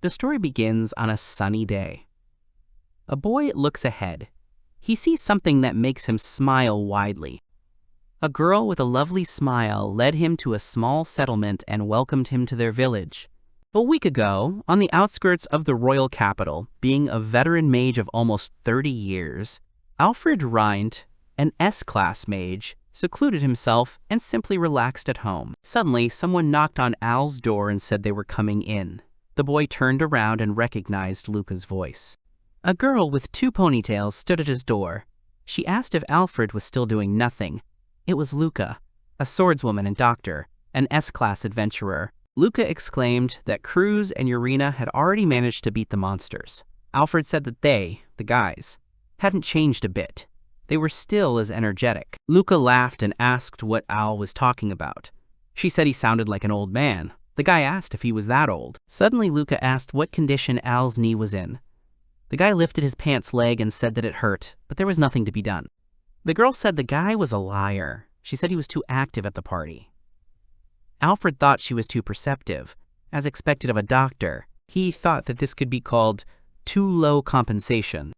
The story begins on a sunny day. A boy looks ahead. He sees something that makes him smile widely. A girl with a lovely smile led him to a small settlement and welcomed him to their village. A week ago, on the outskirts of the royal capital, being a veteran mage of almost 30 years, Alfred Rind, an S-class mage, secluded himself and simply relaxed at home. Suddenly, someone knocked on Al's door and said they were coming in. The boy turned around and recognized Luca's voice. A girl with 2 ponytails stood at his door. She asked if Alfred was still doing nothing. It was Luca, a swordswoman and doctor, an S-class adventurer. Luca exclaimed that Cruz and Urena had already managed to beat the monsters. Alfred said that they, the guys, hadn't changed a bit. They were still as energetic. Luca laughed and asked what Al was talking about. She said he sounded like an old man. The guy asked if he was that old. Suddenly, Luca asked what condition Al's knee was in. The guy lifted his pants leg and said that it hurt, but there was nothing to be done. The girl said the guy was a liar. She said he was too active at the party. Alfred thought she was too perceptive. As expected of a doctor, he thought that this could be called too low compensation.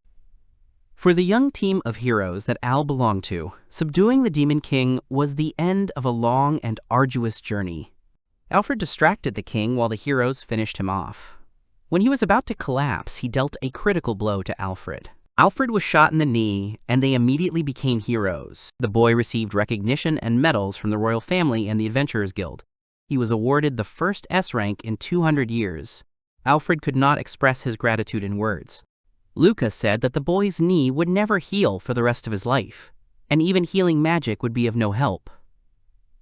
For the young team of heroes that Al belonged to, subduing the Demon King was the end of a long and arduous journey. Alfred distracted the king while the heroes finished him off. When he was about to collapse, he dealt a critical blow to Alfred. Alfred was shot in the knee, and they immediately became heroes. The boy received recognition and medals from the royal family and the Adventurers Guild. He was awarded the first S rank in 200 years. Alfred could not express his gratitude in words. Luca said that the boy's knee would never heal for the rest of his life, and even healing magic would be of no help.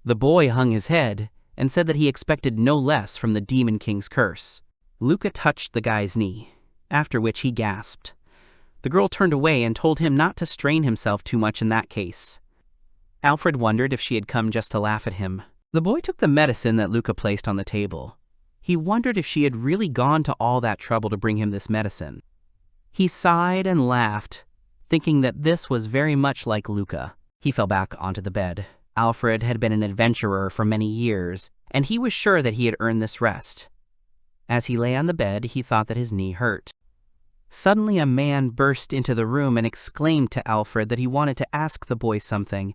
The boy hung his head and said that he expected no less from the Demon King's curse. Luca touched the guy's knee, after which he gasped. The girl turned away and told him not to strain himself too much in that case. Alfred wondered if she had come just to laugh at him. The boy took the medicine that Luca placed on the table. He wondered if she had really gone to all that trouble to bring him this medicine. He sighed and laughed, thinking that this was very much like Luca. He fell back onto the bed. Alfred had been an adventurer for many years, and he was sure that he had earned this rest. As he lay on the bed, he thought that his knee hurt. Suddenly, a man burst into the room and exclaimed to Alfred that he wanted to ask the boy something.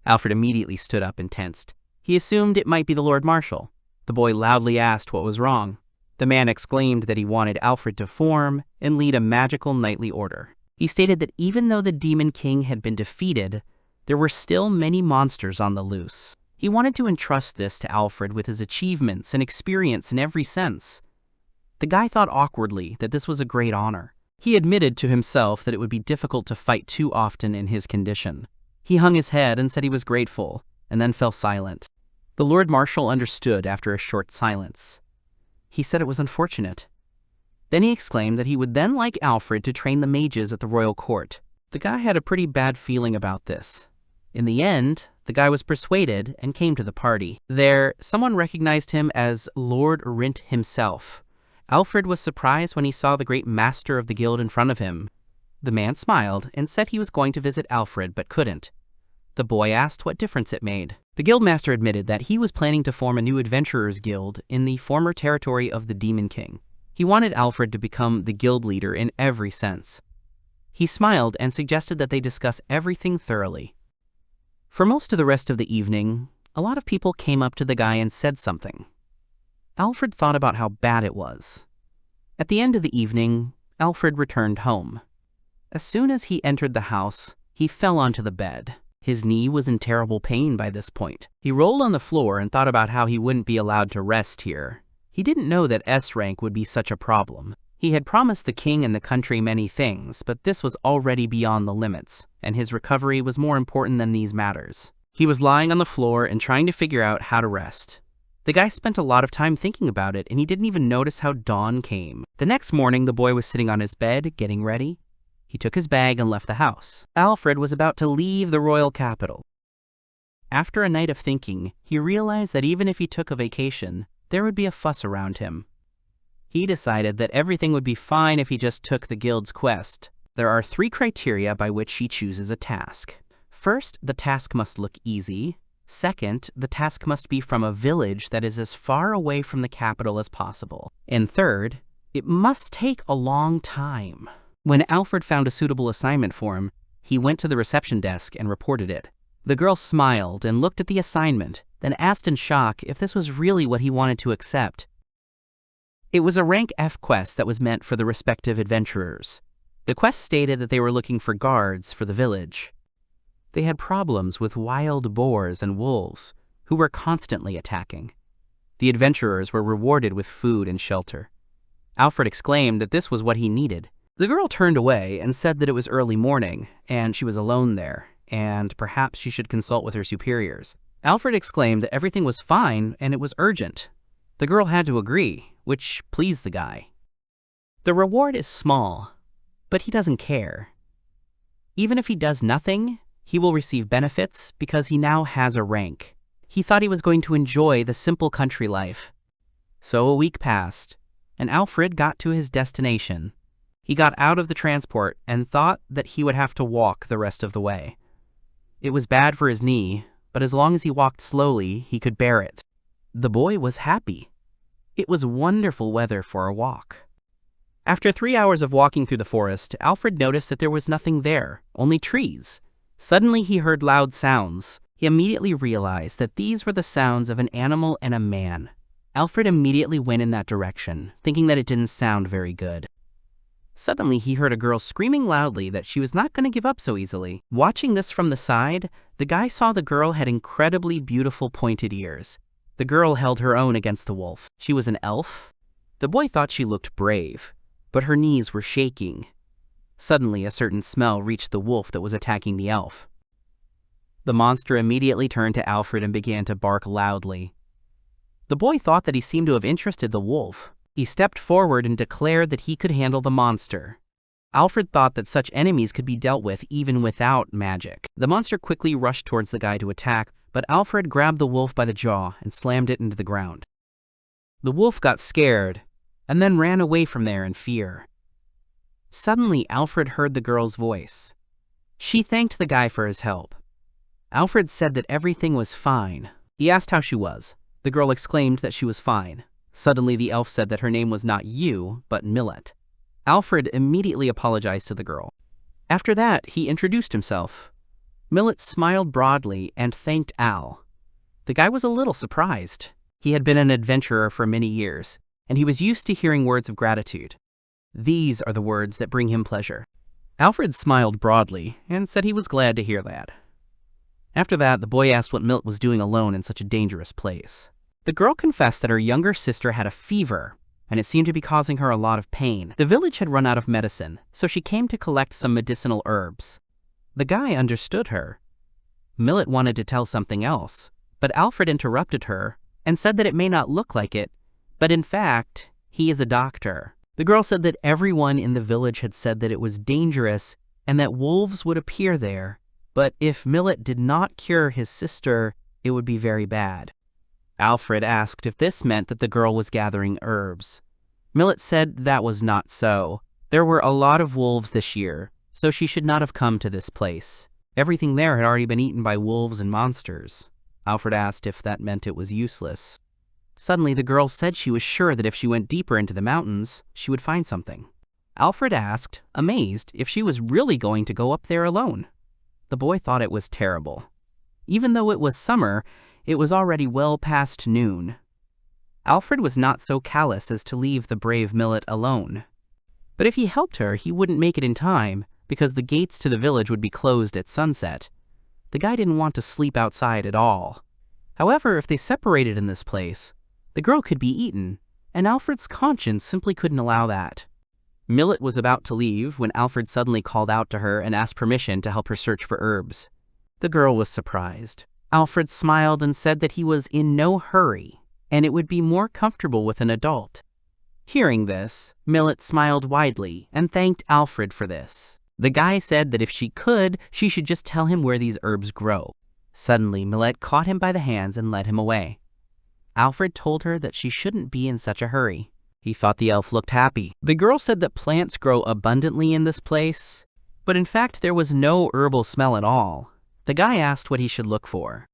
Alfred immediately stood up and tensed. He assumed it might be the Lord Marshal. The boy loudly asked what was wrong. The man exclaimed that he wanted Alfred to form and lead a magical knightly order. He stated that even though the Demon King had been defeated, there were still many monsters on the loose. He wanted to entrust this to Alfred with his achievements and experience in every sense. The guy thought awkwardly that this was a great honor. He admitted to himself that it would be difficult to fight too often in his condition. He hung his head and said he was grateful, and then fell silent. The Lord Marshal understood after a short silence. He said it was unfortunate. Then he exclaimed that he would then like Alfred to train the mages at the royal court. The guy had a pretty bad feeling about this. In the end, the guy was persuaded and came to the party. There, someone recognized him as Lord Rint himself. Alfred was surprised when he saw the great master of the guild in front of him. The man smiled and said he was going to visit Alfred but couldn't. The boy asked what difference it made. The guildmaster admitted that he was planning to form a new adventurers guild in the former territory of the Demon King. He wanted Alfred to become the guild leader in every sense. He smiled and suggested that they discuss everything thoroughly. For most of the rest of the evening, a lot of people came up to the guy and said something. Alfred thought about how bad it was. At the end of the evening, Alfred returned home. As soon as he entered the house, he fell onto the bed. His knee was in terrible pain by this point. He rolled on the floor and thought about how he wouldn't be allowed to rest here. He didn't know that S rank would be such a problem. He had promised the king and the country many things, but this was already beyond the limits, and his recovery was more important than these matters. He was lying on the floor and trying to figure out how to rest. The guy spent a lot of time thinking about it, and he didn't even notice how dawn came. The next morning, the boy was sitting on his bed, getting ready. He took his bag and left the house. Alfred was about to leave the royal capital. After a night of thinking, he realized that even if he took a vacation, there would be a fuss around him. He decided that everything would be fine if he just took the guild's quest. There are 3 criteria by which he chooses a task. First, the task must look easy. Second, the task must be from a village that is as far away from the capital as possible. And third, it must take a long time. When Alfred found a suitable assignment for him, he went to the reception desk and reported it. The girl smiled and looked at the assignment, then asked in shock if this was really what he wanted to accept. It was a rank F quest that was meant for the respective adventurers. The quest stated that they were looking for guards for the village. They had problems with wild boars and wolves, who were constantly attacking. The adventurers were rewarded with food and shelter. Alfred exclaimed that this was what he needed. The girl turned away and said that it was early morning, and she was alone there, and perhaps she should consult with her superiors. Alfred exclaimed that everything was fine and it was urgent. The girl had to agree, which pleased the guy. The reward is small, but he doesn't care. Even if he does nothing, he will receive benefits because he now has a rank. He thought he was going to enjoy the simple country life. So a week passed, and Alfred got to his destination. He got out of the transport and thought that he would have to walk the rest of the way. It was bad for his knee, but as long as he walked slowly, he could bear it. The boy was happy. It was wonderful weather for a walk. After 3 hours of walking through the forest, Alfred noticed that there was nothing there, only trees. Suddenly he heard loud sounds. He immediately realized that these were the sounds of an animal and a man. Alfred immediately went in that direction, thinking that it didn't sound very good. Suddenly he heard a girl screaming loudly that she was not going to give up so easily. Watching this from the side, the guy saw the girl had incredibly beautiful pointed ears. The girl held her own against the wolf. She was an elf. The boy thought she looked brave, but her knees were shaking. Suddenly, a certain smell reached the wolf that was attacking the elf. The monster immediately turned to Alfred and began to bark loudly. The boy thought that he seemed to have interested the wolf. He stepped forward and declared that he could handle the monster. Alfred thought that such enemies could be dealt with even without magic. The monster quickly rushed towards the guy to attack, but Alfred grabbed the wolf by the jaw and slammed it into the ground. The wolf got scared and then ran away from there in fear. Suddenly, Alfred heard the girl's voice. She thanked the guy for his help. Alfred said that everything was fine. He asked how she was. The girl exclaimed that she was fine. Suddenly, the elf said that her name was not you, but Millet. Alfred immediately apologized to the girl. After that, he introduced himself. Millet smiled broadly and thanked Al. The guy was a little surprised. He had been an adventurer for many years, and he was used to hearing words of gratitude. These are the words that bring him pleasure. Alfred smiled broadly and said he was glad to hear that. After that, the boy asked what Millet was doing alone in such a dangerous place. The girl confessed that her younger sister had a fever, and it seemed to be causing her a lot of pain. The village had run out of medicine, so she came to collect some medicinal herbs. The guy understood her. Millet wanted to tell something else, but Alfred interrupted her and said that it may not look like it, but in fact, he is a doctor. The girl said that everyone in the village had said that it was dangerous and that wolves would appear there, but if Millet did not cure his sister, it would be very bad. Alfred asked if this meant that the girl was gathering herbs. Millet said that was not so. There were a lot of wolves this year, so she should not have come to this place. Everything there had already been eaten by wolves and monsters. Alfred asked if that meant it was useless. Suddenly, the girl said she was sure that if she went deeper into the mountains, she would find something. Alfred asked, amazed, if she was really going to go up there alone. The boy thought it was terrible. Even though it was summer, it was already well past noon. Alfred was not so callous as to leave the brave Millet alone. But if he helped her, he wouldn't make it in time, because the gates to the village would be closed at sunset. The guy didn't want to sleep outside at all. However, if they separated in this place, the girl could be eaten, and Alfred's conscience simply couldn't allow that. Millet was about to leave when Alfred suddenly called out to her and asked permission to help her search for herbs. The girl was surprised. Alfred smiled and said that he was in no hurry, and it would be more comfortable with an adult. Hearing this, Millet smiled widely and thanked Alfred for this. The guy said that if she could, she should just tell him where these herbs grow. Suddenly, Millet caught him by the hands and led him away. Alfred told her that she shouldn't be in such a hurry. He thought the elf looked happy. The girl said that plants grow abundantly in this place, but in fact there was no herbal smell at all. The guy asked what he should look for.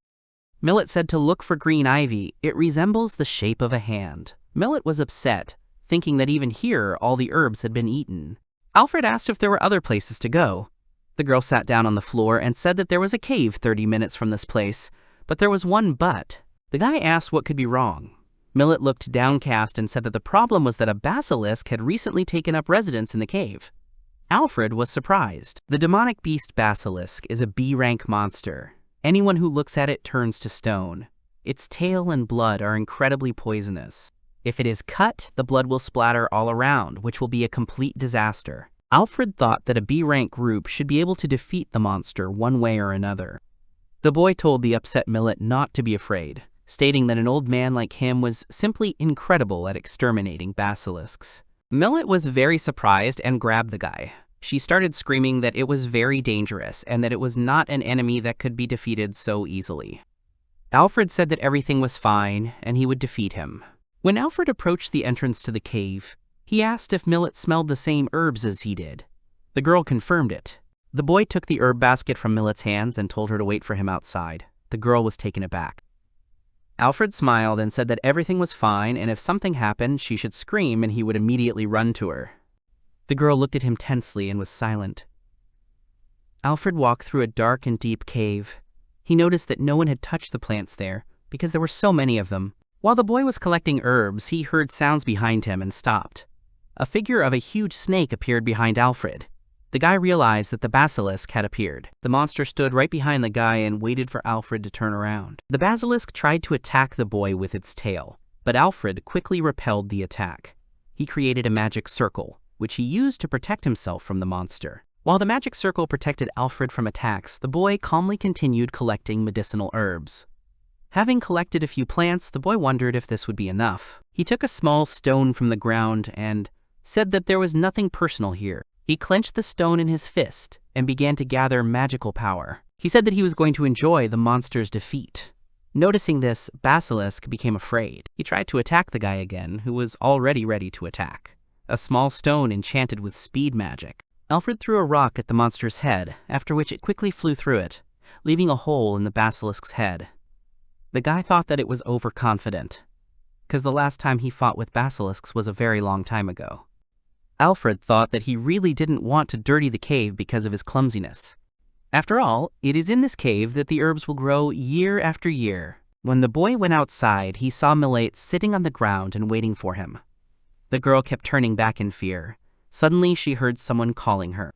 Millet said to look for green ivy. It resembles the shape of a hand. Millet was upset, thinking that even here all the herbs had been eaten. Alfred asked if there were other places to go. The girl sat down on the floor and said that there was a cave 30 minutes from this place, but there was one but. The guy asked what could be wrong. Millet looked downcast and said that the problem was that a basilisk had recently taken up residence in the cave. Alfred was surprised. The demonic beast basilisk is a B-rank monster. Anyone who looks at it turns to stone. Its tail and blood are incredibly poisonous. If it is cut, the blood will splatter all around, which will be a complete disaster. Alfred thought that a B-rank group should be able to defeat the monster one way or another. The boy told the upset Millet not to be afraid, stating that an old man like him was simply incredible at exterminating basilisks. Millet was very surprised and grabbed the guy. She started screaming that it was very dangerous and that it was not an enemy that could be defeated so easily. Alfred said that everything was fine and he would defeat him. When Alfred approached the entrance to the cave, he asked if Millet smelled the same herbs as he did. The girl confirmed it. The boy took the herb basket from Millet's hands and told her to wait for him outside. The girl was taken aback. Alfred smiled and said that everything was fine and if something happened, she should scream and he would immediately run to her. The girl looked at him tensely and was silent. Alfred walked through a dark and deep cave. He noticed that no one had touched the plants there because there were so many of them. While the boy was collecting herbs, he heard sounds behind him and stopped. A figure of a huge snake appeared behind Alfred. The guy realized that the basilisk had appeared. The monster stood right behind the guy and waited for Alfred to turn around. The basilisk tried to attack the boy with its tail, but Alfred quickly repelled the attack. He created a magic circle, which he used to protect himself from the monster. While the magic circle protected Alfred from attacks, the boy calmly continued collecting medicinal herbs. Having collected a few plants, the boy wondered if this would be enough. He took a small stone from the ground and said that there was nothing personal here. He clenched the stone in his fist and began to gather magical power. He said that he was going to enjoy the monster's defeat. Noticing this, Basilisk became afraid. He tried to attack the guy again, who was already ready to attack. A small stone enchanted with speed magic. Alfred threw a rock at the monster's head, after which it quickly flew through it, leaving a hole in the basilisk's head. The guy thought that it was overconfident, because the last time he fought with basilisks was a very long time ago. Alfred thought that he really didn't want to dirty the cave because of his clumsiness. After all, it is in this cave that the herbs will grow year after year. When the boy went outside, he saw Millet sitting on the ground and waiting for him. The girl kept turning back in fear. Suddenly, she heard someone calling her.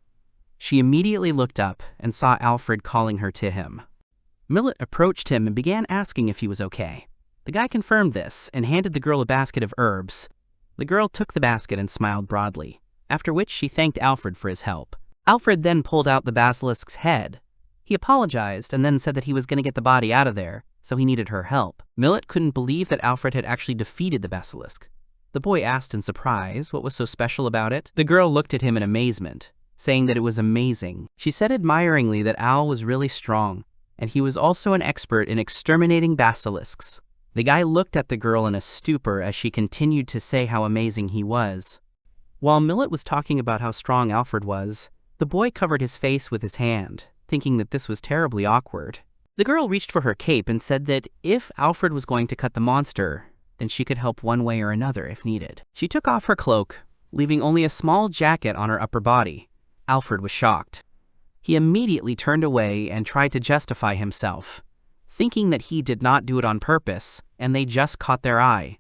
She immediately looked up and saw Alfred calling her to him. Millet approached him and began asking if he was okay. The guy confirmed this and handed the girl a basket of herbs. The girl took the basket and smiled broadly, after which she thanked Alfred for his help. Alfred then pulled out the basilisk's head. He apologized and then said that he was going to get the body out of there, so he needed her help. Millet couldn't believe that Alfred had actually defeated the basilisk. The boy asked in surprise what was so special about it. The girl looked at him in amazement, saying that it was amazing. She said admiringly that Al was really strong, and he was also an expert in exterminating basilisks. The guy looked at the girl in a stupor as she continued to say how amazing he was. While Millet was talking about how strong Alfred was, the boy covered his face with his hand, thinking that this was terribly awkward. The girl reached for her cape and said that if Alfred was going to cut the monster, then she could help one way or another if needed. She took off her cloak, leaving only a small jacket on her upper body. Alfred was shocked. He immediately turned away and tried to justify himself, thinking that he did not do it on purpose, and they just caught their eye.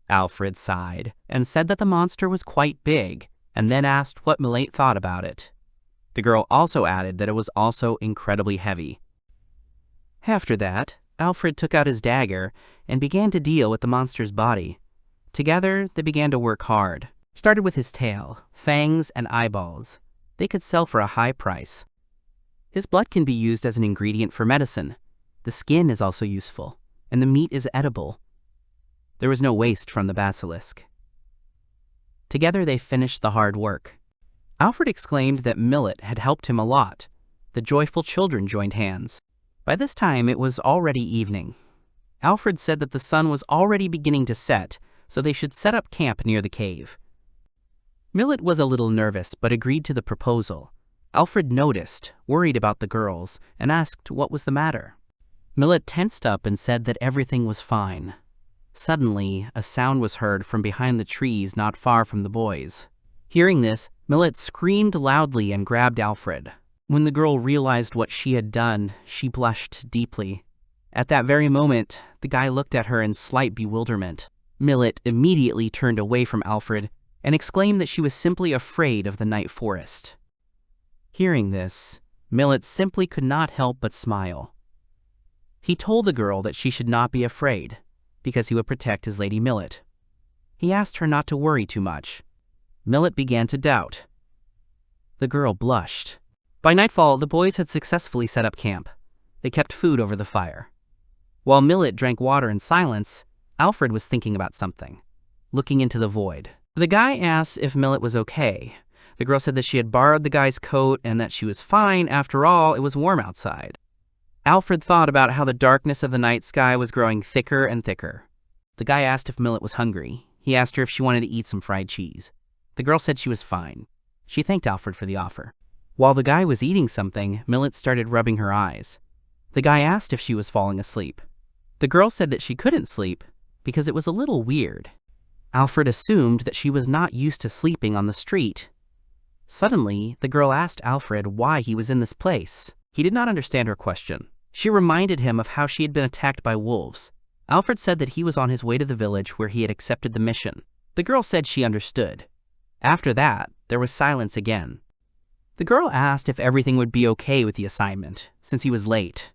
Alfred sighed and said that the monster was quite big, and then asked what Millet thought about it. The girl also added that it was also incredibly heavy. After that, Alfred took out his dagger and began to deal with the monster's body. Together, they began to work hard. Started with his tail, fangs, and eyeballs. They could sell for a high price. His blood can be used as an ingredient for medicine. The skin is also useful, and the meat is edible. There was no waste from the basilisk. Together they finished the hard work. Alfred exclaimed that Millet had helped him a lot. The joyful children joined hands. By this time it was already evening. Alfred said that the sun was already beginning to set, so they should set up camp near the cave. Millet was a little nervous but agreed to the proposal. Alfred noticed, worried about the girls, and asked what was the matter. Millet tensed up and said that everything was fine. Suddenly, a sound was heard from behind the trees not far from the boys. Hearing this, Millet screamed loudly and grabbed Alfred. When the girl realized what she had done, she blushed deeply. At that very moment, the guy looked at her in slight bewilderment. Millet immediately turned away from Alfred and exclaimed that she was simply afraid of the night forest. Hearing this, Millet simply could not help but smile. He told the girl that she should not be afraid, because he would protect his lady Millet. He asked her not to worry too much. Millet began to doubt. The girl blushed. By nightfall, the boys had successfully set up camp. They kept food over the fire. While Millet drank water in silence, Alfred was thinking about something, looking into the void. The guy asked if Millet was okay. The girl said that she had borrowed the guy's coat and that she was fine. After all, it was warm outside. Alfred thought about how the darkness of the night sky was growing thicker and thicker. The guy asked if Millet was hungry. He asked her if she wanted to eat some fried cheese. The girl said she was fine. She thanked Alfred for the offer. While the guy was eating something, Millet started rubbing her eyes. The guy asked if she was falling asleep. The girl said that she couldn't sleep because it was a little weird. Alfred assumed that she was not used to sleeping on the street. Suddenly, the girl asked Alfred why he was in this place. He did not understand her question. She reminded him of how she had been attacked by wolves. Alfred said that he was on his way to the village where he had accepted the mission. The girl said she understood. After that, there was silence again. The girl asked if everything would be okay with the assignment, since he was late.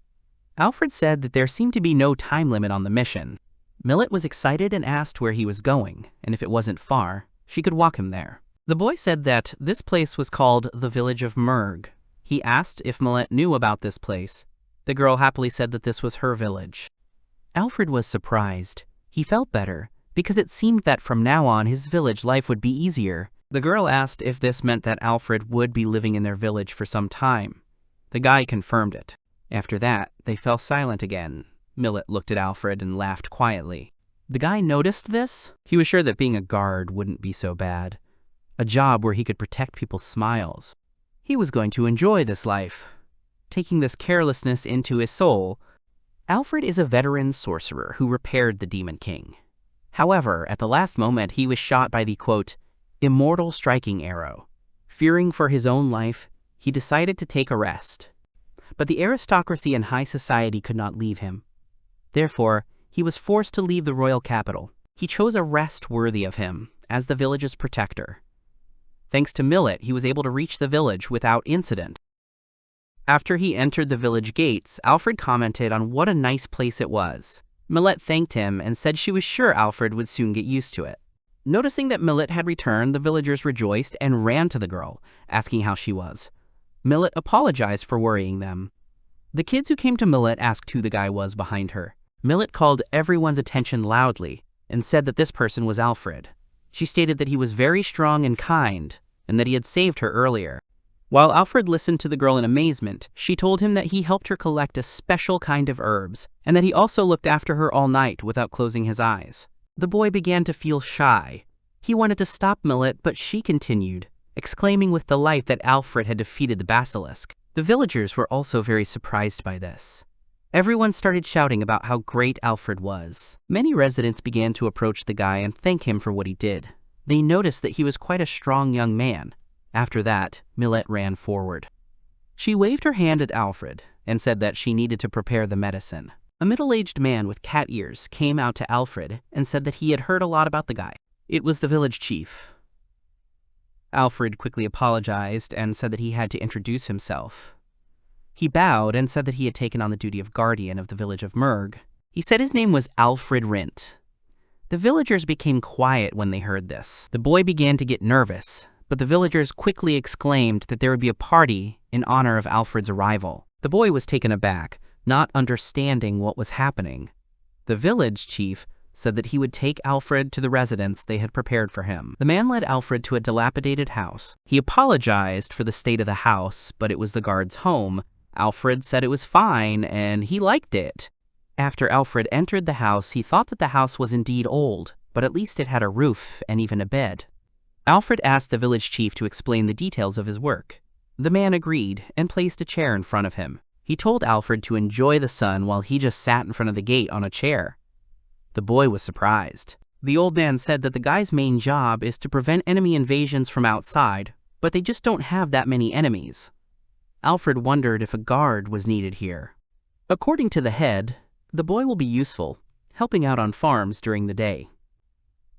Alfred said that there seemed to be no time limit on the mission. Millet was excited and asked where he was going, and if it wasn't far, she could walk him there. The boy said that this place was called the village of Merg. He asked if Millet knew about this place. The girl happily said that this was her village. Alfred was surprised. He felt better, because it seemed that from now on his village life would be easier. The girl asked if this meant that Alfred would be living in their village for some time. The guy confirmed it. After that, they fell silent again. Millet looked at Alfred and laughed quietly. The guy noticed this. He was sure that being a guard wouldn't be so bad. A job where he could protect people's smiles. He was going to enjoy this life, taking this carelessness into his soul. Alfred is a veteran sorcerer who repaired the Demon King. However, at the last moment, he was shot by the, quote, immortal striking arrow. Fearing for his own life, he decided to take a rest. But the aristocracy and high society could not leave him. Therefore, he was forced to leave the royal capital. He chose a rest worthy of him, as the village's protector. Thanks to Millet, he was able to reach the village without incident. After he entered the village gates, Alfred commented on what a nice place it was. Millet thanked him and said she was sure Alfred would soon get used to it. Noticing that Millet had returned, the villagers rejoiced and ran to the girl, asking how she was. Millet apologized for worrying them. The kids who came to Millet asked who the guy was behind her. Millet called everyone's attention loudly and said that this person was Alfred. She stated that he was very strong and kind, and that he had saved her earlier. While Alfred listened to the girl in amazement, she told him that he helped her collect a special kind of herbs, and that he also looked after her all night without closing his eyes. The boy began to feel shy. He wanted to stop Millet, but she continued, exclaiming with delight that Alfred had defeated the basilisk. The villagers were also very surprised by this. Everyone started shouting about how great Alfred was. Many residents began to approach the guy and thank him for what he did. They noticed that he was quite a strong young man. After that, Millet ran forward. She waved her hand at Alfred and said that she needed to prepare the medicine. A middle-aged man with cat ears came out to Alfred and said that he had heard a lot about the guy. It was the village chief. Alfred quickly apologized and said that he had to introduce himself. He bowed and said that he had taken on the duty of guardian of the village of Merg. He said his name was Alfred Rint. The villagers became quiet when they heard this. The boy began to get nervous, but the villagers quickly exclaimed that there would be a party in honor of Alfred's arrival. The boy was taken aback, not understanding what was happening. The village chief said that he would take Alfred to the residence they had prepared for him. The man led Alfred to a dilapidated house. He apologized for the state of the house, but it was the guard's home. Alfred said it was fine, and he liked it. After Alfred entered the house, he thought that the house was indeed old, but at least it had a roof and even a bed. Alfred asked the village chief to explain the details of his work. The man agreed and placed a chair in front of him. He told Alfred to enjoy the sun while he just sat in front of the gate on a chair. The boy was surprised. The old man said that the guy's main job is to prevent enemy invasions from outside, but they just don't have that many enemies. Alfred wondered if a guard was needed here. According to the head, the boy will be useful, helping out on farms during the day.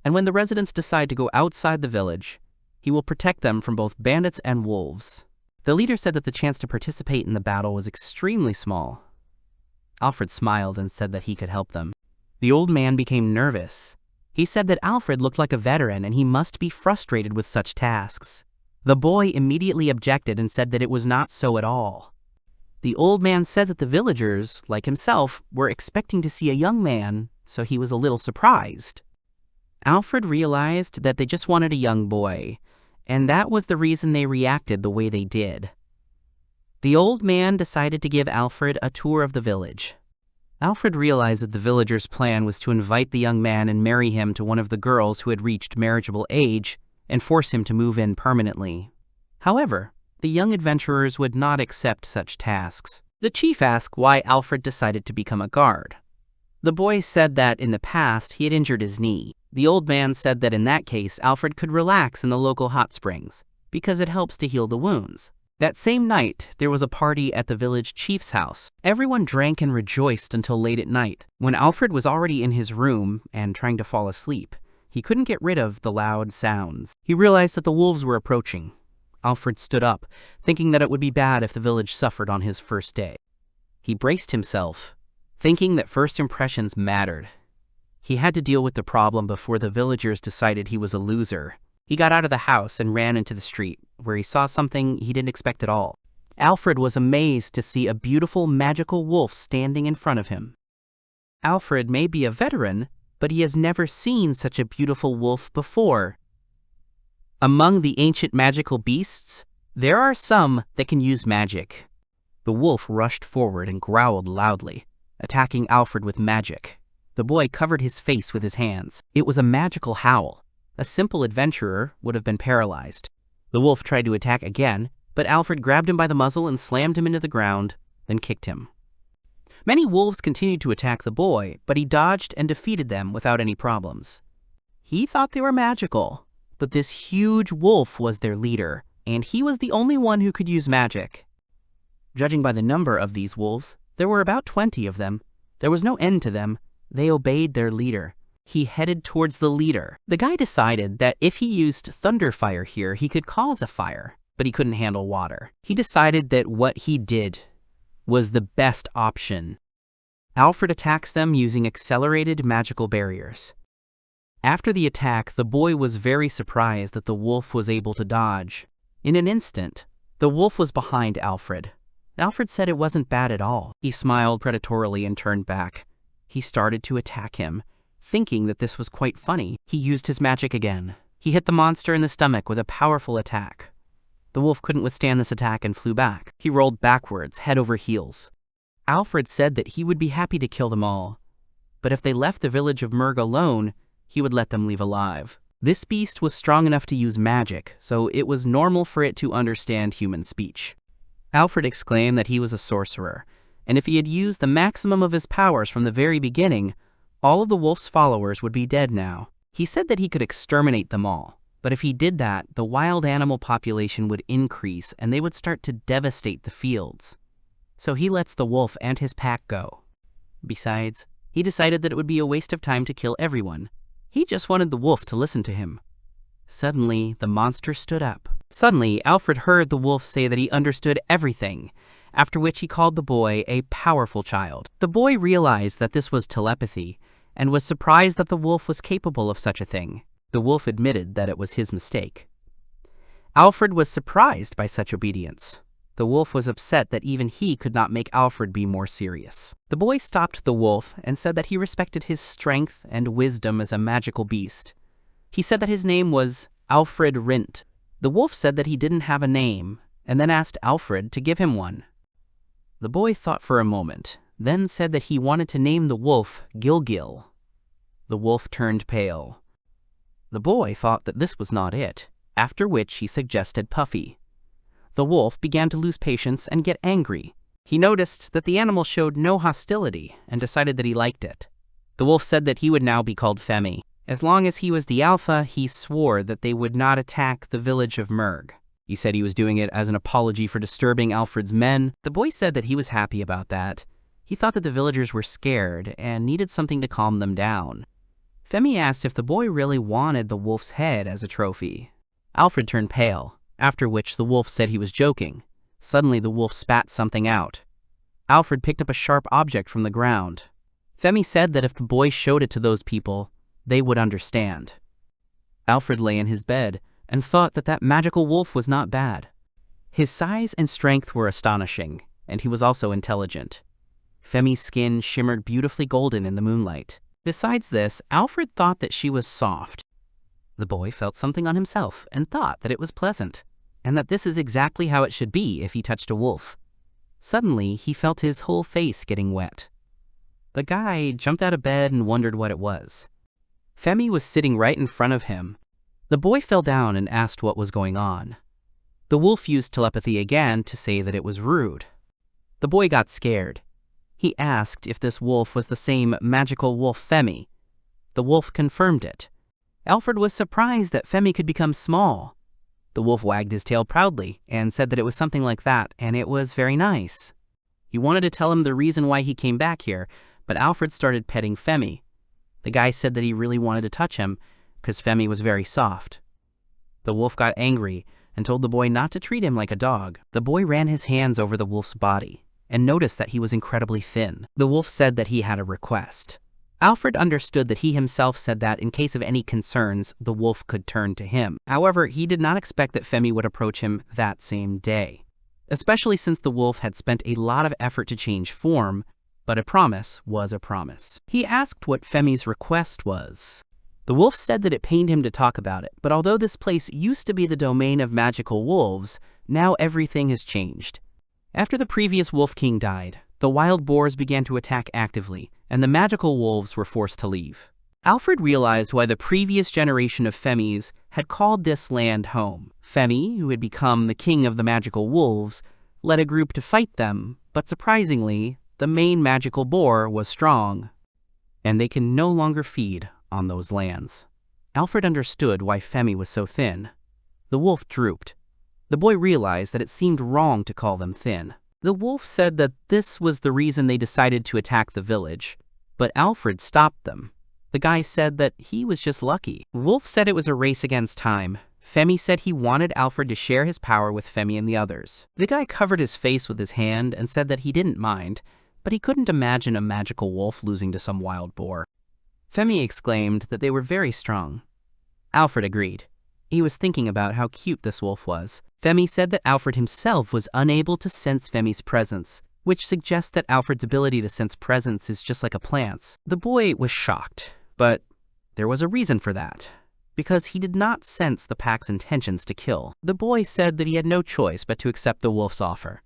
And when the residents decide to go outside the village, he will protect them from both bandits and wolves. The leader said that the chance to participate in the battle was extremely small. Alfred smiled and said that he could help them. The old man became nervous. He said that Alfred looked like a veteran and he must be frustrated with such tasks. The boy immediately objected and said that it was not so at all. The old man said that the villagers, like himself, were expecting to see a young man, so he was a little surprised. Alfred realized that they just wanted a young boy, and that was the reason they reacted the way they did. The old man decided to give Alfred a tour of the village. Alfred realized that the villagers' plan was to invite the young man and marry him to one of the girls who had reached marriageable age and force him to move in permanently. However, the young adventurers would not accept such tasks. The chief asked why Alfred decided to become a guard. The boy said that in the past he had injured his knee. The old man said that in that case Alfred could relax in the local hot springs because it helps to heal the wounds. That same night, there was a party at the village chief's house. Everyone drank and rejoiced until late at night. When Alfred was already in his room and trying to fall asleep, he couldn't get rid of the loud sounds. He realized that the wolves were approaching. Alfred stood up, thinking that it would be bad if the village suffered on his first day. He braced himself, thinking that first impressions mattered. He had to deal with the problem before the villagers decided he was a loser. He got out of the house and ran into the street, where he saw something he didn't expect at all. Alfred was amazed to see a beautiful magical wolf standing in front of him. Alfred may be a veteran, but he has never seen such a beautiful wolf before. Among the ancient magical beasts, there are some that can use magic. The wolf rushed forward and growled loudly, attacking Alfred with magic. The boy covered his face with his hands. It was a magical howl. A simple adventurer would have been paralyzed. The wolf tried to attack again, but Alfred grabbed him by the muzzle and slammed him into the ground, then kicked him. Many wolves continued to attack the boy, but he dodged and defeated them without any problems. He thought they were magical, but this huge wolf was their leader, and he was the only one who could use magic. Judging by the number of these wolves, there were about 20 of them. There was no end to them. They obeyed their leader. He headed towards the leader. The guy decided that if he used thunder fire here, he could cause a fire, but he couldn't handle water. He decided that what he did was the best option. Alfred attacks them using accelerated magical barriers. After the attack, the boy was very surprised that the wolf was able to dodge. In an instant, the wolf was behind Alfred. Alfred said it wasn't bad at all. He smiled predatorily and turned back. He started to attack him. Thinking that this was quite funny, he used his magic again. He hit the monster in the stomach with a powerful attack. The wolf couldn't withstand this attack and flew back. He rolled backwards, head over heels. Alfred said that he would be happy to kill them all, but if they left the village of Murg alone, he would let them leave alive. This beast was strong enough to use magic, so it was normal for it to understand human speech. Alfred exclaimed that he was a sorcerer, and if he had used the maximum of his powers from the very beginning, all of the wolf's followers would be dead now. He said that he could exterminate them all, but if he did that, the wild animal population would increase and they would start to devastate the fields. So he lets the wolf and his pack go. Besides, he decided that it would be a waste of time to kill everyone. He just wanted the wolf to listen to him. Suddenly, the monster stood up. Suddenly, Alfred heard the wolf say that he understood everything, after which he called the boy a powerful child. The boy realized that this was telepathy, and was surprised that the wolf was capable of such a thing. The wolf admitted that it was his mistake. Alfred was surprised by such obedience. The wolf was upset that even he could not make Alfred be more serious. The boy stopped the wolf and said that he respected his strength and wisdom as a magical beast. He said that his name was Alfred Rint. The wolf said that he didn't have a name, and then asked Alfred to give him one. The boy thought for a moment, then said that he wanted to name the wolf Gilgil. The wolf turned pale. The boy thought that this was not it, after which he suggested Puffy. The wolf began to lose patience and get angry. He noticed that the animal showed no hostility and decided that he liked it. The wolf said that he would now be called Femi. As long as he was the alpha, he swore that they would not attack the village of Merg. He said he was doing it as an apology for disturbing Alfred's men. The boy said that he was happy about that. He thought that the villagers were scared and needed something to calm them down. Femi asked if the boy really wanted the wolf's head as a trophy. Alfred turned pale, after which the wolf said he was joking. Suddenly the wolf spat something out. Alfred picked up a sharp object from the ground. Femi said that if the boy showed it to those people, they would understand. Alfred lay in his bed and thought that that magical wolf was not bad. His size and strength were astonishing, and he was also intelligent. Femi's skin shimmered beautifully golden in the moonlight. Besides this, Alfred thought that she was soft. The boy felt something on himself and thought that it was pleasant, and that this is exactly how it should be if he touched a wolf. Suddenly, he felt his whole face getting wet. The guy jumped out of bed and wondered what it was. Femi was sitting right in front of him. The boy fell down and asked what was going on. The wolf used telepathy again to say that it was rude. The boy got scared. He asked if this wolf was the same magical wolf Femi. The wolf confirmed it. Alfred was surprised that Femi could become small. The wolf wagged his tail proudly and said that it was something like that, and it was very nice. He wanted to tell him the reason why he came back here, but Alfred started petting Femi. The guy said that he really wanted to touch him, because Femi was very soft. The wolf got angry and told the boy not to treat him like a dog. The boy ran his hands over the wolf's body and noticed that he was incredibly thin. The wolf said that he had a request. Alfred understood that he himself said that in case of any concerns, the wolf could turn to him. However, he did not expect that Femi would approach him that same day, especially since the wolf had spent a lot of effort to change form, but a promise was a promise. He asked what Femi's request was. The wolf said that it pained him to talk about it, but although this place used to be the domain of magical wolves, now everything has changed. After the previous Wolf King died, the wild boars began to attack actively, and the magical wolves were forced to leave. Alfred realized why the previous generation of Femis had called this land home. Femi, who had become the king of the magical wolves, led a group to fight them, but surprisingly, the main magical boar was strong, and they can no longer feed on those lands. Alfred understood why Femi was so thin. The wolf drooped. The boy realized that it seemed wrong to call them thin. The wolf said that this was the reason they decided to attack the village, but Alfred stopped them. The guy said that he was just lucky. Wolf said it was a race against time. Femi said he wanted Alfred to share his power with Femi and the others. The guy covered his face with his hand and said that he didn't mind, but he couldn't imagine a magical wolf losing to some wild boar. Femi exclaimed that they were very strong. Alfred agreed. He was thinking about how cute this wolf was. Femi said that Alfred himself was unable to sense Femi's presence, which suggests that Alfred's ability to sense presence is just like a plant's. The boy was shocked, but there was a reason for that, because he did not sense the pack's intentions to kill. The boy said that he had no choice but to accept the wolf's offer.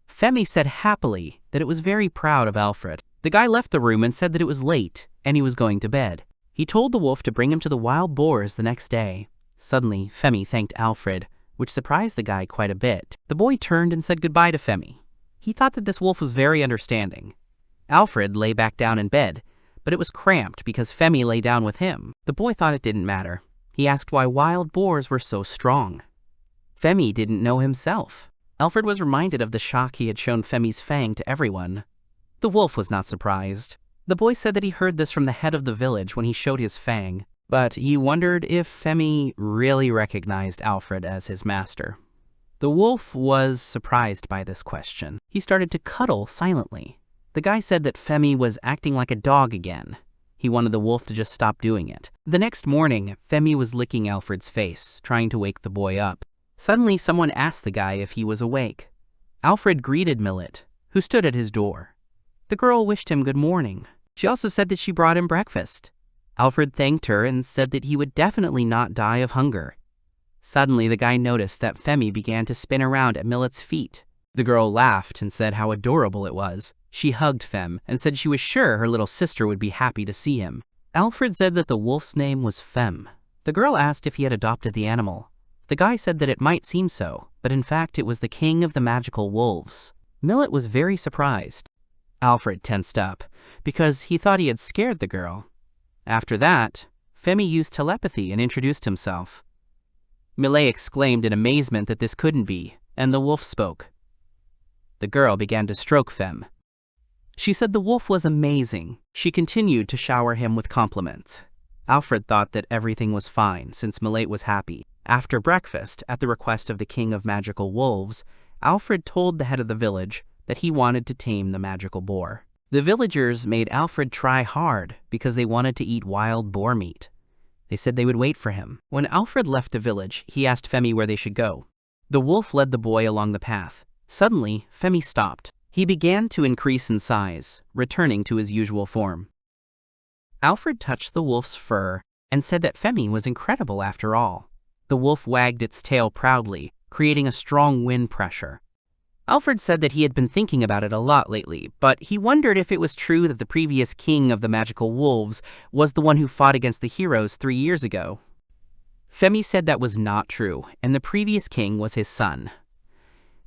Femi said happily that it was very proud of Alfred. The guy left the room and said that it was late and he was going to bed. He told the wolf to bring him to the wild boars the next day. Suddenly, Femi thanked Alfred, which surprised the guy quite a bit. The boy turned and said goodbye to Femi. He thought that this wolf was very understanding. Alfred lay back down in bed, but it was cramped because Femi lay down with him. The boy thought it didn't matter. He asked why wild boars were so strong. Femi didn't know himself. Alfred was reminded of the shock he had shown Femi's fang to everyone. The wolf was not surprised. The boy said that he heard this from the head of the village when he showed his fang, but he wondered if Femi really recognized Alfred as his master. The wolf was surprised by this question. He started to cuddle silently. The guy said that Femi was acting like a dog again. He wanted the wolf to just stop doing it. The next morning, Femi was licking Alfred's face, trying to wake the boy up. Suddenly, someone asked the guy if he was awake. Alfred greeted Millet, who stood at his door. The girl wished him good morning. She also said that she brought him breakfast. Alfred thanked her and said that he would definitely not die of hunger. Suddenly, the guy noticed that Femi began to spin around at Millet's feet. The girl laughed and said how adorable it was. She hugged Fem and said she was sure her little sister would be happy to see him. Alfred said that the wolf's name was Fem. The girl asked if he had adopted the animal. The guy said that it might seem so, but in fact it was the king of the magical wolves. Millet was very surprised. Alfred tensed up, because he thought he had scared the girl. After that, Femi used telepathy and introduced himself. Millet exclaimed in amazement that this couldn't be, and the wolf spoke. The girl began to stroke Fem. She said the wolf was amazing. She continued to shower him with compliments. Alfred thought that everything was fine since Millet was happy. After breakfast, at the request of the king of magical wolves, Alfred told the head of the village that he wanted to tame the magical boar. The villagers made Alfred try hard because they wanted to eat wild boar meat. They said they would wait for him. When Alfred left the village, he asked Femi where they should go. The wolf led the boy along the path. Suddenly, Femi stopped. He began to increase in size, returning to his usual form. Alfred touched the wolf's fur and said that Femi was incredible after all. The wolf wagged its tail proudly, creating a strong wind pressure. Alfred said that he had been thinking about it a lot lately, but he wondered if it was true that the previous king of the magical wolves was the one who fought against the heroes 3 years ago. Femi said that was not true, and the previous king was his son.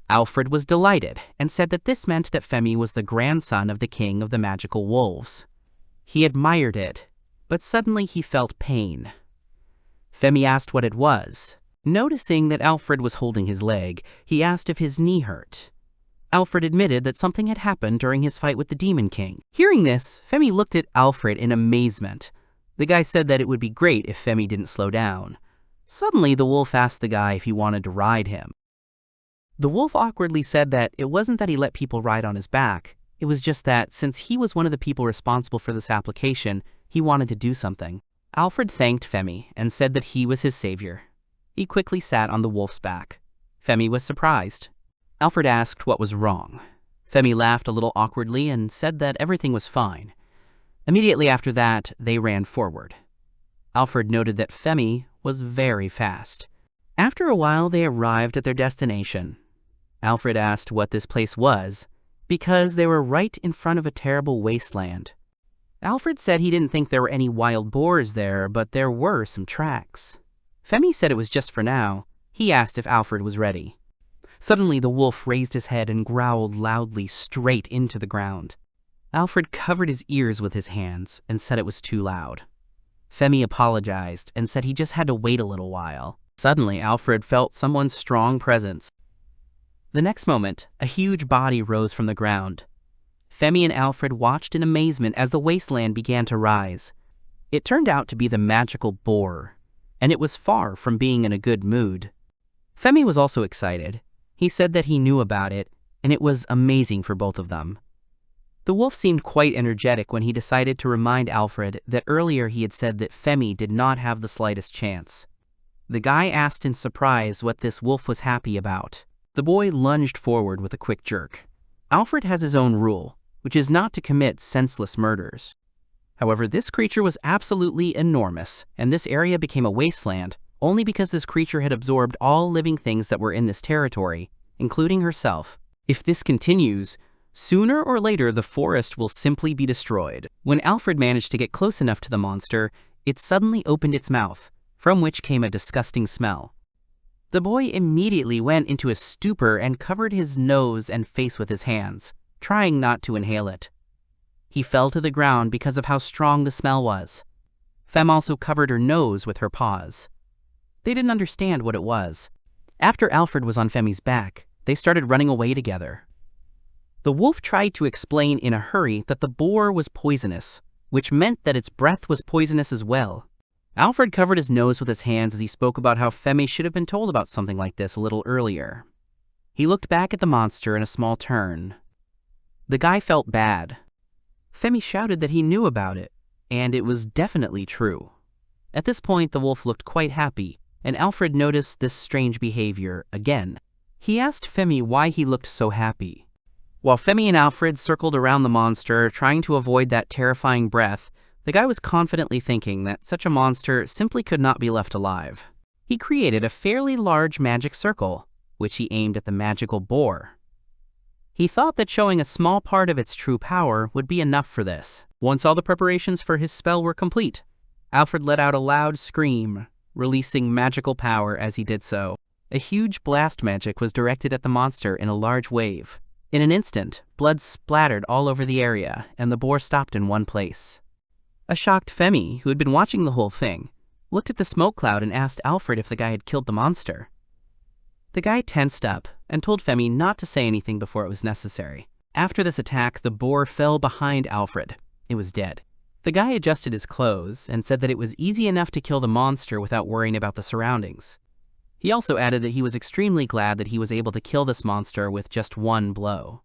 Alfred was delighted and said that this meant that Femi was the grandson of the king of the magical wolves. He admired it, but suddenly he felt pain. Femi asked what it was. Noticing that Alfred was holding his leg, he asked if his knee hurt. Alfred admitted that something had happened during his fight with the Demon King. Hearing this, Femi looked at Alfred in amazement. The guy said that it would be great if Femi didn't slow down. Suddenly, the wolf asked the guy if he wanted to ride him. The wolf awkwardly said that it wasn't that he let people ride on his back. It was just that, since he was one of the people responsible for this application, he wanted to do something. Alfred thanked Femi and said that he was his savior. He quickly sat on the wolf's back. Femi was surprised. Alfred asked what was wrong. Femi laughed a little awkwardly and said that everything was fine. Immediately after that, they ran forward. Alfred noted that Femi was very fast. After a while, they arrived at their destination. Alfred asked what this place was, because they were right in front of a terrible wasteland. Alfred said he didn't think there were any wild boars there, but there were some tracks. Femi said it was just for now. He asked if Alfred was ready. Suddenly, the wolf raised his head and growled loudly straight into the ground. Alfred covered his ears with his hands and said it was too loud. Femi apologized and said he just had to wait a little while. Suddenly, Alfred felt someone's strong presence. The next moment, a huge body rose from the ground. Femi and Alfred watched in amazement as the wasteland began to rise. It turned out to be the magical boar, and it was far from being in a good mood. Femi was also excited. He said that he knew about it, and it was amazing for both of them. The wolf seemed quite energetic when he decided to remind Alfred that earlier he had said that Femi did not have the slightest chance. The guy asked in surprise what this wolf was happy about. The boy lunged forward with a quick jerk. Alfred has his own rule, which is not to commit senseless murders. However, this creature was absolutely enormous, and this area became a wasteland only because this creature had absorbed all living things that were in this territory, including herself. If this continues, sooner or later the forest will simply be destroyed. When Alfred managed to get close enough to the monster, it suddenly opened its mouth, from which came a disgusting smell. The boy immediately went into a stupor and covered his nose and face with his hands, trying not to inhale it. He fell to the ground because of how strong the smell was. Fem also covered her nose with her paws. They didn't understand what it was. After Alfred was on Femi's back, they started running away together. The wolf tried to explain in a hurry that the boar was poisonous, which meant that its breath was poisonous as well. Alfred covered his nose with his hands as he spoke about how Femi should have been told about something like this a little earlier. He looked back at the monster in a small turn. The guy felt bad. Femi shouted that he knew about it, and it was definitely true. At this point, the wolf looked quite happy, and Alfred noticed this strange behavior again. He asked Femi why he looked so happy. While Femi and Alfred circled around the monster, trying to avoid that terrifying breath, the guy was confidently thinking that such a monster simply could not be left alive. He created a fairly large magic circle, which he aimed at the magical boar. He thought that showing a small part of its true power would be enough for this. Once all the preparations for his spell were complete, Alfred let out a loud scream, releasing magical power as he did so. A huge blast magic was directed at the monster in a large wave. In an instant, blood splattered all over the area, and the boar stopped in one place. A shocked Femi, who had been watching the whole thing, looked at the smoke cloud and asked Alfred if the guy had killed the monster. The guy tensed up and told Femi not to say anything before it was necessary. After this attack, the boar fell behind Alfred. It was dead. The guy adjusted his clothes and said that it was easy enough to kill the monster without worrying about the surroundings. He also added that he was extremely glad that he was able to kill this monster with just one blow.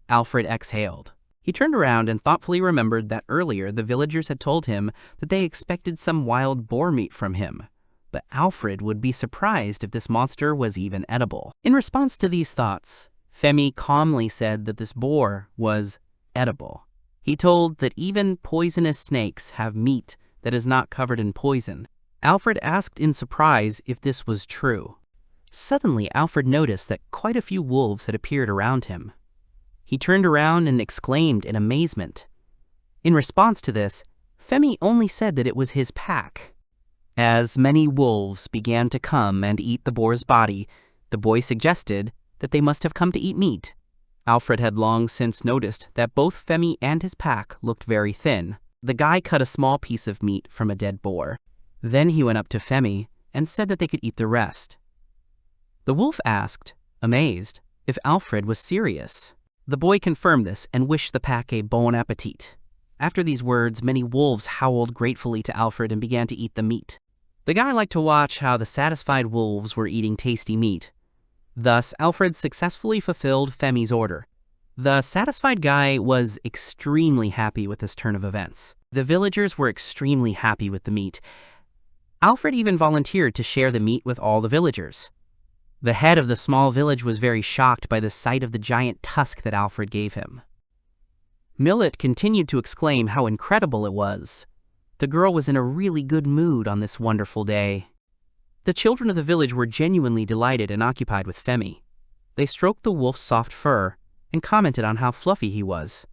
Alfred exhaled. He turned around and thoughtfully remembered that earlier the villagers had told him that they expected some wild boar meat from him, but Alfred would be surprised if this monster was even edible. In response to these thoughts, Femi calmly said that this boar was edible. He told that even poisonous snakes have meat that is not covered in poison. Alfred asked in surprise if this was true. Suddenly, Alfred noticed that quite a few wolves had appeared around him. He turned around and exclaimed in amazement. In response to this, Femi only said that it was his pack. As many wolves began to come and eat the boar's body, the boy suggested that they must have come to eat meat. Alfred had long since noticed that both Femi and his pack looked very thin. The guy cut a small piece of meat from a dead boar. Then he went up to Femi and said that they could eat the rest. The wolf asked, amazed, if Alfred was serious. The boy confirmed this and wished the pack a bon appetit. After these words, many wolves howled gratefully to Alfred and began to eat the meat. The guy liked to watch how the satisfied wolves were eating tasty meat. Thus, Alfred successfully fulfilled Femi's order. The satisfied guy was extremely happy with this turn of events. The villagers were extremely happy with the meat. Alfred even volunteered to share the meat with all the villagers. The head of the small village was very shocked by the sight of the giant tusk that Alfred gave him. Millet continued to exclaim how incredible it was. The girl was in a really good mood on this wonderful day. The children of the village were genuinely delighted and occupied with Femi. They stroked the wolf's soft fur and commented on how fluffy he was.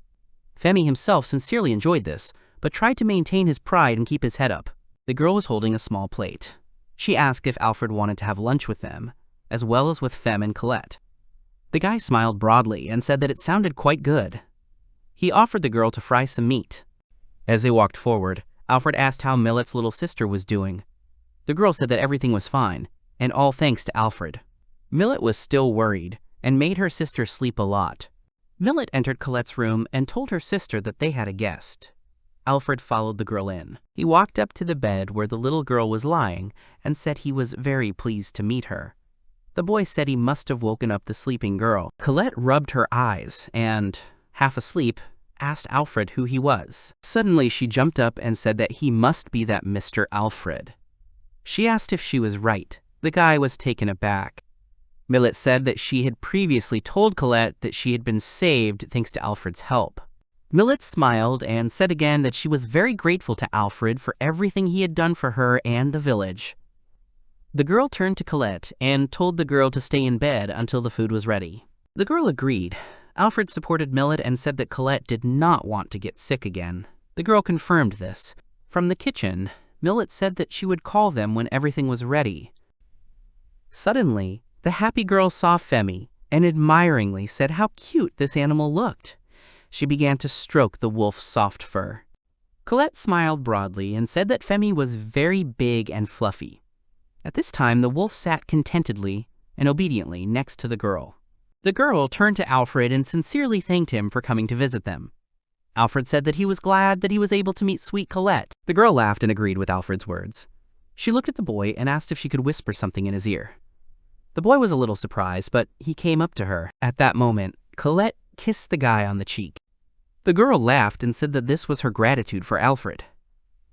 Femi himself sincerely enjoyed this, but tried to maintain his pride and keep his head up. The girl was holding a small plate. She asked if Alfred wanted to have lunch with them, as well as with Fem and Colette. The guy smiled broadly and said that it sounded quite good. He offered the girl to fry some meat. As they walked forward, Alfred asked how Millet's little sister was doing. The girl said that everything was fine, and all thanks to Alfred. Millet was still worried, and made her sister sleep a lot. Millet entered Colette's room and told her sister that they had a guest. Alfred followed the girl in. He walked up to the bed where the little girl was lying and said he was very pleased to meet her. The boy said he must have woken up the sleeping girl. Colette rubbed her eyes and, half asleep, asked Alfred who he was. Suddenly she jumped up and said that he must be that Mr. Alfred. She asked if she was right. The guy was taken aback. Millet said that she had previously told Colette that she had been saved thanks to Alfred's help. Millet smiled and said again that she was very grateful to Alfred for everything he had done for her and the village. The girl turned to Colette and told the girl to stay in bed until the food was ready. The girl agreed. Alfred supported Millet and said that Colette did not want to get sick again. The girl confirmed this. From the kitchen, Millet said that she would call them when everything was ready. Suddenly, the happy girl saw Femi and admiringly said how cute this animal looked. She began to stroke the wolf's soft fur. Colette smiled broadly and said that Femi was very big and fluffy. At this time, the wolf sat contentedly and obediently next to the girl. The girl turned to Alfred and sincerely thanked him for coming to visit them. Alfred said that he was glad that he was able to meet sweet Colette. The girl laughed and agreed with Alfred's words. She looked at the boy and asked if she could whisper something in his ear. The boy was a little surprised, but he came up to her. At that moment, Colette kissed the guy on the cheek. The girl laughed and said that this was her gratitude for Alfred.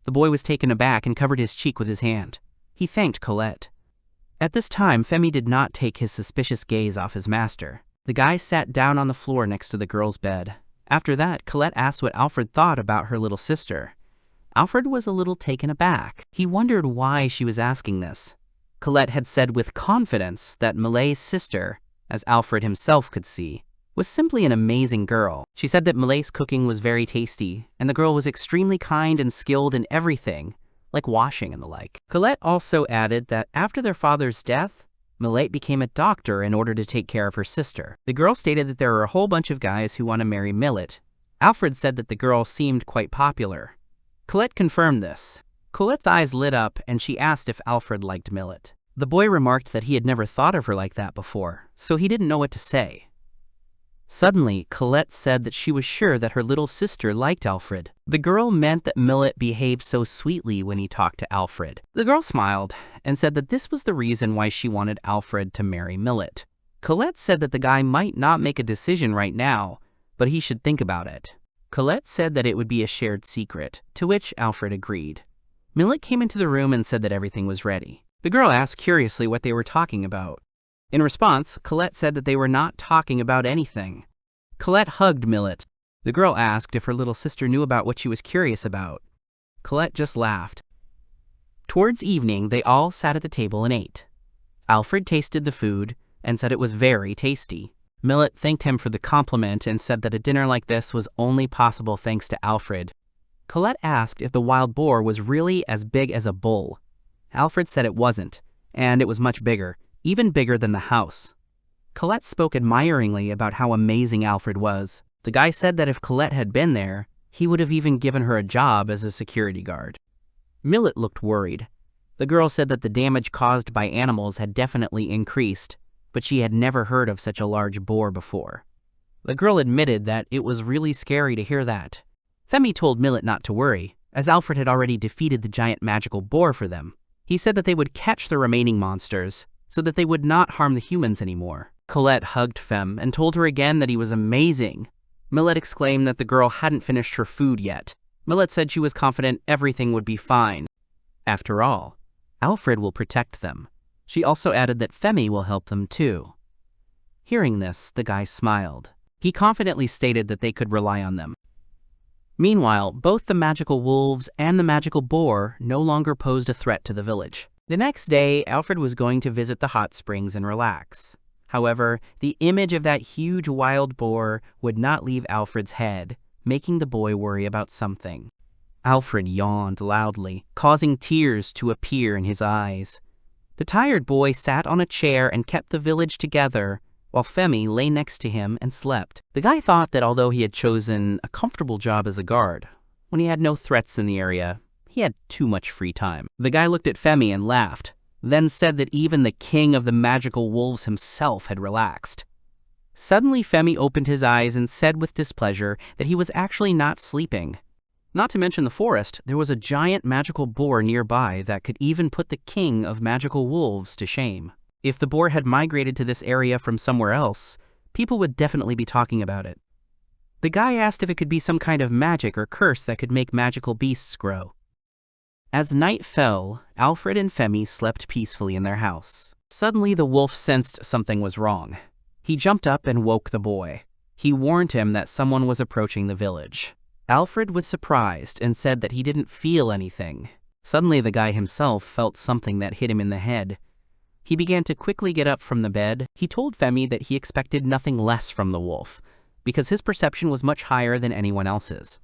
The boy was taken aback and covered his cheek with his hand. He thanked Colette. At this time, Femi did not take his suspicious gaze off his master. The guy sat down on the floor next to the girl's bed. After that, Colette asked what Alfred thought about her little sister. Alfred was a little taken aback. He wondered why she was asking this. Colette had said with confidence that Millet's sister, as Alfred himself could see, was simply an amazing girl. She said that Millet's cooking was very tasty, and the girl was extremely kind and skilled in everything, like washing and the like. Colette also added that after their father's death, Millet became a doctor in order to take care of her sister. The girl stated that there are a whole bunch of guys who want to marry Millet. Alfred said that the girl seemed quite popular. Colette confirmed this. Colette's eyes lit up and she asked if Alfred liked Millet. The boy remarked that he had never thought of her like that before, so he didn't know what to say. Suddenly, Colette said that she was sure that her little sister liked Alfred. The girl meant that Millet behaved so sweetly when he talked to Alfred. The girl smiled and said that this was the reason why she wanted Alfred to marry Millet. Colette said that the guy might not make a decision right now, but he should think about it. Colette said that it would be a shared secret, to which Alfred agreed. Millet came into the room and said that everything was ready. The girl asked curiously what they were talking about. In response, Colette said that they were not talking about anything. Colette hugged Millet. The girl asked if her little sister knew about what she was curious about. Colette just laughed. Towards evening, they all sat at the table and ate. Alfred tasted the food and said it was very tasty. Millet thanked him for the compliment and said that a dinner like this was only possible thanks to Alfred. Colette asked if the wild boar was really as big as a bull. Alfred said it wasn't, and it was much bigger, even bigger than the house. Colette spoke admiringly about how amazing Alfred was. The guy said that if Colette had been there, he would have even given her a job as a security guard. Millet looked worried. The girl said that the damage caused by animals had definitely increased, but she had never heard of such a large boar before. The girl admitted that it was really scary to hear that. Femi told Millet not to worry, as Alfred had already defeated the giant magical boar for them. He said that they would catch the remaining monsters, so that they would not harm the humans anymore. Colette hugged Fem and told her again that he was amazing. Millet exclaimed that the girl hadn't finished her food yet. Millet said she was confident everything would be fine. After all, Alfred will protect them. She also added that Femi will help them too. Hearing this, the guy smiled. He confidently stated that they could rely on them. Meanwhile, both the magical wolves and the magical boar no longer posed a threat to the village. The next day, Alfred was going to visit the hot springs and relax. However, the image of that huge wild boar would not leave Alfred's head, making the boy worry about something. Alfred yawned loudly, causing tears to appear in his eyes. The tired boy sat on a chair and kept the village together, while Femi lay next to him and slept. The guy thought that although he had chosen a comfortable job as a guard, when he had no threats in the area, he had too much free time. The guy looked at Femi and laughed, then said that even the king of the magical wolves himself had relaxed. Suddenly, Femi opened his eyes and said with displeasure that he was actually not sleeping. Not to mention the forest, there was a giant magical boar nearby that could even put the king of magical wolves to shame. If the boar had migrated to this area from somewhere else, people would definitely be talking about it. The guy asked if it could be some kind of magic or curse that could make magical beasts grow. As night fell, Alfred and Femi slept peacefully in their house. Suddenly, the wolf sensed something was wrong. He jumped up and woke the boy. He warned him that someone was approaching the village. Alfred was surprised and said that he didn't feel anything. Suddenly, the guy himself felt something that hit him in the head. He began to quickly get up from the bed. He told Femi that he expected nothing less from the wolf, because his perception was much higher than anyone else's.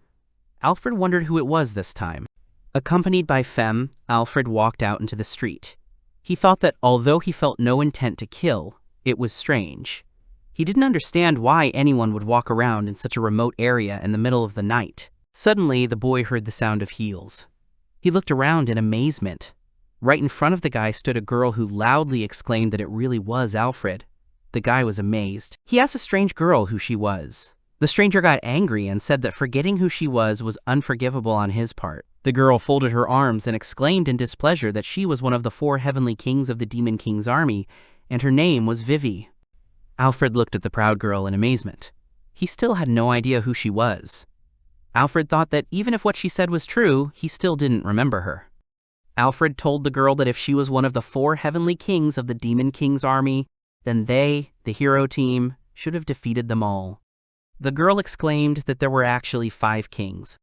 Alfred wondered who it was this time. Accompanied by Fem, Alfred walked out into the street. He thought that although he felt no intent to kill, it was strange. He didn't understand why anyone would walk around in such a remote area in the middle of the night. Suddenly, the boy heard the sound of heels. He looked around in amazement. Right in front of the guy stood a girl who loudly exclaimed that it really was Alfred. The guy was amazed. He asked a strange girl who she was. The stranger got angry and said that forgetting who she was unforgivable on his part. The girl folded her arms and exclaimed in displeasure that she was one of the 4 heavenly kings of the Demon King's army, and her name was Vivy. Alfred looked at the proud girl in amazement. He still had no idea who she was. Alfred thought that even if what she said was true, he still didn't remember her. Alfred told the girl that if she was one of the 4 heavenly kings of the Demon King's army, then they, the hero team, should have defeated them all. The girl exclaimed that there were actually 5 kings.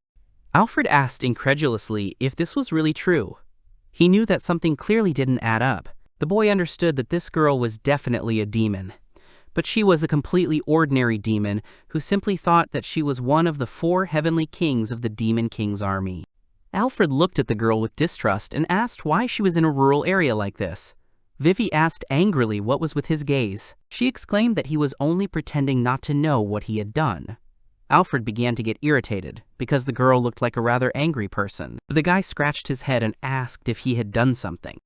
Alfred asked incredulously if this was really true. He knew that something clearly didn't add up. The boy understood that this girl was definitely a demon, but she was a completely ordinary demon who simply thought that she was one of the 4 heavenly kings of the Demon King's army. Alfred looked at the girl with distrust and asked why she was in a rural area like this. Vivy asked angrily what was with his gaze. She exclaimed that he was only pretending not to know what he had done. Alfred began to get irritated because the girl looked like a rather angry person. The guy scratched his head and asked if he had done something.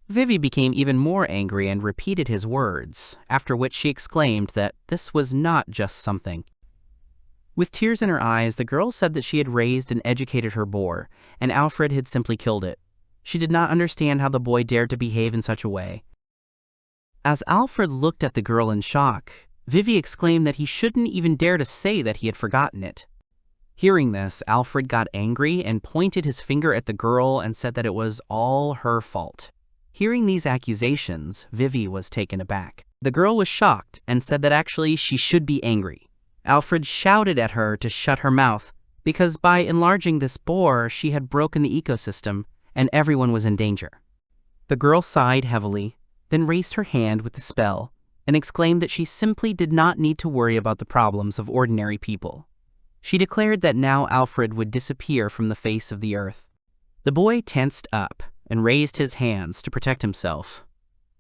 Vivy became even more angry and repeated his words, after which she exclaimed that this was not just something. With tears in her eyes, the girl said that she had raised and educated her boar, and Alfred had simply killed it. She did not understand how the boy dared to behave in such a way. As Alfred looked at the girl in shock, Vivy exclaimed that he shouldn't even dare to say that he had forgotten it. Hearing this, Alfred got angry and pointed his finger at the girl and said that it was all her fault. Hearing these accusations, Vivy was taken aback. The girl was shocked and said that actually she should be angry. Alfred shouted at her to shut her mouth, because by enlarging this boar, she had broken the ecosystem and everyone was in danger. The girl sighed heavily, then raised her hand with the spell and exclaimed that she simply did not need to worry about the problems of ordinary people. She declared that now Alfred would disappear from the face of the earth. The boy tensed up and raised his hands to protect himself.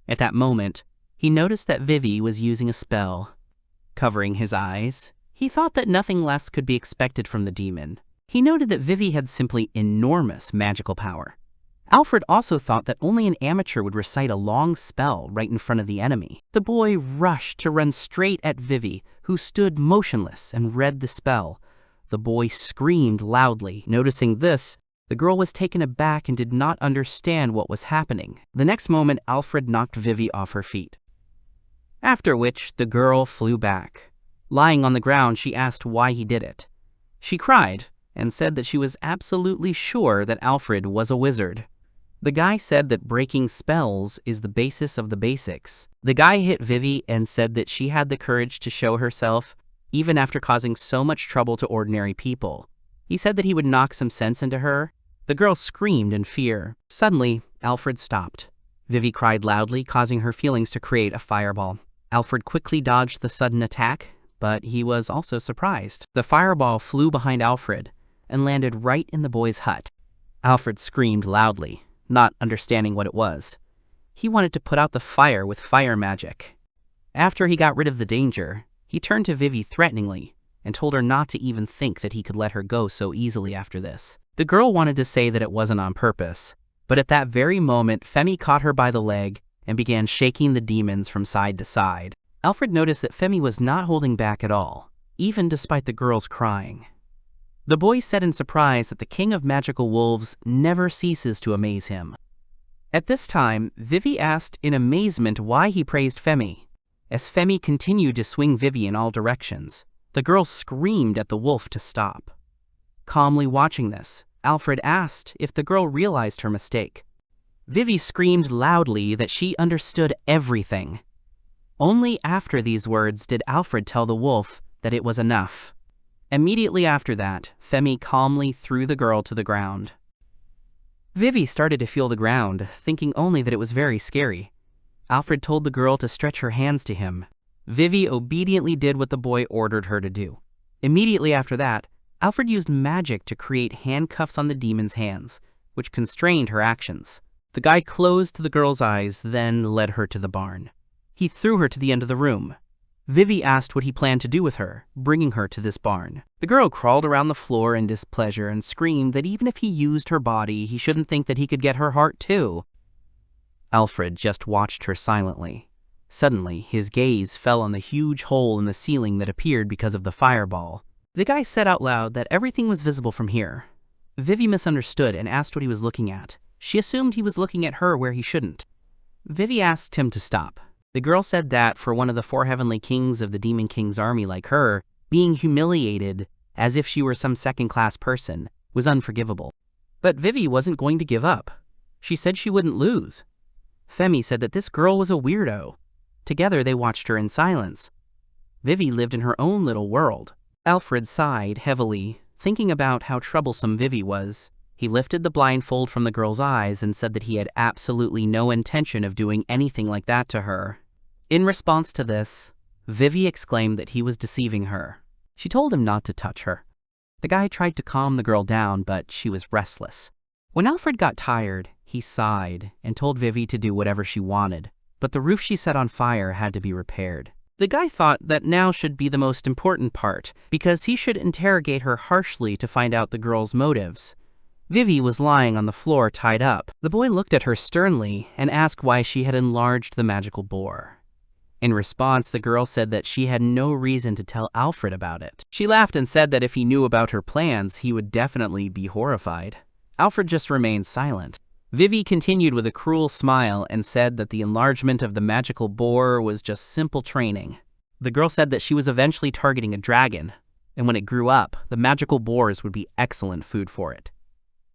At that moment, he noticed that Vivy was using a spell. Covering his eyes, he thought that nothing less could be expected from the demon. He noted that Vivy had simply enormous magical power. Alfred also thought that only an amateur would recite a long spell right in front of the enemy. The boy rushed to run straight at Vivy, who stood motionless and read the spell. The boy screamed loudly. Noticing this, the girl was taken aback and did not understand what was happening. The next moment, Alfred knocked Vivy off her feet. After which, the girl flew back. Lying on the ground, she asked why he did it. She cried and said that she was absolutely sure that Alfred was a wizard. The guy said that breaking spells is the basis of the basics. The guy hit Vivy and said that she had the courage to show herself, even after causing so much trouble to ordinary people. He said that he would knock some sense into her. The girl screamed in fear. Suddenly, Alfred stopped. Vivy cried loudly, causing her feelings to create a fireball. Alfred quickly dodged the sudden attack, but he was also surprised. The fireball flew behind Alfred and landed right in the boy's hut. Alfred screamed loudly, not understanding what it was. He wanted to put out the fire with fire magic. After he got rid of the danger, he turned to Vivy threateningly and told her not to even think that he could let her go so easily after this. The girl wanted to say that it wasn't on purpose, but at that very moment, Femi caught her by the leg and began shaking the demons from side to side. Alfred noticed that Femi was not holding back at all, even despite the girls crying. The boy said in surprise that the king of magical wolves never ceases to amaze him. At this time, Vivy asked in amazement why he praised Femi. As Femi continued to swing Vivy in all directions, the girl screamed at the wolf to stop. Calmly watching this, Alfred asked if the girl realized her mistake. Vivy screamed loudly that she understood everything. Only after these words did Alfred tell the wolf that it was enough. Immediately after that, Femi calmly threw the girl to the ground. Vivy started to feel the ground, thinking only that it was very scary. Alfred told the girl to stretch her hands to him. Vivy obediently did what the boy ordered her to do. Immediately after that, Alfred used magic to create handcuffs on the demon's hands, which constrained her actions. The guy closed the girl's eyes, then led her to the barn. He threw her to the end of the room. Vivy asked what he planned to do with her, bringing her to this barn. The girl crawled around the floor in displeasure and screamed that even if he used her body, he shouldn't think that he could get her heart too. Alfred just watched her silently. Suddenly, his gaze fell on the huge hole in the ceiling that appeared because of the fireball. The guy said out loud that everything was visible from here. Vivy misunderstood and asked what he was looking at. She assumed he was looking at her where he shouldn't. Vivy asked him to stop. The girl said that for one of the 4 heavenly kings of the Demon King's army like her, being humiliated as if she were some second-class person was unforgivable. But Vivy wasn't going to give up. She said she wouldn't lose. Femi said that this girl was a weirdo. Together they watched her in silence. Vivy lived in her own little world. Alfred sighed heavily, thinking about how troublesome Vivy was. He lifted the blindfold from the girl's eyes and said that he had absolutely no intention of doing anything like that to her. In response to this, Vivy exclaimed that he was deceiving her. She told him not to touch her. The guy tried to calm the girl down, but she was restless. When Alfred got tired, He sighed and told Vivy to do whatever she wanted, but the roof she set on fire had to be repaired. The guy thought that now should be the most important part, because he should interrogate her harshly to find out the girl's motives. Vivy was lying on the floor tied up. The boy looked at her sternly and asked why she had enlarged the magical boar. In response, the girl said that she had no reason to tell Alfred about it. She laughed and said that if he knew about her plans, he would definitely be horrified. Alfred just remained silent. Vivy continued with a cruel smile and said that the enlargement of the magical boar was just simple training. The girl said that she was eventually targeting a dragon, and when it grew up, the magical boars would be excellent food for it.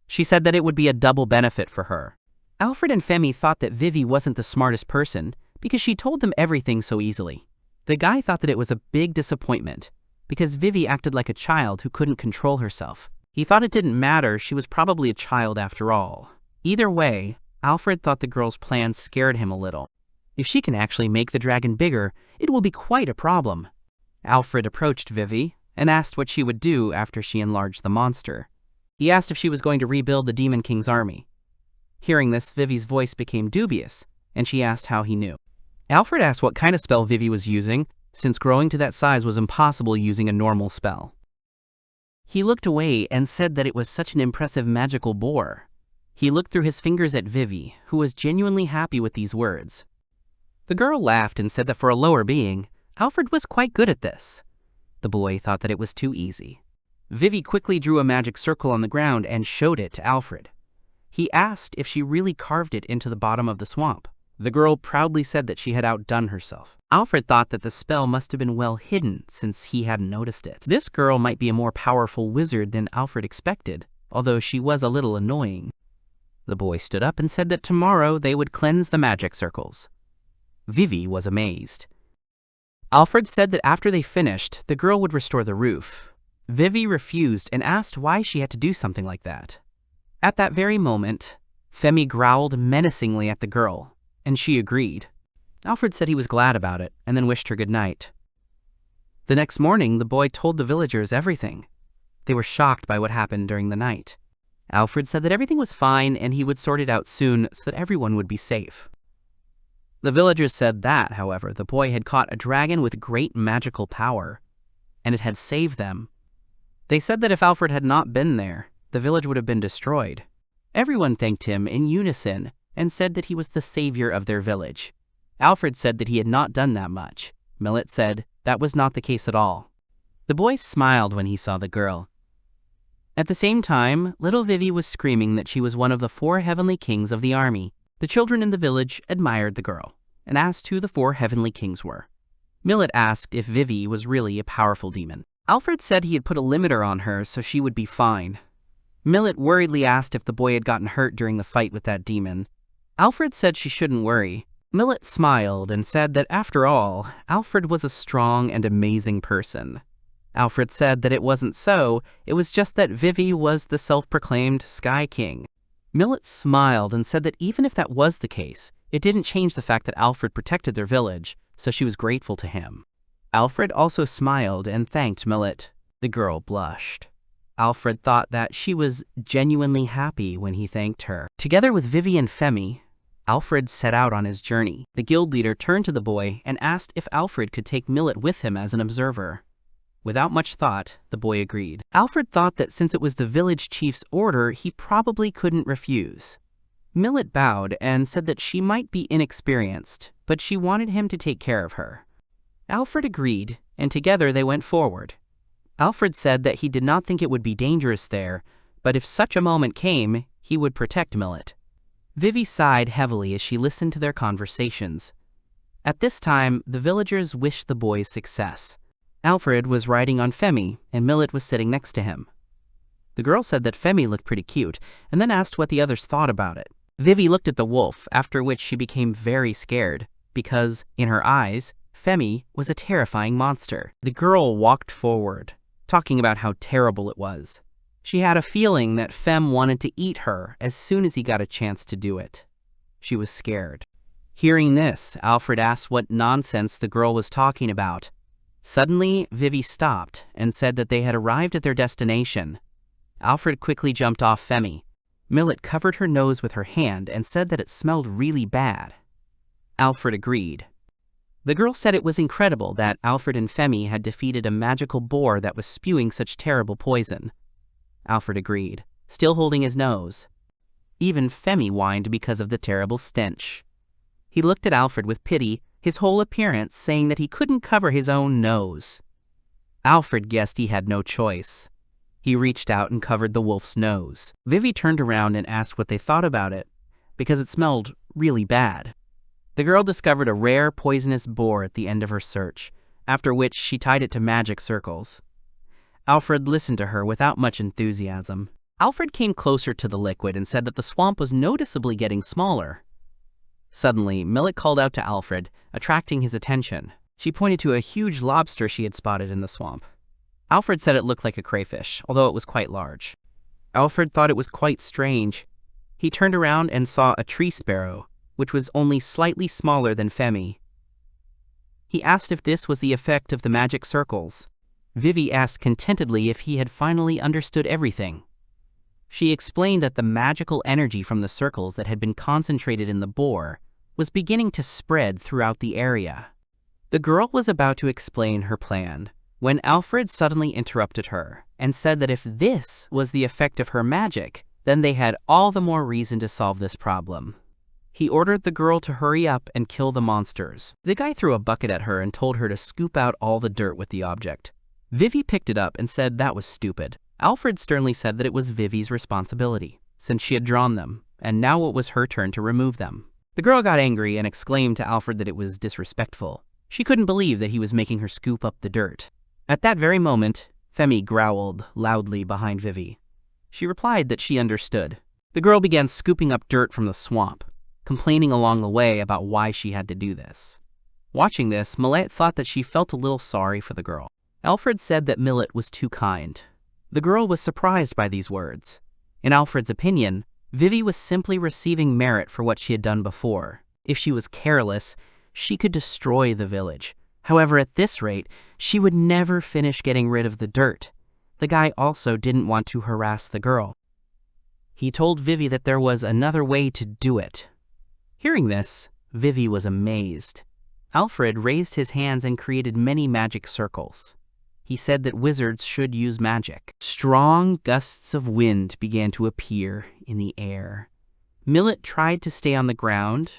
She said that it would be a double benefit for her. Alfred and Femi thought that Vivy wasn't the smartest person because she told them everything so easily. The guy thought that it was a big disappointment because Vivy acted like a child who couldn't control herself. He thought it didn't matter, she was probably a child after all. Either way, Alfred thought the girl's plan scared him a little. If she can actually make the dragon bigger, it will be quite a problem. Alfred approached Vivy and asked what she would do after she enlarged the monster. He asked if she was going to rebuild the Demon King's army. Hearing this, Vivy's voice became dubious, and she asked how he knew. Alfred asked what kind of spell Vivy was using, since growing to that size was impossible using a normal spell. He looked away and said that it was such an impressive magical boar. He looked through his fingers at Vivy, who was genuinely happy with these words. The girl laughed and said that for a lower being, Alfred was quite good at this. The boy thought that it was too easy. Vivy quickly drew a magic circle on the ground and showed it to Alfred. He asked if she really carved it into the bottom of the swamp. The girl proudly said that she had outdone herself. Alfred thought that the spell must have been well hidden since he hadn't noticed it. This girl might be a more powerful wizard than Alfred expected, although she was a little annoying. The boy stood up and said that tomorrow they would cleanse the magic circles. Vivy was amazed. Alfred said that after they finished, the girl would restore the roof. Vivy refused and asked why she had to do something like that. At that very moment, Femi growled menacingly at the girl, and she agreed. Alfred said he was glad about it and then wished her good night. The next morning, the boy told the villagers everything. They were shocked by what happened during the night. Alfred said that everything was fine and he would sort it out soon so that everyone would be safe. The villagers said that, however, the boy had caught a dragon with great magical power, and it had saved them. They said that if Alfred had not been there, the village would have been destroyed. Everyone thanked him in unison and said that he was the savior of their village. Alfred said that he had not done that much. Millet said that was not the case at all. The boy smiled when he saw the girl. At the same time, little Vivy was screaming that she was one of the 4 heavenly kings of the army. The children in the village admired the girl and asked who the 4 heavenly kings were. Millet asked if Vivy was really a powerful demon. Alfred said he had put a limiter on her so she would be fine. Millet worriedly asked if the boy had gotten hurt during the fight with that demon. Alfred said she shouldn't worry. Millet smiled and said that after all, Alfred was a strong and amazing person. Alfred said that it wasn't so, it was just that Vivy was the self-proclaimed Sky King. Millet smiled and said that even if that was the case, it didn't change the fact that Alfred protected their village, so she was grateful to him. Alfred also smiled and thanked Millet. The girl blushed. Alfred thought that she was genuinely happy when he thanked her. Together with Vivy and Femi, Alfred set out on his journey. The guild leader turned to the boy and asked if Alfred could take Millet with him as an observer. Without much thought, the boy agreed. Alfred thought that since it was the village chief's order, he probably couldn't refuse. Millet bowed and said that she might be inexperienced, but she wanted him to take care of her. Alfred agreed, and together they went forward. Alfred said that he did not think it would be dangerous there, but if such a moment came, he would protect Millet. Vivy sighed heavily as she listened to their conversations. At this time, the villagers wished the boys success. Alfred was riding on Femi, and Millet was sitting next to him. The girl said that Femi looked pretty cute, and then asked what the others thought about it. Vivy looked at the wolf, after which she became very scared, because, in her eyes, Femi was a terrifying monster. The girl walked forward, talking about how terrible it was. She had a feeling that Fem wanted to eat her as soon as he got a chance to do it. She was scared. Hearing this, Alfred asked what nonsense the girl was talking about. Suddenly, Vivy stopped and said that they had arrived at their destination. Alfred quickly jumped off Femi. Millet covered her nose with her hand and said that it smelled really bad. Alfred agreed. The girl said it was incredible that Alfred and Femi had defeated a magical boar that was spewing such terrible poison. Alfred agreed, still holding his nose. Even Femi whined because of the terrible stench. He looked at Alfred with pity, his whole appearance saying that he couldn't cover his own nose. Alfred guessed he had no choice. He reached out and covered the wolf's nose. Vivy turned around and asked what they thought about it, because it smelled really bad. The girl discovered a rare poisonous boar at the end of her search, after which she tied it to magic circles. Alfred listened to her without much enthusiasm. Alfred came closer to the liquid and said that the swamp was noticeably getting smaller. Suddenly, Millet called out to Alfred, attracting his attention. She pointed to a huge lobster she had spotted in the swamp. Alfred said it looked like a crayfish, although it was quite large. Alfred thought it was quite strange. He turned around and saw a tree sparrow, which was only slightly smaller than Femi. He asked if this was the effect of the magic circles. Vivy asked contentedly if he had finally understood everything. She explained that the magical energy from the circles that had been concentrated in the boar was beginning to spread throughout the area. The girl was about to explain her plan when Alfred suddenly interrupted her and said that if this was the effect of her magic, then they had all the more reason to solve this problem. He ordered the girl to hurry up and kill the monsters. The guy threw a bucket at her and told her to scoop out all the dirt with the object. Vivy picked it up and said that was stupid. Alfred sternly said that it was Vivy's responsibility, since she had drawn them, and now it was her turn to remove them. The girl got angry and exclaimed to Alfred that it was disrespectful. She couldn't believe that he was making her scoop up the dirt. At that very moment, Femi growled loudly behind Vivy. She replied that she understood. The girl began scooping up dirt from the swamp, complaining along the way about why she had to do this. Watching this, Millet thought that she felt a little sorry for the girl. Alfred said that Millet was too kind. The girl was surprised by these words. In Alfred's opinion, Vivy was simply receiving merit for what she had done before. If she was careless, she could destroy the village. However, at this rate, she would never finish getting rid of the dirt. The guy also didn't want to harass the girl. He told Vivy that there was another way to do it. Hearing this, Vivy was amazed. Alfred raised his hands and created many magic circles. He said that wizards should use magic. Strong gusts of wind began to appear in the air. Millet tried to stay on the ground,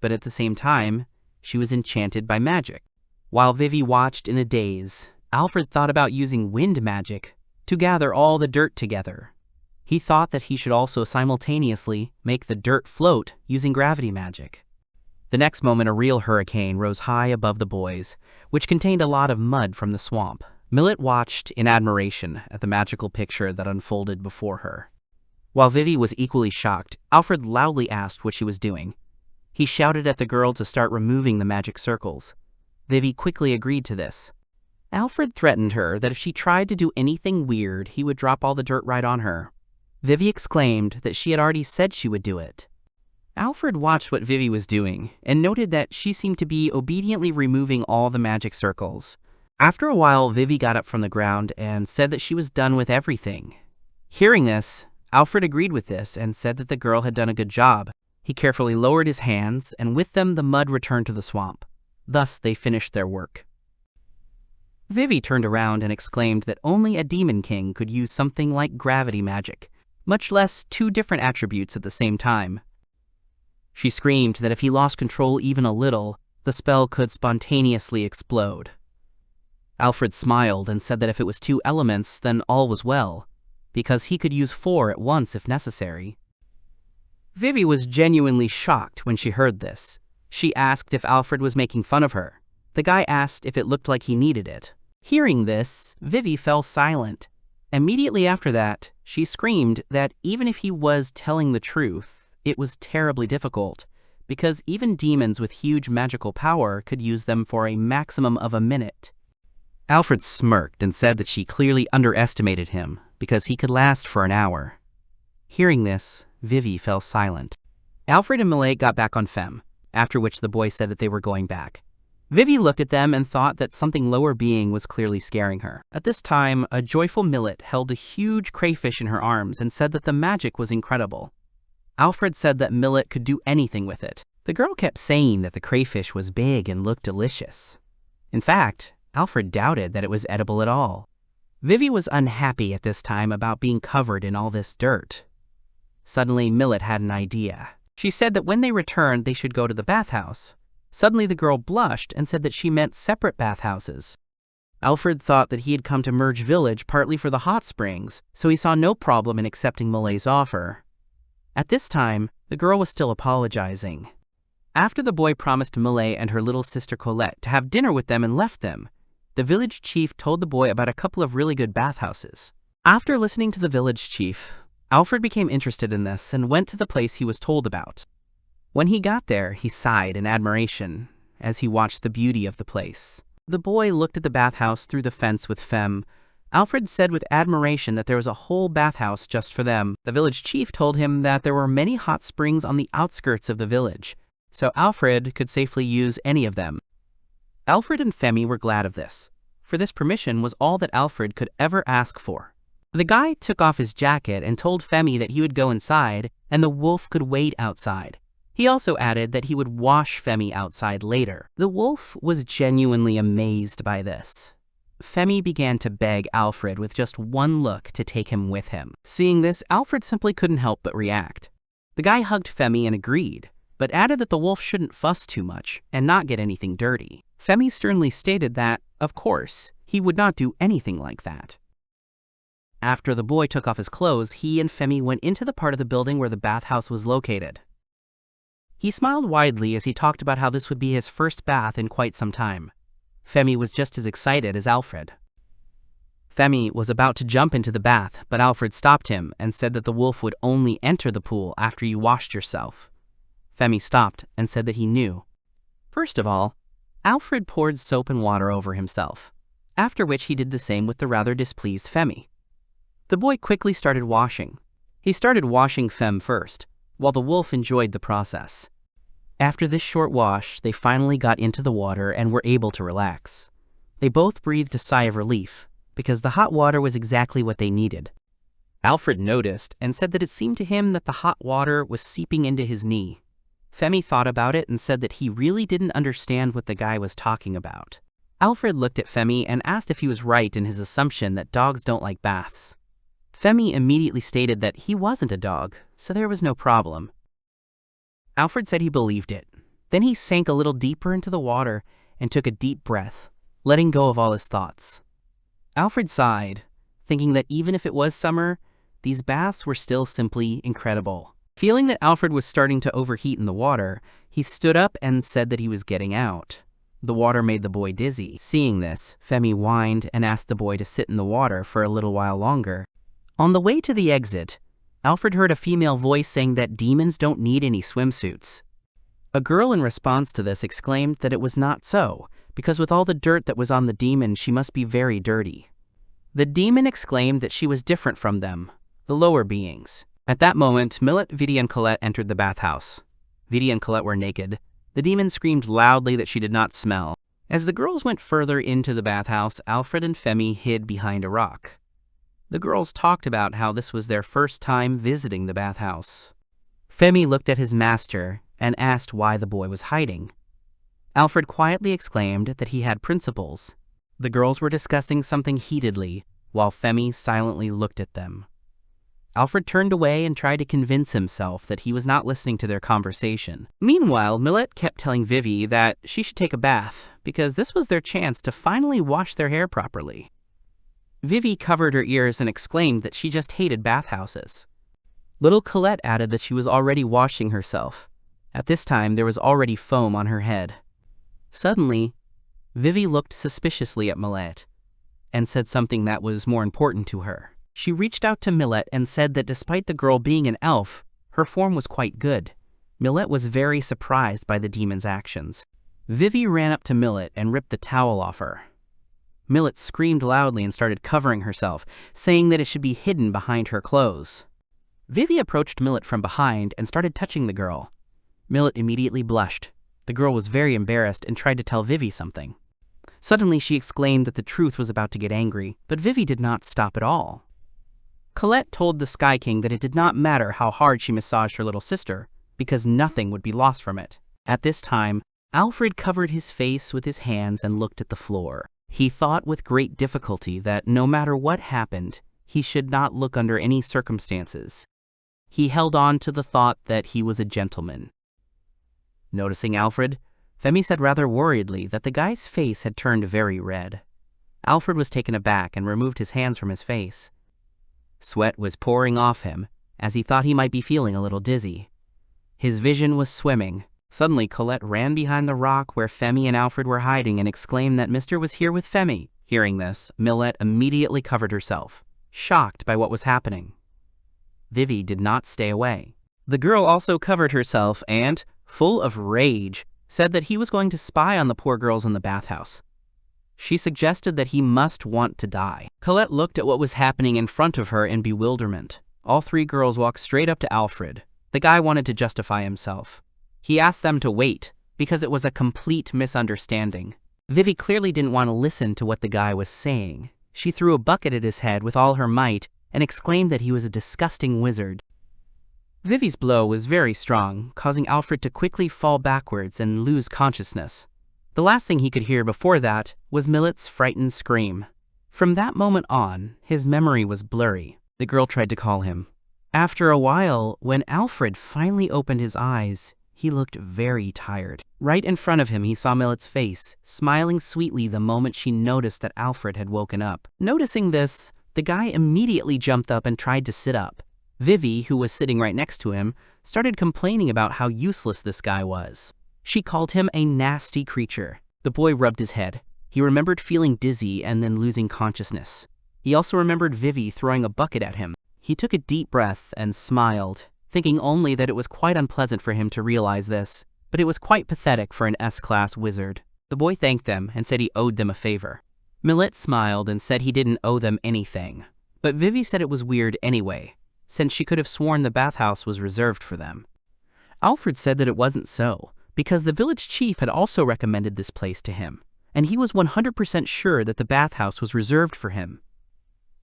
but at the same time, she was enchanted by magic. While Vivy watched in a daze, Alfred thought about using wind magic to gather all the dirt together. He thought that he should also simultaneously make the dirt float using gravity magic. The next moment, a real hurricane rose high above the boys, which contained a lot of mud from the swamp. Millet watched in admiration at the magical picture that unfolded before her. While Vivy was equally shocked, Alfred loudly asked what she was doing. He shouted at the girl to start removing the magic circles. Vivy quickly agreed to this. Alfred threatened her that if she tried to do anything weird, he would drop all the dirt right on her. Vivy exclaimed that she had already said she would do it. Alfred watched what Vivy was doing and noted that she seemed to be obediently removing all the magic circles. After a while, Vivy got up from the ground and said that she was done with everything. Hearing this, Alfred agreed with this and said that the girl had done a good job. He carefully lowered his hands, and with them the mud returned to the swamp. Thus, they finished their work. Vivy turned around and exclaimed that only a demon king could use something like gravity magic, much less two different attributes at the same time. She screamed that if he lost control even a little, the spell could spontaneously explode. Alfred smiled and said that if it was 2 elements, then all was well, because he could use 4 at once if necessary. Vivy was genuinely shocked when she heard this. She asked if Alfred was making fun of her. The guy asked if it looked like he needed it. Hearing this, Vivy fell silent. Immediately after that, she screamed that even if he was telling the truth, it was terribly difficult, because even demons with huge magical power could use them for a maximum of a minute. Alfred smirked and said that she clearly underestimated him, because he could last for an hour. Hearing this, Vivy fell silent. Alfred and Millet got back on Fem, after which the boy said that they were going back. Vivy looked at them and thought that something lower being was clearly scaring her. At this time, a joyful Millet held a huge crayfish in her arms and said that the magic was incredible. Alfred said that Millet could do anything with it. The girl kept saying that the crayfish was big and looked delicious. In fact, Alfred doubted that it was edible at all. Vivy was unhappy at this time about being covered in all this dirt. Suddenly, Millet had an idea. She said that when they returned, they should go to the bathhouse. Suddenly, the girl blushed and said that she meant separate bathhouses. Alfred thought that he had come to Murg Village partly for the hot springs, so he saw no problem in accepting Millet's offer. At this time, the girl was still apologizing. After the boy promised Millet and her little sister Colette to have dinner with them and left them, the village chief told the boy about a couple of really good bathhouses. After listening to the village chief, Alfred became interested in this and went to the place he was told about. When he got there, he sighed in admiration as he watched the beauty of the place. The boy looked at the bathhouse through the fence with Femme. Alfred said with admiration that there was a whole bathhouse just for them. The village chief told him that there were many hot springs on the outskirts of the village, so Alfred could safely use any of them. Alfred and Femme were glad of this, for this permission was all that Alfred could ever ask for. The guy took off his jacket and told Femme that he would go inside and the wolf could wait outside. He also added that he would wash Femme outside later. The wolf was genuinely amazed by this. Femme began to beg Alfred with just one look to take him with him. Seeing this, Alfred simply couldn't help but react. The guy hugged Femme and agreed, but added that the wolf shouldn't fuss too much and not get anything dirty. Femme sternly stated that, of course, he would not do anything like that. After the boy took off his clothes, he and Femme went into the part of the building where the bathhouse was located. He smiled widely as he talked about how this would be his first bath in quite some time. Femme was just as excited as Alfred. Femme was about to jump into the bath, but Alfred stopped him and said that the wolf would only enter the pool after you washed yourself. Femme stopped and said that he knew. First of all, Alfred poured soap and water over himself, after which he did the same with the rather displeased Femme. The boy quickly started washing. He started washing Femme first, while the wolf enjoyed the process. After this short wash, they finally got into the water and were able to relax. They both breathed a sigh of relief, because the hot water was exactly what they needed. Alfred noticed and said that it seemed to him that the hot water was seeping into his knee. Femme thought about it and said that he really didn't understand what the guy was talking about. Alfred looked at Femme and asked if he was right in his assumption that dogs don't like baths. Femme immediately stated that he wasn't a dog, so there was no problem. Alfred said he believed it. Then he sank a little deeper into the water and took a deep breath, letting go of all his thoughts. Alfred sighed, thinking that even if it was summer, these baths were still simply incredible. Feeling that Alfred was starting to overheat in the water, he stood up and said that he was getting out. The water made the boy dizzy. Seeing this, Femme whined and asked the boy to sit in the water for a little while longer. On the way to the exit, Alfred heard a female voice saying that demons don't need any swimsuits. A girl in response to this exclaimed that it was not so, because with all the dirt that was on the demon, she must be very dirty. The demon exclaimed that she was different from them, the lower beings. At that moment, Millet, Vidi, and Colette entered the bathhouse. Vidi and Colette were naked. The demon screamed loudly that she did not smell. As the girls went further into the bathhouse, Alfred and Femme hid behind a rock. The girls talked about how this was their first time visiting the bathhouse. Femme looked at his master and asked why the boy was hiding. Alfred quietly exclaimed that he had principles. The girls were discussing something heatedly, while Femme silently looked at them. Alfred turned away and tried to convince himself that he was not listening to their conversation. Meanwhile, Millet kept telling Vivy that she should take a bath, because this was their chance to finally wash their hair properly. Vivy covered her ears and exclaimed that she just hated bathhouses. Little Colette added that she was already washing herself. At this time, there was already foam on her head. Suddenly, Vivy looked suspiciously at Millet and said something that was more important to her. She reached out to Millet and said that despite the girl being an elf, her form was quite good. Millet was very surprised by the demon's actions. Vivy ran up to Millet and ripped the towel off her. Millet screamed loudly and started covering herself, saying that it should be hidden behind her clothes. Vivy approached Millet from behind and started touching the girl. Millet immediately blushed. The girl was very embarrassed and tried to tell Vivy something. Suddenly she exclaimed that the truth was about to get angry, but Vivy did not stop at all. Colette told the Sky King that it did not matter how hard she massaged her little sister, because nothing would be lost from it. At this time, Alfred covered his face with his hands and looked at the floor. He thought with great difficulty that no matter what happened, he should not look under any circumstances. He held on to the thought that he was a gentleman. Noticing Alfred, Femi said rather worriedly that the guy's face had turned very red. Alfred was taken aback and removed his hands from his face. Sweat was pouring off him, as he thought he might be feeling a little dizzy. His vision was swimming. Suddenly, Colette ran behind the rock where Femi and Alfred were hiding and exclaimed that Mr. was here with Femi. Hearing this, Millet immediately covered herself, shocked by what was happening. Vivy did not stay away. The girl also covered herself and, full of rage, said that he was going to spy on the poor girls in the bathhouse. She suggested that he must want to die. Colette looked at what was happening in front of her in bewilderment. All three girls walked straight up to Alfred. The guy wanted to justify himself. He asked them to wait, because it was a complete misunderstanding. Vivy clearly didn't want to listen to what the guy was saying. She threw a bucket at his head with all her might and exclaimed that he was a disgusting wizard. Vivy's blow was very strong, causing Alfred to quickly fall backwards and lose consciousness. The last thing he could hear before that was Millet's frightened scream. From that moment on, his memory was blurry. The girl tried to call him. After a while, when Alfred finally opened his eyes, he looked very tired. Right in front of him, he saw Millet's face, smiling sweetly the moment she noticed that Alfred had woken up. Noticing this, the guy immediately jumped up and tried to sit up. Vivy, who was sitting right next to him, started complaining about how useless this guy was. She called him a nasty creature. The boy rubbed his head. He remembered feeling dizzy and then losing consciousness. He also remembered Vivy throwing a bucket at him. He took a deep breath and smiled, thinking only that it was quite unpleasant for him to realize this, but it was quite pathetic for an S-class wizard. The boy thanked them and said he owed them a favor. Millet smiled and said he didn't owe them anything, but Vivy said it was weird anyway, since she could have sworn the bathhouse was reserved for them. Alfred said that it wasn't so, because the village chief had also recommended this place to him, and he was 100% sure that the bathhouse was reserved for him.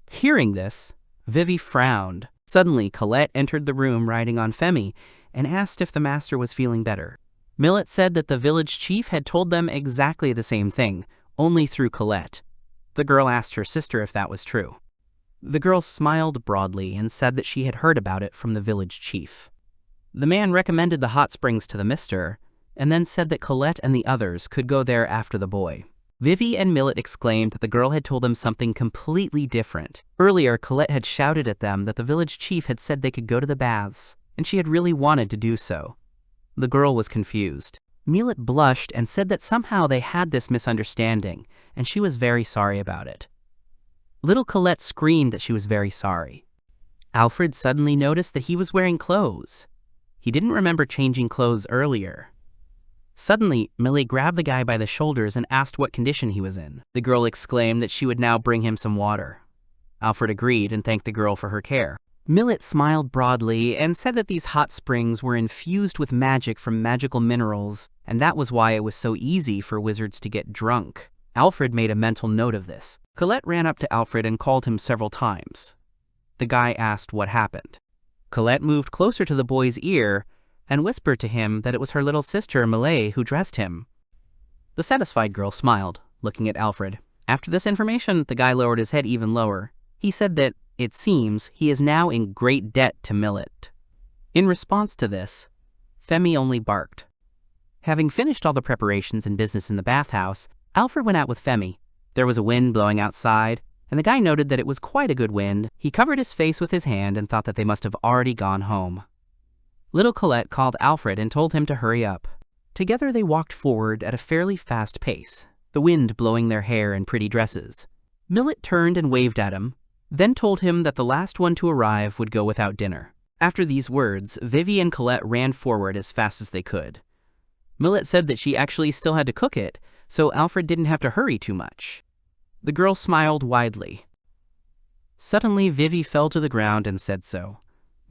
Hearing this, Vivy frowned. Suddenly, Colette entered the room riding on Femi and asked if the master was feeling better. Millet said that the village chief had told them exactly the same thing, only through Colette. The girl asked her sister if that was true. The girl smiled broadly and said that she had heard about it from the village chief. The man recommended the hot springs to the mister, and then said that Colette and the others could go there after the boy. Vivy and Millet exclaimed that the girl had told them something completely different. Earlier, Colette had shouted at them that the village chief had said they could go to the baths, and she had really wanted to do so. The girl was confused. Millet blushed and said that somehow they had this misunderstanding, and she was very sorry about it. Little Colette screamed that she was very sorry. Alfred suddenly noticed that he was wearing clothes. He didn't remember changing clothes earlier. Suddenly, Millet grabbed the guy by the shoulders and asked what condition he was in. The girl exclaimed that she would now bring him some water. Alfred agreed and thanked the girl for her care. Millet smiled broadly and said that these hot springs were infused with magic from magical minerals, and that was why it was so easy for wizards to get drunk. Alfred made a mental note of this. Colette ran up to Alfred and called him several times. The guy asked what happened. Colette moved closer to the boy's ear and whispered to him that it was her little sister, Millet, who dressed him. The satisfied girl smiled, looking at Alfred. After this information, the guy lowered his head even lower. He said that, it seems, he is now in great debt to Millet. In response to this, Femi only barked. Having finished all the preparations and business in the bathhouse, Alfred went out with Femi. There was a wind blowing outside, and the guy noted that it was quite a good wind. He covered his face with his hand and thought that they must have already gone home. Little Colette called Alfred and told him to hurry up. Together they walked forward at a fairly fast pace, the wind blowing their hair in pretty dresses. Millet turned and waved at him, then told him that the last one to arrive would go without dinner. After these words, Vivy and Colette ran forward as fast as they could. Millet said that she actually still had to cook it, so Alfred didn't have to hurry too much. The girl smiled widely. Suddenly, Vivy fell to the ground and said so.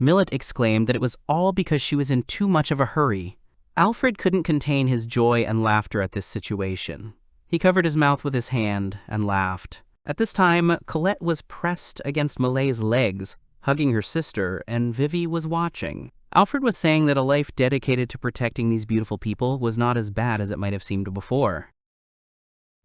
Millet exclaimed that it was all because she was in too much of a hurry. Alfred couldn't contain his joy and laughter at this situation. He covered his mouth with his hand and laughed. At this time, Colette was pressed against Millet's legs, hugging her sister, and Vivy was watching. Alfred was saying that a life dedicated to protecting these beautiful people was not as bad as it might have seemed before.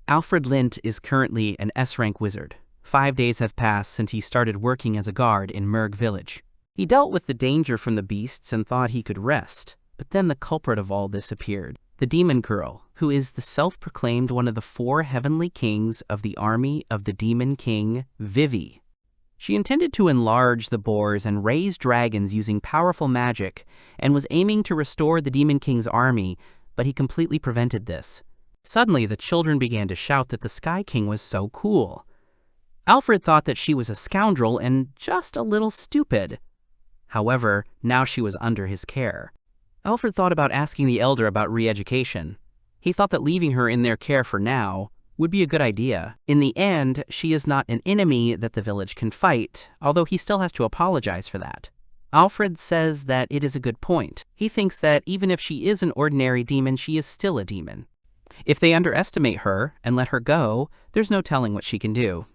Alfred Lint is currently an S-rank wizard. 5 days have passed since he started working as a guard in Murg Village. He dealt with the danger from the beasts and thought he could rest, but then the culprit of all this appeared. The demon girl, who is the self-proclaimed one of the 4 heavenly kings of the army of the demon king, Vivy. She intended to enlarge the boars and raise dragons using powerful magic, and was aiming to restore the demon king's army, but he completely prevented this. Suddenly, the children began to shout that the Sky King was so cool. Alfred thought that she was a scoundrel and just a little stupid. However, now she was under his care. Alfred thought about asking the elder about re-education. He thought that leaving her in their care for now would be a good idea. In the end, she is not an enemy that the village can fight, although he still has to apologize for that. Alfred says that it is a good point. He thinks that even if she is an ordinary demon, she is still a demon. If they underestimate her and let her go, there's no telling what she can do.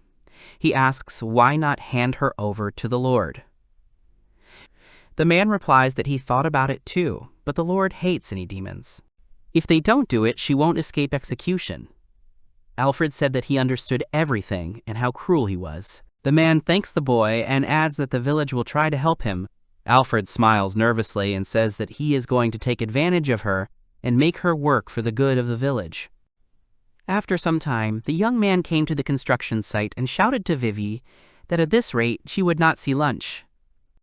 He asks why not hand her over to the Lord. The man replies that he thought about it too, but the Lord hates any demons. If they don't do it, she won't escape execution. Alfred said that he understood everything and how cruel he was. The man thanks the boy and adds that the village will try to help him. Alfred smiles nervously and says that he is going to take advantage of her and make her work for the good of the village. After some time, the young man came to the construction site and shouted to Vivy that at this rate she would not see lunch.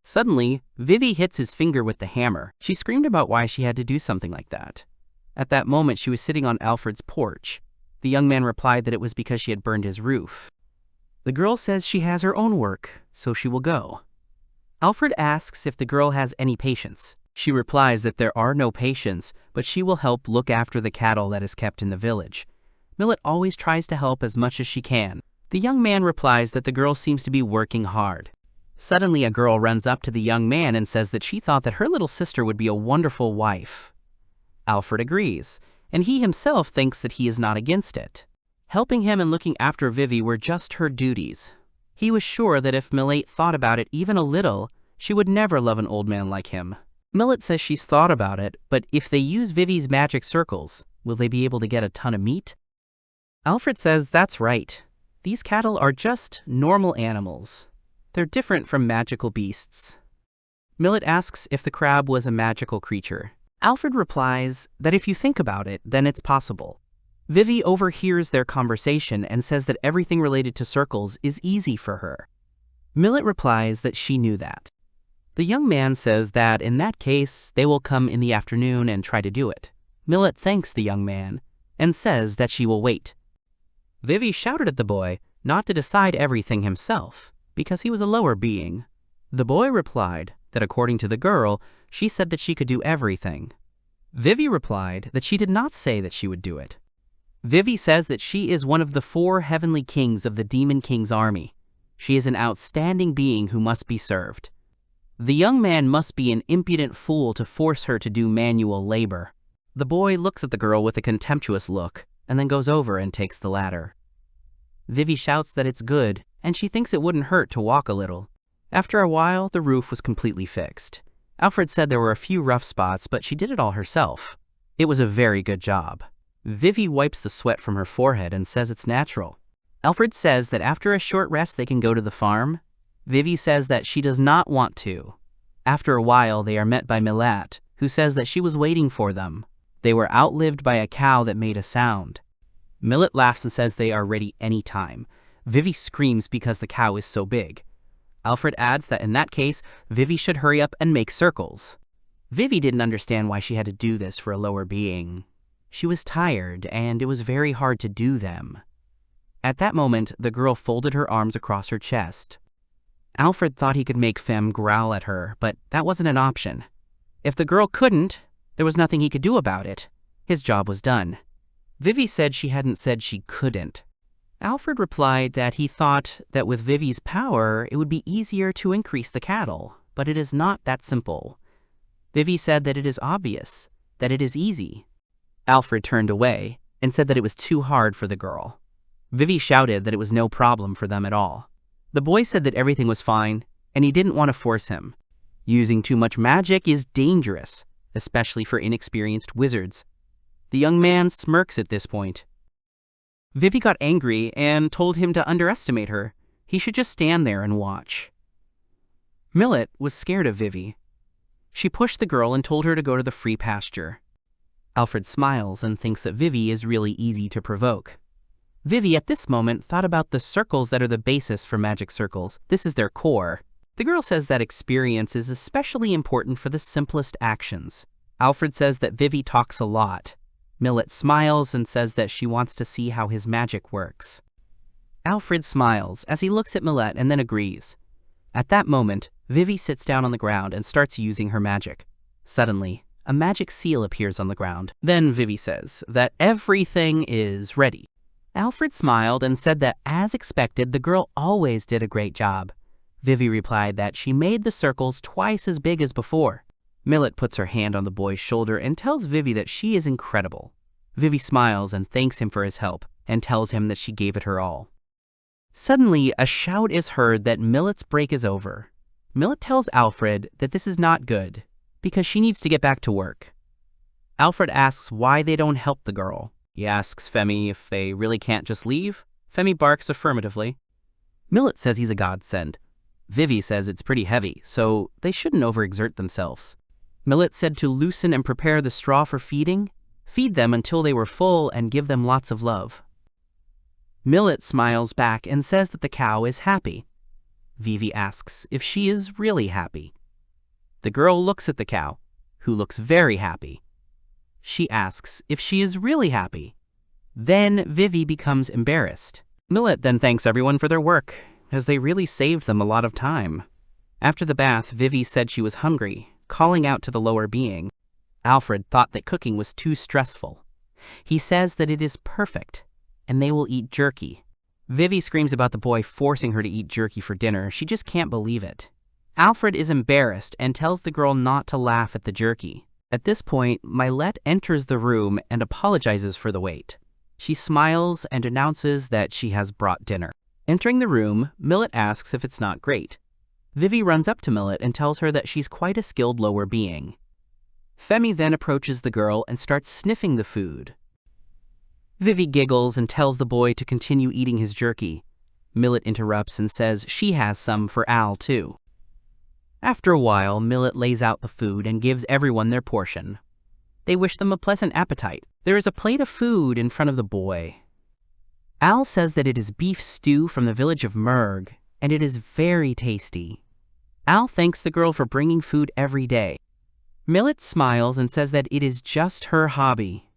Suddenly, Vivy hits his finger with the hammer. She screamed about why she had to do something like that. At that moment, she was sitting on Alfred's porch. The young man replied that it was because she had burned his roof. The girl says she has her own work, so she will go. Alfred asks if the girl has any patience. She replies that there are no patients, but she will help look after the cattle that is kept in the village. Millet always tries to help as much as she can. The young man replies that the girl seems to be working hard. Suddenly, a girl runs up to the young man and says that she thought that her little sister would be a wonderful wife. Alfred agrees, and he himself thinks that he is not against it. Helping him and looking after Vivy were just her duties. He was sure that if Millet thought about it even a little, she would never love an old man like him. Millet says she's thought about it, but if they use Vivy's magic circles, will they be able to get a ton of meat? Alfred says that's right. These cattle are just normal animals. They're different from magical beasts. Millet asks if the crab was a magical creature. Alfred replies that if you think about it, then it's possible. Vivy overhears their conversation and says that everything related to circles is easy for her. Millet replies that she knew that. The young man says that in that case, they will come in the afternoon and try to do it. Millet thanks the young man and says that she will wait. Vivy shouted at the boy not to decide everything himself, because he was a lower being. The boy replied that according to the girl, she said that she could do everything. Vivy replied that she did not say that she would do it. Vivy says that she is one of the 4 heavenly kings of the Demon King's army. She is an outstanding being who must be served. The young man must be an impudent fool to force her to do manual labor. The boy looks at the girl with a contemptuous look, and then goes over and takes the ladder. Vivy shouts that it's good, and she thinks it wouldn't hurt to walk a little. After a while, the roof was completely fixed. Alfred said there were a few rough spots, but she did it all herself. It was a very good job. Vivy wipes the sweat from her forehead and says it's natural. Alfred says that after a short rest they can go to the farm. Vivy says that she does not want to. After a while, they are met by Millet, who says that she was waiting for them. They were outlived by a cow that made a sound. Millet laughs and says they are ready any time. Vivy screams because the cow is so big. Alfred adds that in that case, Vivy should hurry up and make circles. Vivy didn't understand why she had to do this for a lower being. She was tired, and it was very hard to do them. At that moment, the girl folded her arms across her chest. Alfred thought he could make Femme growl at her, but that wasn't an option. If the girl couldn't, there was nothing he could do about it. His job was done. Vivy said she hadn't said she couldn't. Alfred replied that he thought that with Vivy's power, it would be easier to increase the cattle, but it is not that simple. Vivy said that it is obvious. that it is easy. Alfred turned away and said that it was too hard for the girl. Vivy shouted that it was no problem for them at all. The boy said that everything was fine, and he didn't want to force him. Using too much magic is dangerous, especially for inexperienced wizards. The young man smirks at this point. Vivy got angry and told him to underestimate her. He should just stand there and watch. Millet was scared of Vivy. She pushed the girl and told her to go to the free pasture. Alfred smiles and thinks that Vivy is really easy to provoke. Vivy at this moment thought about the circles that are the basis for magic circles. This is their core. The girl says that experience is especially important for the simplest actions. Alfred says that Vivy talks a lot. Millet smiles and says that she wants to see how his magic works. Alfred smiles as he looks at Millet and then agrees. At that moment, Vivy sits down on the ground and starts using her magic. Suddenly, a magic seal appears on the ground. Then Vivy says that everything is ready. Alfred smiled and said that, as expected, the girl always did a great job. Vivy replied that she made the circles twice as big as before. Millet puts her hand on the boy's shoulder and tells Vivy that she is incredible. Vivy smiles and thanks him for his help and tells him that she gave it her all. Suddenly, a shout is heard that Millet's break is over. Millet tells Alfred that this is not good, because she needs to get back to work. Alfred asks why they don't help the girl. He asks Femi if they really can't just leave. Femi barks affirmatively. Millet says he's a godsend. Vivy says it's pretty heavy, so they shouldn't overexert themselves. Millet said to loosen and prepare the straw for feeding, feed them until they were full and give them lots of love. Millet smiles back and says that the cow is happy. Vivy asks if she is really happy. The girl looks at the cow, who looks very happy. She asks if she is really happy. Then Vivy becomes embarrassed. Millet then thanks everyone for their work, as they really saved them a lot of time. After the bath, Vivy said she was hungry, calling out to the lower being. Alfred thought that cooking was too stressful. He says that it is perfect, and they will eat jerky. Vivy screams about the boy forcing her to eat jerky for dinner. She just can't believe it. Alfred is embarrassed and tells the girl not to laugh at the jerky. At this point, Millet enters the room and apologizes for the wait. She smiles and announces that she has brought dinner. Entering the room, Millet asks if it's not great. Vivy runs up to Millet and tells her that she's quite a skilled lower being. Femi then approaches the girl and starts sniffing the food. Vivy giggles and tells the boy to continue eating his jerky. Millet interrupts and says she has some for Al too. After a while, Millet lays out the food and gives everyone their portion. They wish them a pleasant appetite. There is a plate of food in front of the boy. Al says that it is beef stew from the village of Merg, and it is very tasty. Al thanks the girl for bringing food every day. Millet smiles and says that it is just her hobby.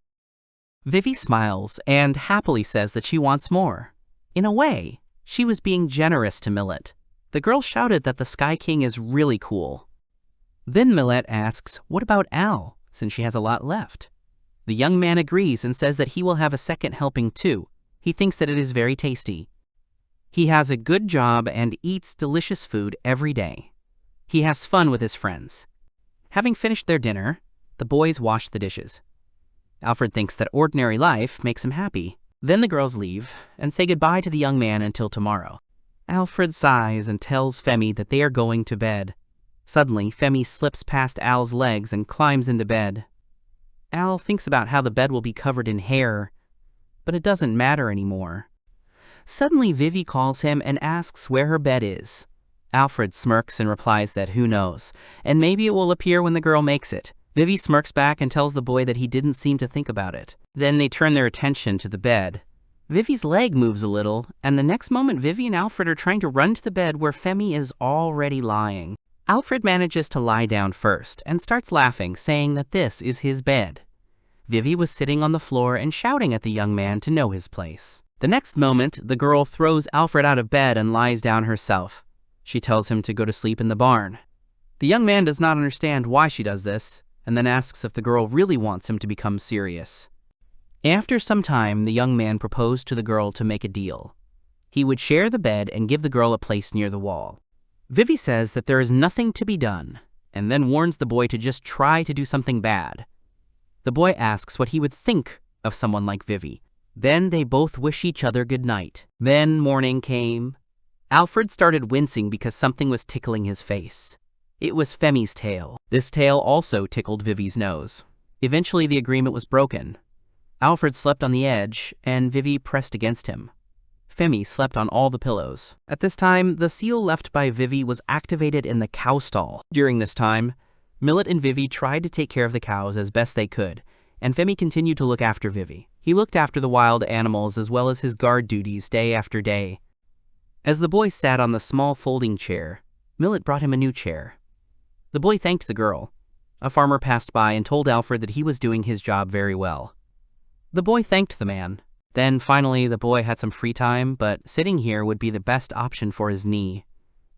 Vivy smiles and happily says that she wants more. In a way, she was being generous to Millet. The girl shouted that the Sky King is really cool. Then Millet asks, what about Al, since she has a lot left? The young man agrees and says that he will have a second helping too. He thinks that it is very tasty. He has a good job and eats delicious food every day. He has fun with his friends. Having finished their dinner, the boys wash the dishes. Alfred thinks that ordinary life makes him happy. Then the girls leave and say goodbye to the young man until tomorrow. Alfred sighs and tells Femi that they are going to bed. Suddenly, Femi slips past Al's legs and climbs into bed. Al thinks about how the bed will be covered in hair, but it doesn't matter anymore. Suddenly, Vivy calls him and asks where her bed is. Alfred smirks and replies that who knows, and maybe it will appear when the girl makes it. Vivy smirks back and tells the boy that he didn't seem to think about it. Then they turn their attention to the bed. Vivy's leg moves a little, and the next moment Vivy and Alfred are trying to run to the bed where Femi is already lying. Alfred manages to lie down first and starts laughing, saying that this is his bed. Vivy was sitting on the floor and shouting at the young man to know his place. The next moment, the girl throws Alfred out of bed and lies down herself. She tells him to go to sleep in the barn. The young man does not understand why she does this, and then asks if the girl really wants him to become serious. After some time, the young man proposed to the girl to make a deal. He would share the bed and give the girl a place near the wall. Vivy says that there is nothing to be done, and then warns the boy to just try to do something bad. The boy asks what he would think of someone like Vivy. Then they both wish each other good night. Then morning came. Alfred started wincing because something was tickling his face. It was Femi's tail. This tail also tickled Vivy's nose. Eventually the agreement was broken. Alfred slept on the edge, and Vivy pressed against him. Femi slept on all the pillows. At this time, the seal left by Vivy was activated in the cow stall. During this time, Millet and Vivy tried to take care of the cows as best they could, and Femi continued to look after Vivy. He looked after the wild animals as well as his guard duties day after day. As the boy sat on the small folding chair, Millet brought him a new chair. The boy thanked the girl. A farmer passed by and told Alfred that he was doing his job very well. The boy thanked the man. Then finally the boy had some free time, but sitting here would be the best option for his knee.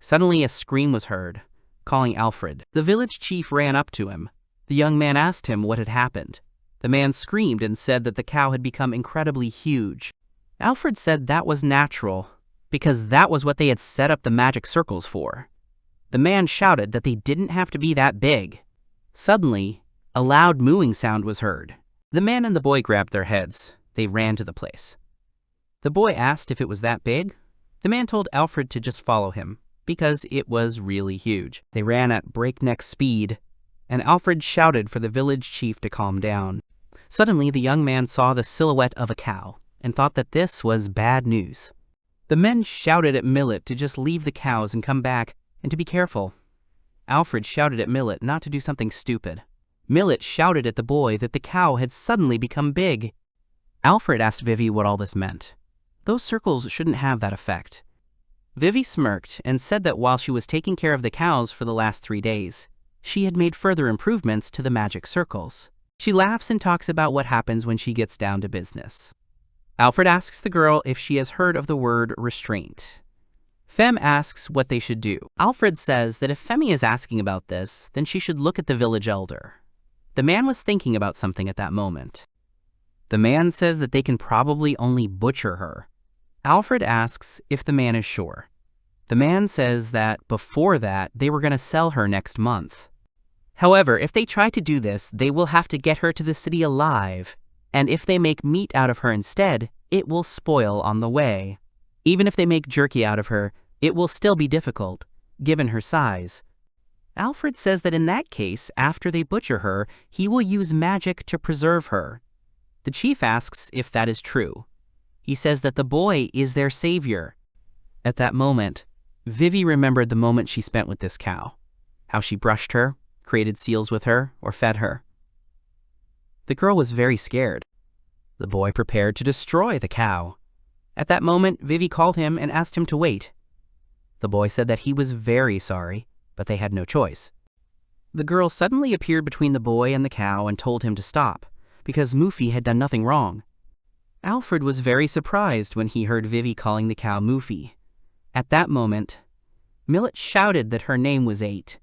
Suddenly a scream was heard, calling Alfred. The village chief ran up to him. The young man asked him what had happened. The man screamed and said that the cow had become incredibly huge. Alfred said that was natural, because that was what they had set up the magic circles for. The man shouted that they didn't have to be that big. Suddenly, a loud mooing sound was heard. The man and the boy grabbed their heads. They ran to the place. The boy asked if it was that big. The man told Alfred to just follow him, because it was really huge. They ran at breakneck speed, and Alfred shouted for the village chief to calm down. Suddenly, the young man saw the silhouette of a cow, and thought that this was bad news. The men shouted at Millet to just leave the cows and come back, and to be careful. Alfred shouted at Millet not to do something stupid. Millet shouted at the boy that the cow had suddenly become big. Alfred asked Vivy what all this meant. Those circles shouldn't have that effect. Vivy smirked and said that while she was taking care of the cows for the last 3 days, she had made further improvements to the magic circles. She laughs and talks about what happens when she gets down to business. Alfred asks the girl if she has heard of the word restraint. Fem asks what they should do. Alfred says that if Femi is asking about this, then she should look at the village elder. The man was thinking about something at that moment. The man says that they can probably only butcher her. Alfred asks if the man is sure. The man says that before that, they were going to sell her next month. However, if they try to do this, they will have to get her to the city alive, and if they make meat out of her instead, it will spoil on the way. Even if they make jerky out of her, it will still be difficult, given her size. Alfred says that in that case, after they butcher her, he will use magic to preserve her. The chief asks if that is true. He says that the boy is their savior. At that moment, Vivy remembered the moment she spent with this cow. How she brushed her, created seals with her, or fed her. The girl was very scared. The boy prepared to destroy the cow. At that moment, Vivy called him and asked him to wait. The boy said that he was very sorry, but they had no choice. The girl suddenly appeared between the boy and the cow and told him to stop, because Muffy had done nothing wrong. Alfred was very surprised when he heard Vivy calling the cow Muffy. At that moment, Millet shouted that her name was 8.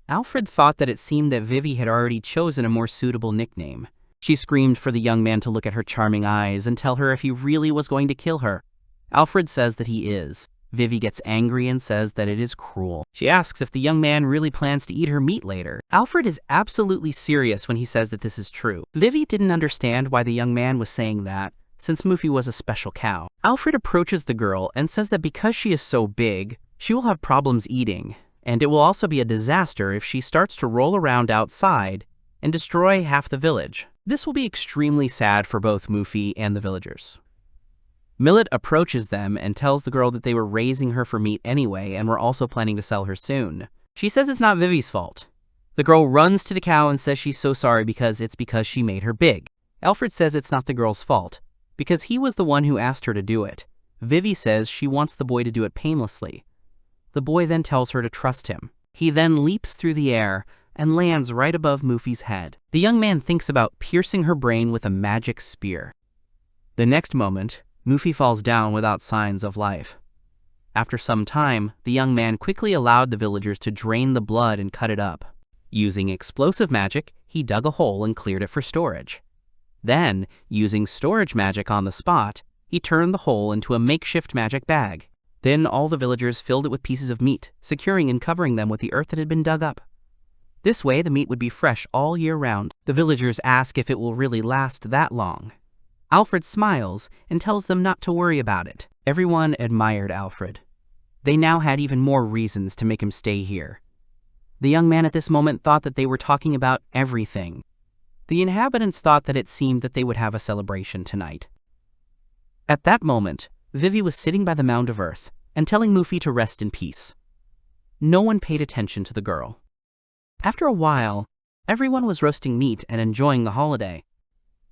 Alfred thought that it seemed that Vivy had already chosen a more suitable nickname. She screamed for the young man to look at her charming eyes and tell her if he really was going to kill her. Alfred says that he is. Vivy gets angry and says that it is cruel. She asks if the young man really plans to eat her meat later. Alfred is absolutely serious when he says that this is true. Vivy didn't understand why the young man was saying that, since Muffy was a special cow. Alfred approaches the girl and says that because she is so big, she will have problems eating, and it will also be a disaster if she starts to roll around outside and destroy half the village. This will be extremely sad for both Muffy and the villagers. Millet approaches them and tells the girl that they were raising her for meat anyway and were also planning to sell her soon. She says it's not Vivy's fault. The girl runs to the cow and says she's so sorry because she made her big. Alfred says it's not the girl's fault, because he was the one who asked her to do it. Vivy says she wants the boy to do it painlessly. The boy then tells her to trust him. He then leaps through the air and lands right above Muffy's head. The young man thinks about piercing her brain with a magic spear. The next moment, Muffy falls down without signs of life. After some time, the young man quickly allowed the villagers to drain the blood and cut it up. Using explosive magic, he dug a hole and cleared it for storage. Then, using storage magic on the spot, he turned the hole into a makeshift magic bag. Then all the villagers filled it with pieces of meat, securing and covering them with the earth that had been dug up. This way, the meat would be fresh all year round. The villagers ask if it will really last that long. Alfred smiles and tells them not to worry about it. Everyone admired Alfred. They now had even more reasons to make him stay here. The young man at this moment thought that they were talking about everything. The inhabitants thought that it seemed that they would have a celebration tonight. At that moment, Vivy was sitting by the mound of earth and telling Muffy to rest in peace. No one paid attention to the girl. After a while, everyone was roasting meat and enjoying the holiday.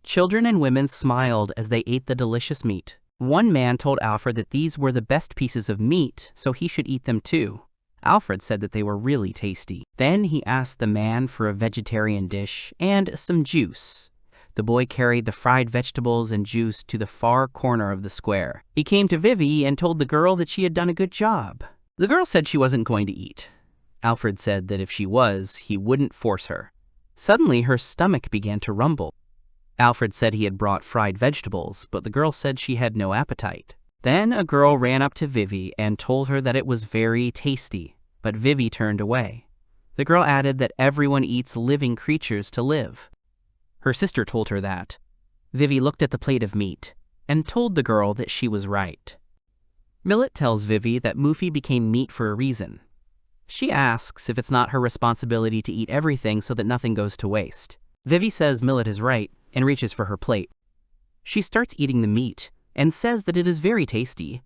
Children and women smiled as they ate the delicious meat. One man told Alfred that these were the best pieces of meat, so he should eat them too. Alfred said that they were really tasty. Then he asked the man for a vegetarian dish and some juice. The boy carried the fried vegetables and juice to the far corner of the square. He came to Vivy and told the girl that she had done a good job. The girl said she wasn't going to eat. Alfred said that if she was, he wouldn't force her. Suddenly, her stomach began to rumble. Alfred said he had brought fried vegetables, but the girl said she had no appetite. Then a girl ran up to Vivy and told her that it was very tasty, but Vivy turned away. The girl added that everyone eats living creatures to live. Her sister told her that. Vivy looked at the plate of meat and told the girl that she was right. Millet tells Vivy that Muffy became meat for a reason. She asks if it's not her responsibility to eat everything so that nothing goes to waste. Vivy says Millet is right and reaches for her plate. She starts eating the meat and says that it is very tasty.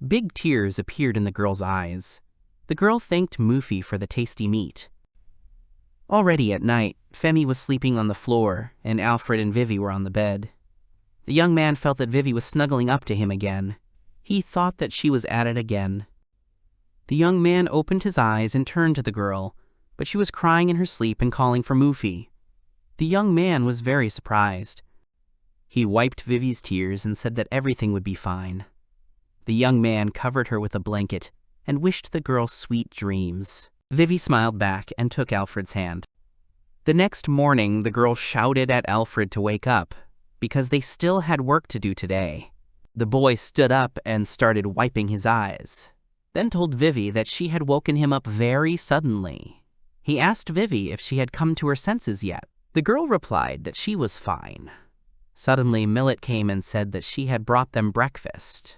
Big tears appeared in the girl's eyes. The girl thanked Muffy for the tasty meat. Already at night, Femi was sleeping on the floor and Alfred and Vivy were on the bed. The young man felt that Vivy was snuggling up to him again. He thought that she was at it again. The young man opened his eyes and turned to the girl, but she was crying in her sleep and calling for Muffy. The young man was very surprised. He wiped Vivy's tears and said that everything would be fine. The young man covered her with a blanket and wished the girl sweet dreams. Vivy smiled back and took Alfred's hand. The next morning, the girl shouted at Alfred to wake up, because they still had work to do today. The boy stood up and started wiping his eyes, then told Vivy that she had woken him up very suddenly. He asked Vivy if she had come to her senses yet. The girl replied that she was fine. Suddenly, Millet came and said that she had brought them breakfast.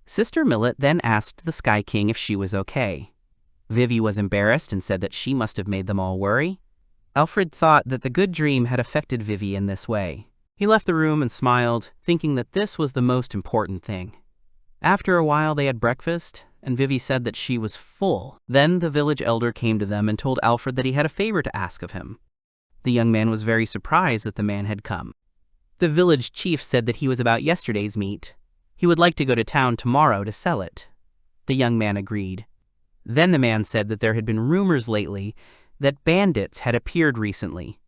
Sister Millet then asked the Sky King if she was okay. Vivy was embarrassed and said that she must have made them all worry. Alfred thought that the good dream had affected Vivy in this way. He left the room and smiled, thinking that this was the most important thing. After a while, they had breakfast, and Vivy said that she was full. Then the village elder came to them and told Alfred that he had a favor to ask of him. The young man was very surprised that the man had come. The village chief said that he was about yesterday's meat. He would like to go to town tomorrow to sell it. The young man agreed. Then the man said that there had been rumors lately that bandits had appeared recently.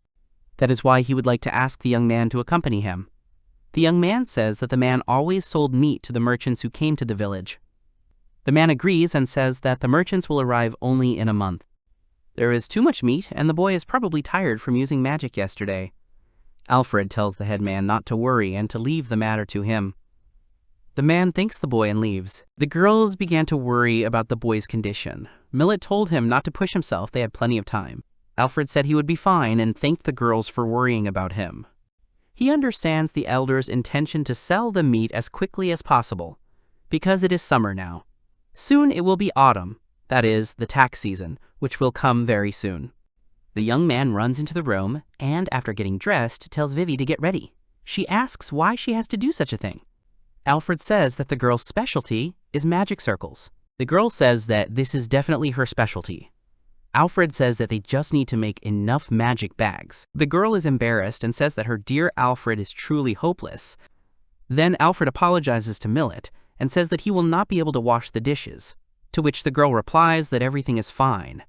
That is why he would like to ask the young man to accompany him. The young man says that the man always sold meat to the merchants who came to the village. The man agrees and says that the merchants will arrive only in a month. There is too much meat, and the boy is probably tired from using magic yesterday. Alfred tells the headman not to worry and to leave the matter to him. The man thanks the boy and leaves. The girls began to worry about the boy's condition. Millet told him not to push himself, they had plenty of time. Alfred said he would be fine and thanked the girls for worrying about him. He understands the elder's intention to sell the meat as quickly as possible, because it is summer now. Soon it will be autumn, that is, the tax season, which will come very soon. The young man runs into the room and, after getting dressed, tells Vivy to get ready. She asks why she has to do such a thing. Alfred says that the girl's specialty is magic circles. The girl says that this is definitely her specialty. Alfred says that they just need to make enough magic bags. The girl is embarrassed and says that her dear Alfred is truly hopeless. Then Alfred apologizes to Millet and says that he will not be able to wash the dishes, to which the girl replies that everything is fine.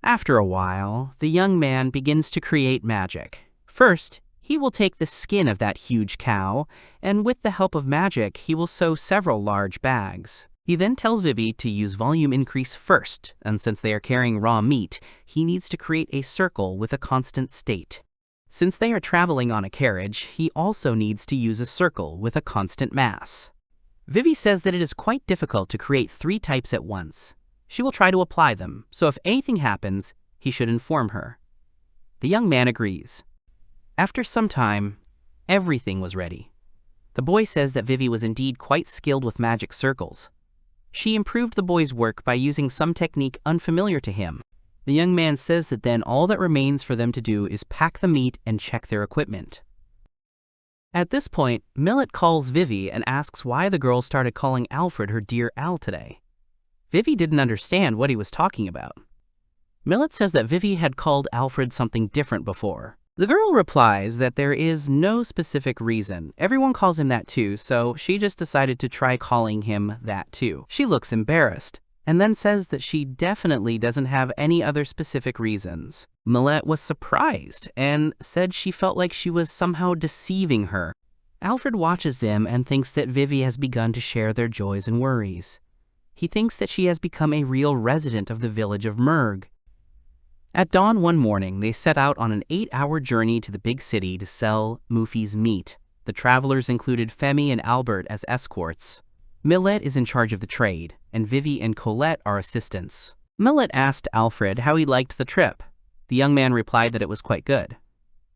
After a while, the young man begins to create magic. First, he will take the skin of that huge cow, and with the help of magic, he will sew several large bags. He then tells Vivy to use volume increase first, and since they are carrying raw meat, he needs to create a circle with a constant state. Since they are traveling on a carriage, he also needs to use a circle with a constant mass. Vivy says that it is quite difficult to create 3 types at once. She will try to apply them, so if anything happens, he should inform her. The young man agrees. After some time, everything was ready. The boy says that Vivy was indeed quite skilled with magic circles. She improved the boy's work by using some technique unfamiliar to him. The young man says that then all that remains for them to do is pack the meat and check their equipment. At this point, Millet calls Vivy and asks why the girl started calling Alfred her dear Al today. Vivy didn't understand what he was talking about. Millet says that Vivy had called Alfred something different before. The girl replies that there is no specific reason. Everyone calls him that too, so she just decided to try calling him that too. She looks embarrassed, and then says that she definitely doesn't have any other specific reasons. Millet was surprised and said she felt like she was somehow deceiving her. Alfred watches them and thinks that Vivy has begun to share their joys and worries. He thinks that she has become a real resident of the village of Merg. At dawn one morning, they set out on an 8-hour journey to the big city to sell Muffy's meat. The travelers included Femi and Albert as escorts. Millet is in charge of the trade, and Vivy and Colette are assistants. Millet asked Alfred how he liked the trip. The young man replied that it was quite good.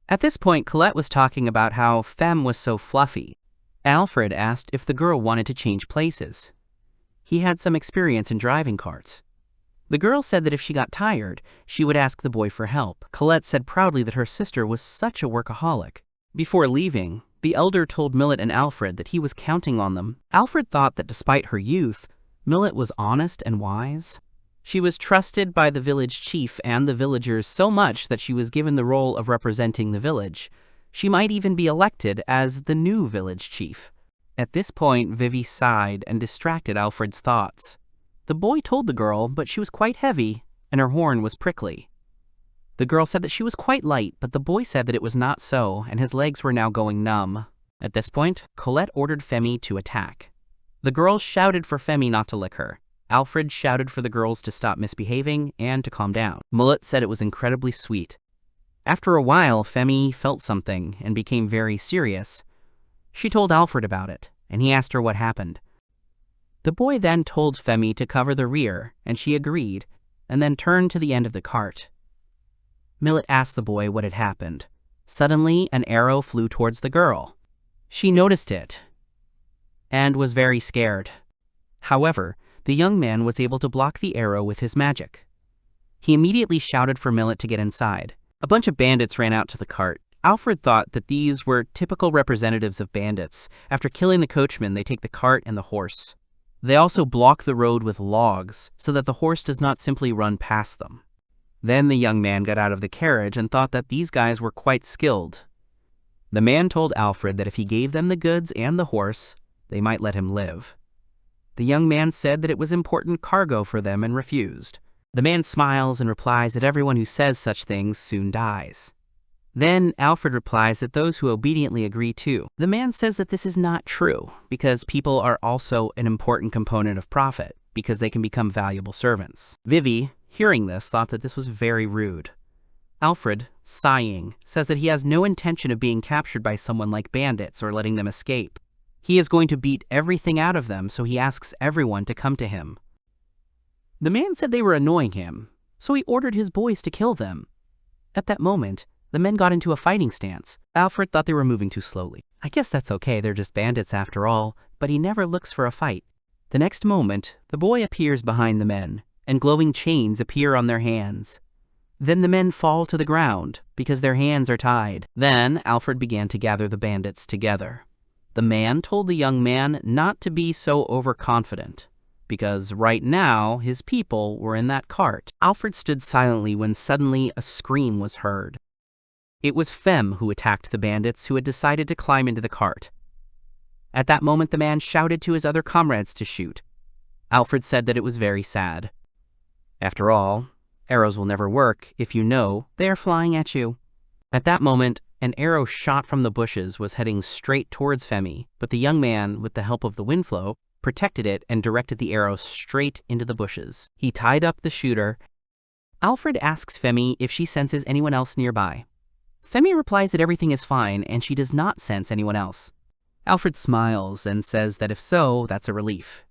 At this point, Colette was talking about how Fem was so fluffy. Alfred asked if the girl wanted to change places. He had some experience in driving carts. The girl said that if she got tired, she would ask the boy for help. Colette said proudly that her sister was such a workaholic. Before leaving, the elder told Millet and Alfred that he was counting on them. Alfred thought that despite her youth, Millet was honest and wise. She was trusted by the village chief and the villagers so much that she was given the role of representing the village. She might even be elected as the new village chief. At this point, Vivy sighed and distracted Alfred's thoughts. The boy told the girl, but she was quite heavy, and her horn was prickly. The girl said that she was quite light, but the boy said that it was not so, and his legs were now going numb. At this point, Colette ordered Femi to attack. The girls shouted for Femi not to lick her. Alfred shouted for the girls to stop misbehaving and to calm down. Millet said it was incredibly sweet. After a while, Femi felt something and became very serious. She told Alfred about it, and he asked her what happened. The boy then told Femi to cover the rear, and she agreed, and then turned to the end of the cart. Millet asked the boy what had happened. Suddenly, an arrow flew towards the girl. She noticed it, and was very scared. However, the young man was able to block the arrow with his magic. He immediately shouted for Millet to get inside. A bunch of bandits ran out to the cart. Alfred thought that these were typical representatives of bandits. After killing the coachman, they take the cart and the horse. They also block the road with logs so that the horse does not simply run past them. Then the young man got out of the carriage and thought that these guys were quite skilled. The man told Alfred that if he gave them the goods and the horse, they might let him live. The young man said that it was important cargo for them and refused. The man smiles and replies that everyone who says such things soon dies. Then Alfred replies that those who obediently agree too. The man says that this is not true, because people are also an important component of profit, because they can become valuable servants. Vivy, hearing this, thought that this was very rude. Alfred, sighing, says that he has no intention of being captured by someone like bandits or letting them escape. He is going to beat everything out of them, so he asks everyone to come to him. The man said they were annoying him, so he ordered his boys to kill them. At that moment, the men got into a fighting stance. Alfred thought they were moving too slowly. I guess that's okay, they're just bandits after all, but he never looks for a fight. The next moment, the boy appears behind the men, and glowing chains appear on their hands. Then the men fall to the ground, because their hands are tied. Then Alfred began to gather the bandits together. The man told the young man not to be so overconfident, because right now his people were in that cart. Alfred stood silently when suddenly a scream was heard. It was Fem who attacked the bandits who had decided to climb into the cart. At that moment, the man shouted to his other comrades to shoot. Alfred said that it was very sad. After all, arrows will never work if you know they are flying at you. At that moment, an arrow shot from the bushes was heading straight towards Femi, but the young man, with the help of the wind flow, protected it and directed the arrow straight into the bushes. He tied up the shooter. Alfred asks Femi if she senses anyone else nearby. Femi replies that everything is fine and she does not sense anyone else. Alfred smiles and says that if so, that's a relief.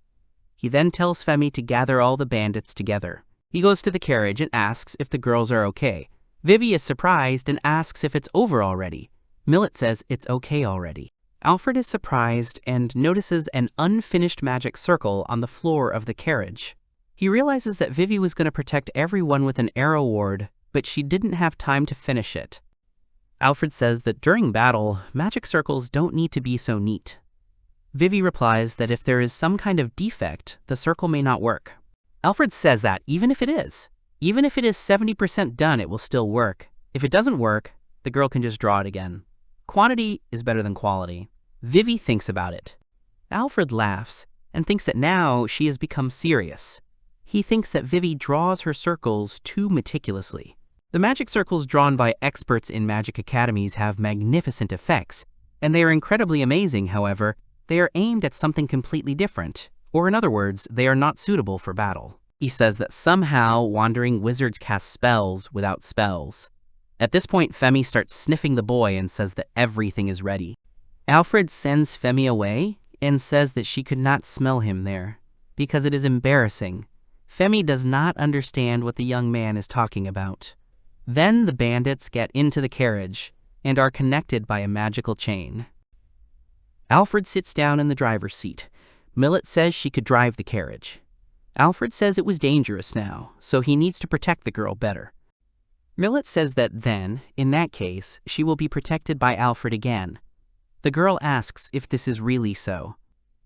He then tells Femi to gather all the bandits together. He goes to the carriage and asks if the girls are okay. Vivy is surprised and asks if it's over already. Millet says it's okay already. Alfred is surprised and notices an unfinished magic circle on the floor of the carriage. He realizes that Vivy was going to protect everyone with an arrow ward, but she didn't have time to finish it. Alfred says that during battle, magic circles don't need to be so neat. Vivy replies that if there is some kind of defect, the circle may not work. Alfred says that even if it is 70% done, it will still work. If it doesn't work, the girl can just draw it again. Quantity is better than quality. Vivy thinks about it. Alfred laughs and thinks that now she has become serious. He thinks that Vivy draws her circles too meticulously. The magic circles drawn by experts in magic academies have magnificent effects, and they are incredibly amazing. However, they are aimed at something completely different, or in other words, they are not suitable for battle. He says that somehow wandering wizards cast spells without spells. At this point, Femi starts sniffing the boy and says that everything is ready. Alfred sends Femi away and says that she could not smell him there, because it is embarrassing. Femi does not understand what the young man is talking about. Then the bandits get into the carriage and are connected by a magical chain. Alfred sits down in the driver's seat. Millet says she could drive the carriage. Alfred says it was dangerous now, so he needs to protect the girl better. Millet says that then, in that case, she will be protected by Alfred again. The girl asks if this is really so.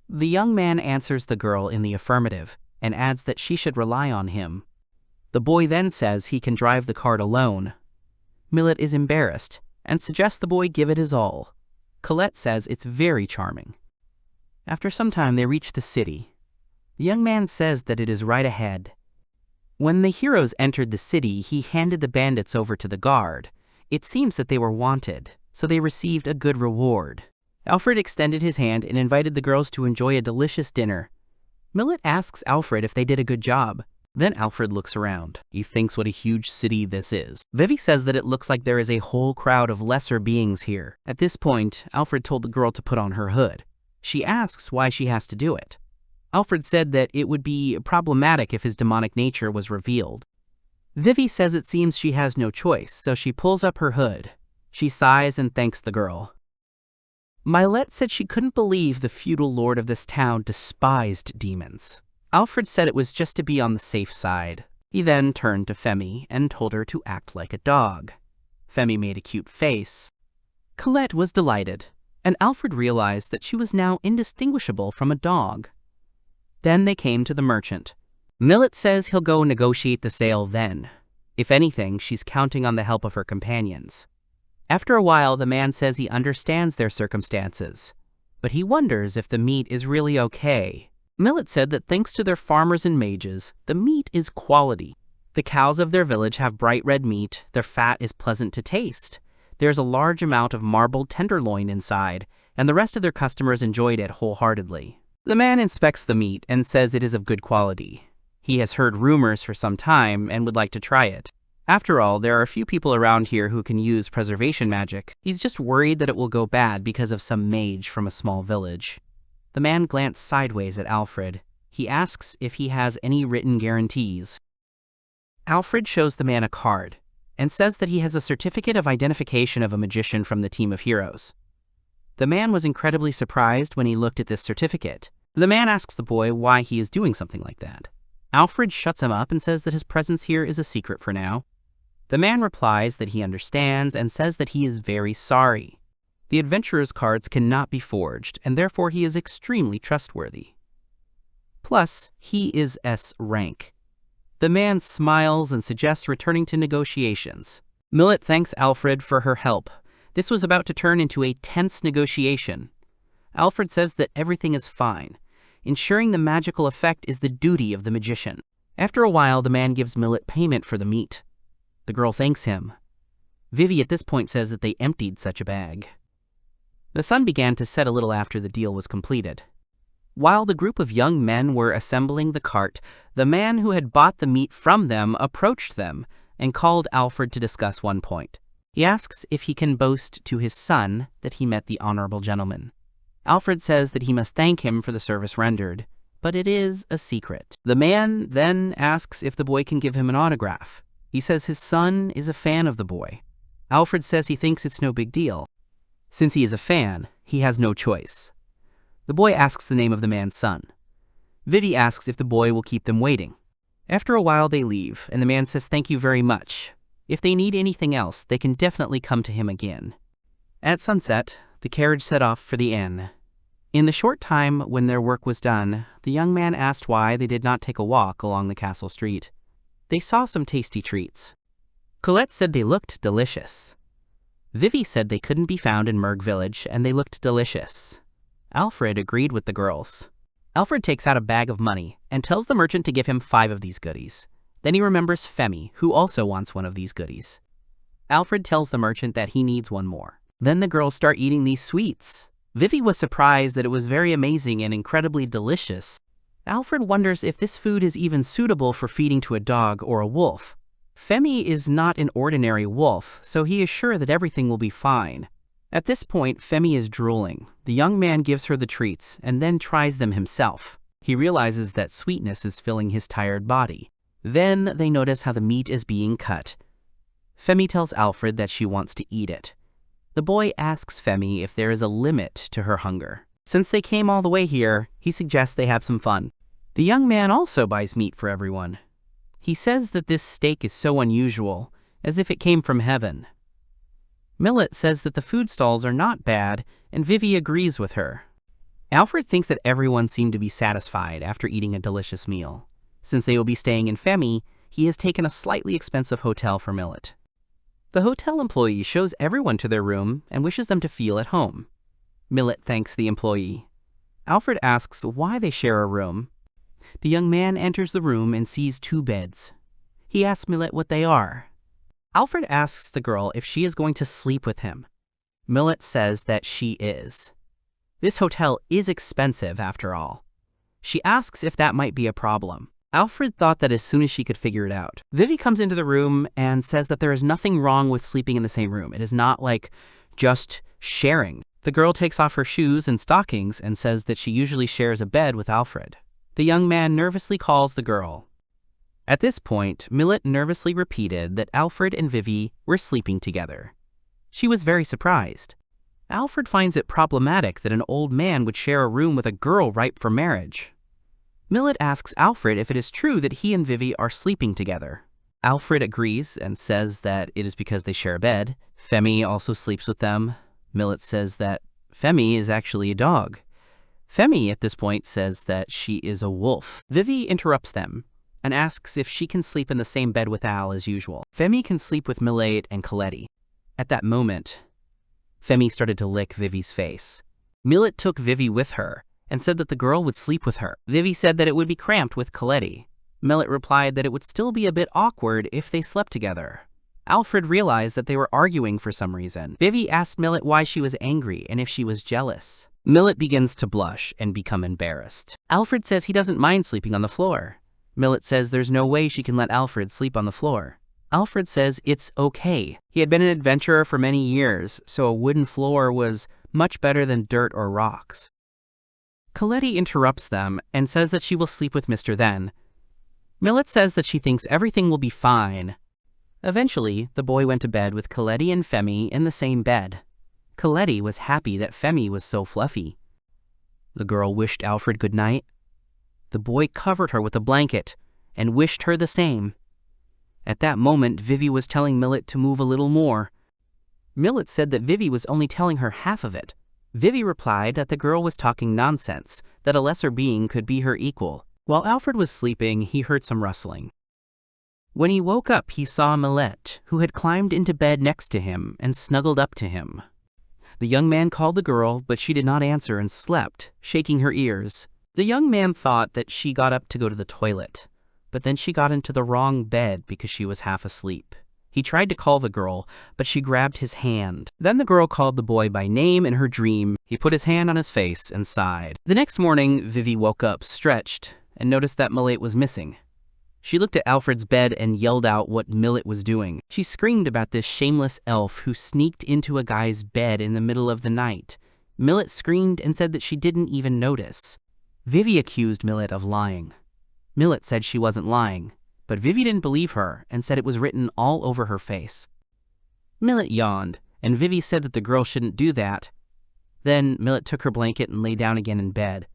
The young man answers the girl in the affirmative and adds that she should rely on him. The boy then says he can drive the cart alone. Millet is embarrassed and suggests the boy give it his all. Colette says it's very charming. After some time, they reach the city. The young man says that it is right ahead. When the heroes entered the city, he handed the bandits over to the guard. It seems that they were wanted, so they received a good reward. Alfred extended his hand and invited the girls to enjoy a delicious dinner. Millet asks Alfred if they did a good job. Then Alfred looks around. He thinks what a huge city this is. Vivy says that it looks like there is a whole crowd of lesser beings here. At this point, Alfred told the girl to put on her hood. She asks why she has to do it. Alfred said that it would be problematic if his demonic nature was revealed. Vivy says it seems she has no choice, so she pulls up her hood. She sighs and thanks the girl. Millet said she couldn't believe the feudal lord of this town despised demons. Alfred said it was just to be on the safe side. He then turned to Femi and told her to act like a dog. Femi made a cute face. Colette was delighted, and Alfred realized that she was now indistinguishable from a dog. Then they came to the merchant. Millet says he'll go negotiate the sale then. If anything, she's counting on the help of her companions. After a while, the man says he understands their circumstances, but he wonders if the meat is really okay. Millet said that thanks to their farmers and mages, the meat is quality. The cows of their village have bright red meat, their fat is pleasant to taste. There's a large amount of marbled tenderloin inside, and the rest of their customers enjoyed it wholeheartedly. The man inspects the meat and says it is of good quality. He has heard rumors for some time and would like to try it. After all, there are a few people around here who can use preservation magic. He's just worried that it will go bad because of some mage from a small village. The man glanced sideways at Alfred. He asks if he has any written guarantees. Alfred shows the man a card and says that he has a certificate of identification of a magician from the team of heroes. The man was incredibly surprised when he looked at this certificate. The man asks the boy why he is doing something like that. Alfred shuts him up and says that his presence here is a secret for now. The man replies that he understands and says that he is very sorry. The adventurer's cards cannot be forged, and therefore he is extremely trustworthy. Plus, he is S rank. The man smiles and suggests returning to negotiations. Millet thanks Alfred for her help. This was about to turn into a tense negotiation. Alfred says that everything is fine. Ensuring the magical effect is the duty of the magician. After a while, the man gives Millet payment for the meat. The girl thanks him. Vivy at this point says that they emptied such a bag. The sun began to set a little after the deal was completed. While the group of young men were assembling the cart, the man who had bought the meat from them approached them and called Alfred to discuss one point. He asks if he can boast to his son that he met the honorable gentleman. Alfred says that he must thank him for the service rendered, but it is a secret. The man then asks if the boy can give him an autograph. He says his son is a fan of the boy. Alfred says he thinks it's no big deal. Since he is a fan, he has no choice. The boy asks the name of the man's son. Vivy asks if the boy will keep them waiting. After a while they leave, and the man says thank you very much. If they need anything else, they can definitely come to him again. At sunset, the carriage set off for the inn. In the short time when their work was done, the young man asked why they did not take a walk along the castle street. They saw some tasty treats. Colette said they looked delicious. Vivy said they couldn't be found in Murg Village and they looked delicious. Alfred agreed with the girls. Alfred takes out a bag of money and tells the merchant to give him 5 of these goodies. Then he remembers Femi, who also wants one of these goodies. Alfred tells the merchant that he needs one more. Then the girls start eating these sweets. Vivy was surprised that it was very amazing and incredibly delicious. Alfred wonders if this food is even suitable for feeding to a dog or a wolf. Femi is not an ordinary wolf, so he is sure that everything will be fine. At this point, Femi is drooling. The young man gives her the treats and then tries them himself. He realizes that sweetness is filling his tired body. Then they notice how the meat is being cut. Femi tells Alfred that she wants to eat it. The boy asks Femi if there is a limit to her hunger. Since they came all the way here, he suggests they have some fun. The young man also buys meat for everyone. He says that this steak is so unusual, as if it came from heaven. Millet says that the food stalls are not bad, and Vivy agrees with her. Alfred thinks that everyone seemed to be satisfied after eating a delicious meal. Since they will be staying in Femi, he has taken a slightly expensive hotel for Millet. The hotel employee shows everyone to their room and wishes them to feel at home. Millet thanks the employee. Alfred asks why they share a room. The young man enters the room and sees 2 beds. He asks Millet what they are. Alfred asks the girl if she is going to sleep with him. Millet says that she is. This hotel is expensive after all. She asks if that might be a problem. Alfred thought that as soon as she could figure it out. Vivy comes into the room and says that there is nothing wrong with sleeping in the same room. It is not like just sharing. The girl takes off her shoes and stockings and says that she usually shares a bed with Alfred. The young man nervously calls the girl. At this point, Millet nervously repeated that Alfred and Vivy were sleeping together. She was very surprised. Alfred finds it problematic that an old man would share a room with a girl ripe for marriage. Millet asks Alfred if it is true that he and Vivy are sleeping together. Alfred agrees and says that it is because they share a bed. Femi also sleeps with them. Millet says that Femi is actually a dog. Femi at this point says that she is a wolf. Vivy interrupts them and asks if she can sleep in the same bed with Al as usual. Femi can sleep with Millet and Colette. At that moment, Femi started to lick Vivy's face. Millet took Vivy with her and said that the girl would sleep with her. Vivy said that it would be cramped with Colette. Millet replied that it would still be a bit awkward if they slept together. Alfred realized that they were arguing for some reason. Vivy asked Millet why she was angry and if she was jealous. Millet begins to blush and become embarrassed. Alfred says he doesn't mind sleeping on the floor. Millet says there's no way she can let Alfred sleep on the floor. Alfred says it's okay. He had been an adventurer for many years, so a wooden floor was much better than dirt or rocks. Colette interrupts them and says that she will sleep with Mr. Then. Millet says that she thinks everything will be fine. Eventually, the boy went to bed with Colette and Femi in the same bed. Colette was happy that Femi was so fluffy. The girl wished Alfred good night. The boy covered her with a blanket and wished her the same. At that moment, Vivy was telling Millet to move a little more. Millet said that Vivy was only telling her half of it. Vivy replied that the girl was talking nonsense, that a lesser being could be her equal. While Alfred was sleeping, he heard some rustling. When he woke up, he saw Millet, who had climbed into bed next to him and snuggled up to him. The young man called the girl, but she did not answer and slept, shaking her ears. The young man thought that she got up to go to the toilet, but then she got into the wrong bed because she was half asleep. He tried to call the girl, but she grabbed his hand. Then the girl called the boy by name in her dream. He put his hand on his face and sighed. The next morning, Vivy woke up, stretched, and noticed that Millet was missing. She looked at Alfred's bed and yelled out what Millet was doing. She screamed about this shameless elf who sneaked into a guy's bed in the middle of the night. Millet screamed and said that she didn't even notice. Vivy accused Millet of lying. Millet said she wasn't lying, but Vivy didn't believe her and said it was written all over her face. Millet yawned, and Vivy said that the girl shouldn't do that. Then Millet took her blanket and lay down again in bed.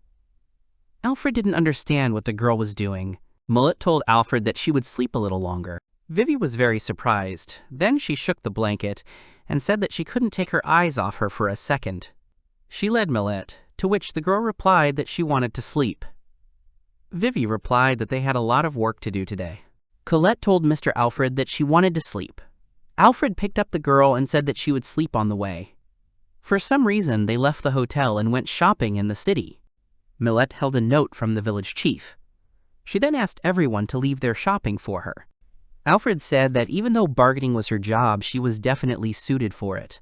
Alfred didn't understand what the girl was doing. Millet told Alfred that she would sleep a little longer. Vivy was very surprised. Then she shook the blanket and said that she couldn't take her eyes off her for a second. She led Millet, to which the girl replied that she wanted to sleep. Vivy replied that they had a lot of work to do today. Colette told Mr. Alfred that she wanted to sleep. Alfred picked up the girl and said that she would sleep on the way. For some reason, they left the hotel and went shopping in the city. Millet held a note from the village chief. She then asked everyone to leave their shopping for her. Alfred said that even though bargaining was her job, she was definitely suited for it.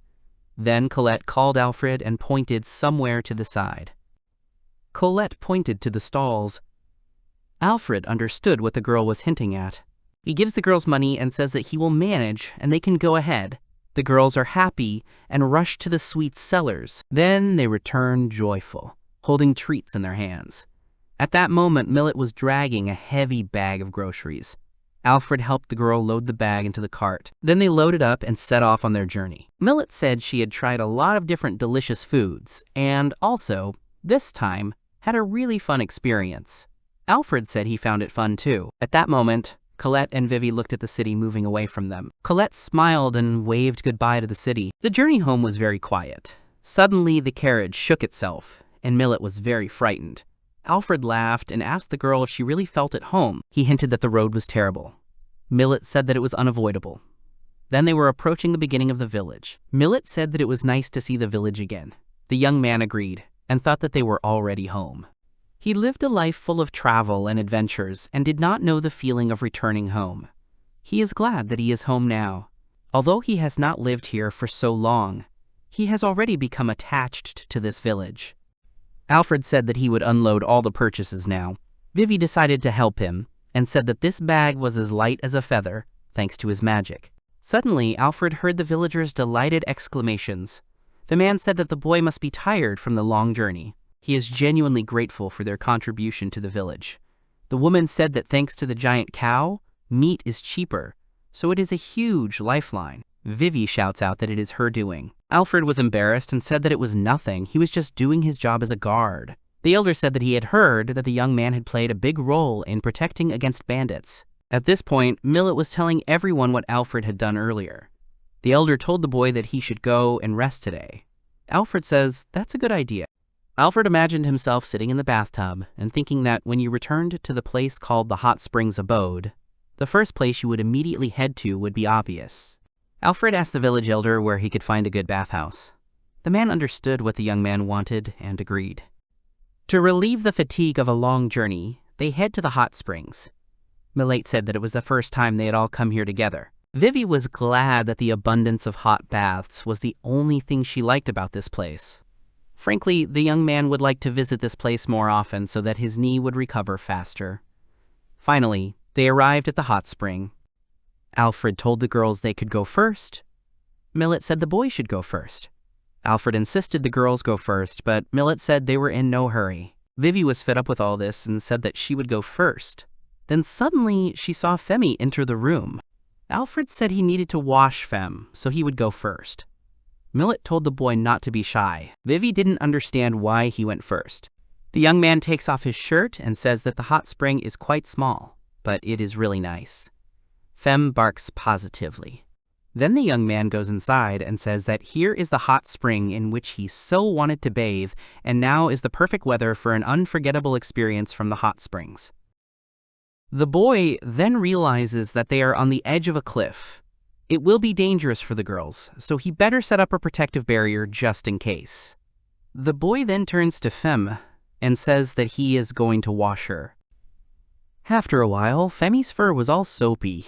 Then Colette called Alfred and pointed somewhere to the side. Colette pointed to the stalls. Alfred understood what the girl was hinting at. He gives the girls money and says that he will manage and they can go ahead. The girls are happy and rush to the sweet sellers. Then they return joyful, holding treats in their hands. At that moment, Millet was dragging a heavy bag of groceries. Alfred helped the girl load the bag into the cart. Then they loaded up and set off on their journey. Millet said she had tried a lot of different delicious foods and also, this time, had a really fun experience. Alfred said he found it fun too. At that moment, Colette and Vivy looked at the city moving away from them. Colette smiled and waved goodbye to the city. The journey home was very quiet. Suddenly, the carriage shook itself, and Millet was very frightened. Alfred laughed and asked the girl if she really felt at home. He hinted that the road was terrible. Millet said that it was unavoidable. Then they were approaching the beginning of the village. Millet said that it was nice to see the village again. The young man agreed and thought that they were already home. He lived a life full of travel and adventures and did not know the feeling of returning home. He is glad that he is home now. Although he has not lived here for so long, he has already become attached to this village. Alfred said that he would unload all the purchases now. Vivy decided to help him and said that this bag was as light as a feather, thanks to his magic. Suddenly, Alfred heard the villagers' delighted exclamations. The man said that the boy must be tired from the long journey. He is genuinely grateful for their contribution to the village. The woman said that thanks to the giant cow, meat is cheaper, so it is a huge lifeline. Vivy shouts out that it is her doing. Alfred was embarrassed and said that it was nothing. He was just doing his job as a guard. The elder said that he had heard that the young man had played a big role in protecting against bandits. At this point, Millet was telling everyone what Alfred had done earlier. The elder told the boy that he should go and rest today. Alfred says that's a good idea. Alfred imagined himself sitting in the bathtub and thinking that when you returned to the place called the Hot Springs Abode, the first place you would immediately head to would be obvious. Alfred asked the village elder where he could find a good bathhouse. The man understood what the young man wanted and agreed. To relieve the fatigue of a long journey, they head to the hot springs. Millet said that it was the first time they had all come here together. Vivy was glad that the abundance of hot baths was the only thing she liked about this place. Frankly, the young man would like to visit this place more often so that his knee would recover faster. Finally, they arrived at the hot spring. Alfred told the girls they could go first. Millet said the boy should go first. Alfred insisted the girls go first, but Millet said they were in no hurry. Vivy was fed up with all this and said that she would go first. Then suddenly, she saw Femi enter the room. Alfred said he needed to wash Fem, so he would go first. Millet told the boy not to be shy. Vivy didn't understand why he went first. The young man takes off his shirt and says that the hot spring is quite small, but it is really nice. Fem barks positively. Then the young man goes inside and says that here is the hot spring in which he so wanted to bathe, and now is the perfect weather for an unforgettable experience from the hot springs. The boy then realizes that they are on the edge of a cliff. It will be dangerous for the girls, so he better set up a protective barrier just in case. The boy then turns to Fem and says that he is going to wash her. After a while, Femi's fur was all soapy.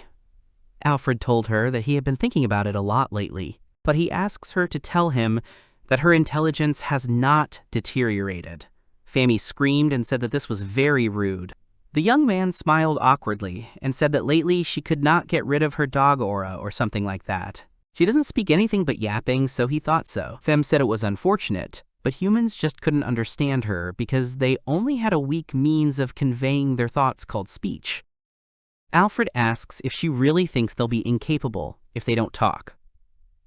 Alfred told her that he had been thinking about it a lot lately, but he asks her to tell him that her intelligence has not deteriorated. Femi screamed and said that this was very rude. The young man smiled awkwardly and said that lately she could not get rid of her dog aura or something like that. She doesn't speak anything but yapping, so he thought so. Fem said it was unfortunate, but but humans just couldn't understand her because they only had a weak means of conveying their thoughts called speech. Alfred asks if she really thinks they'll be incapable if they don't talk.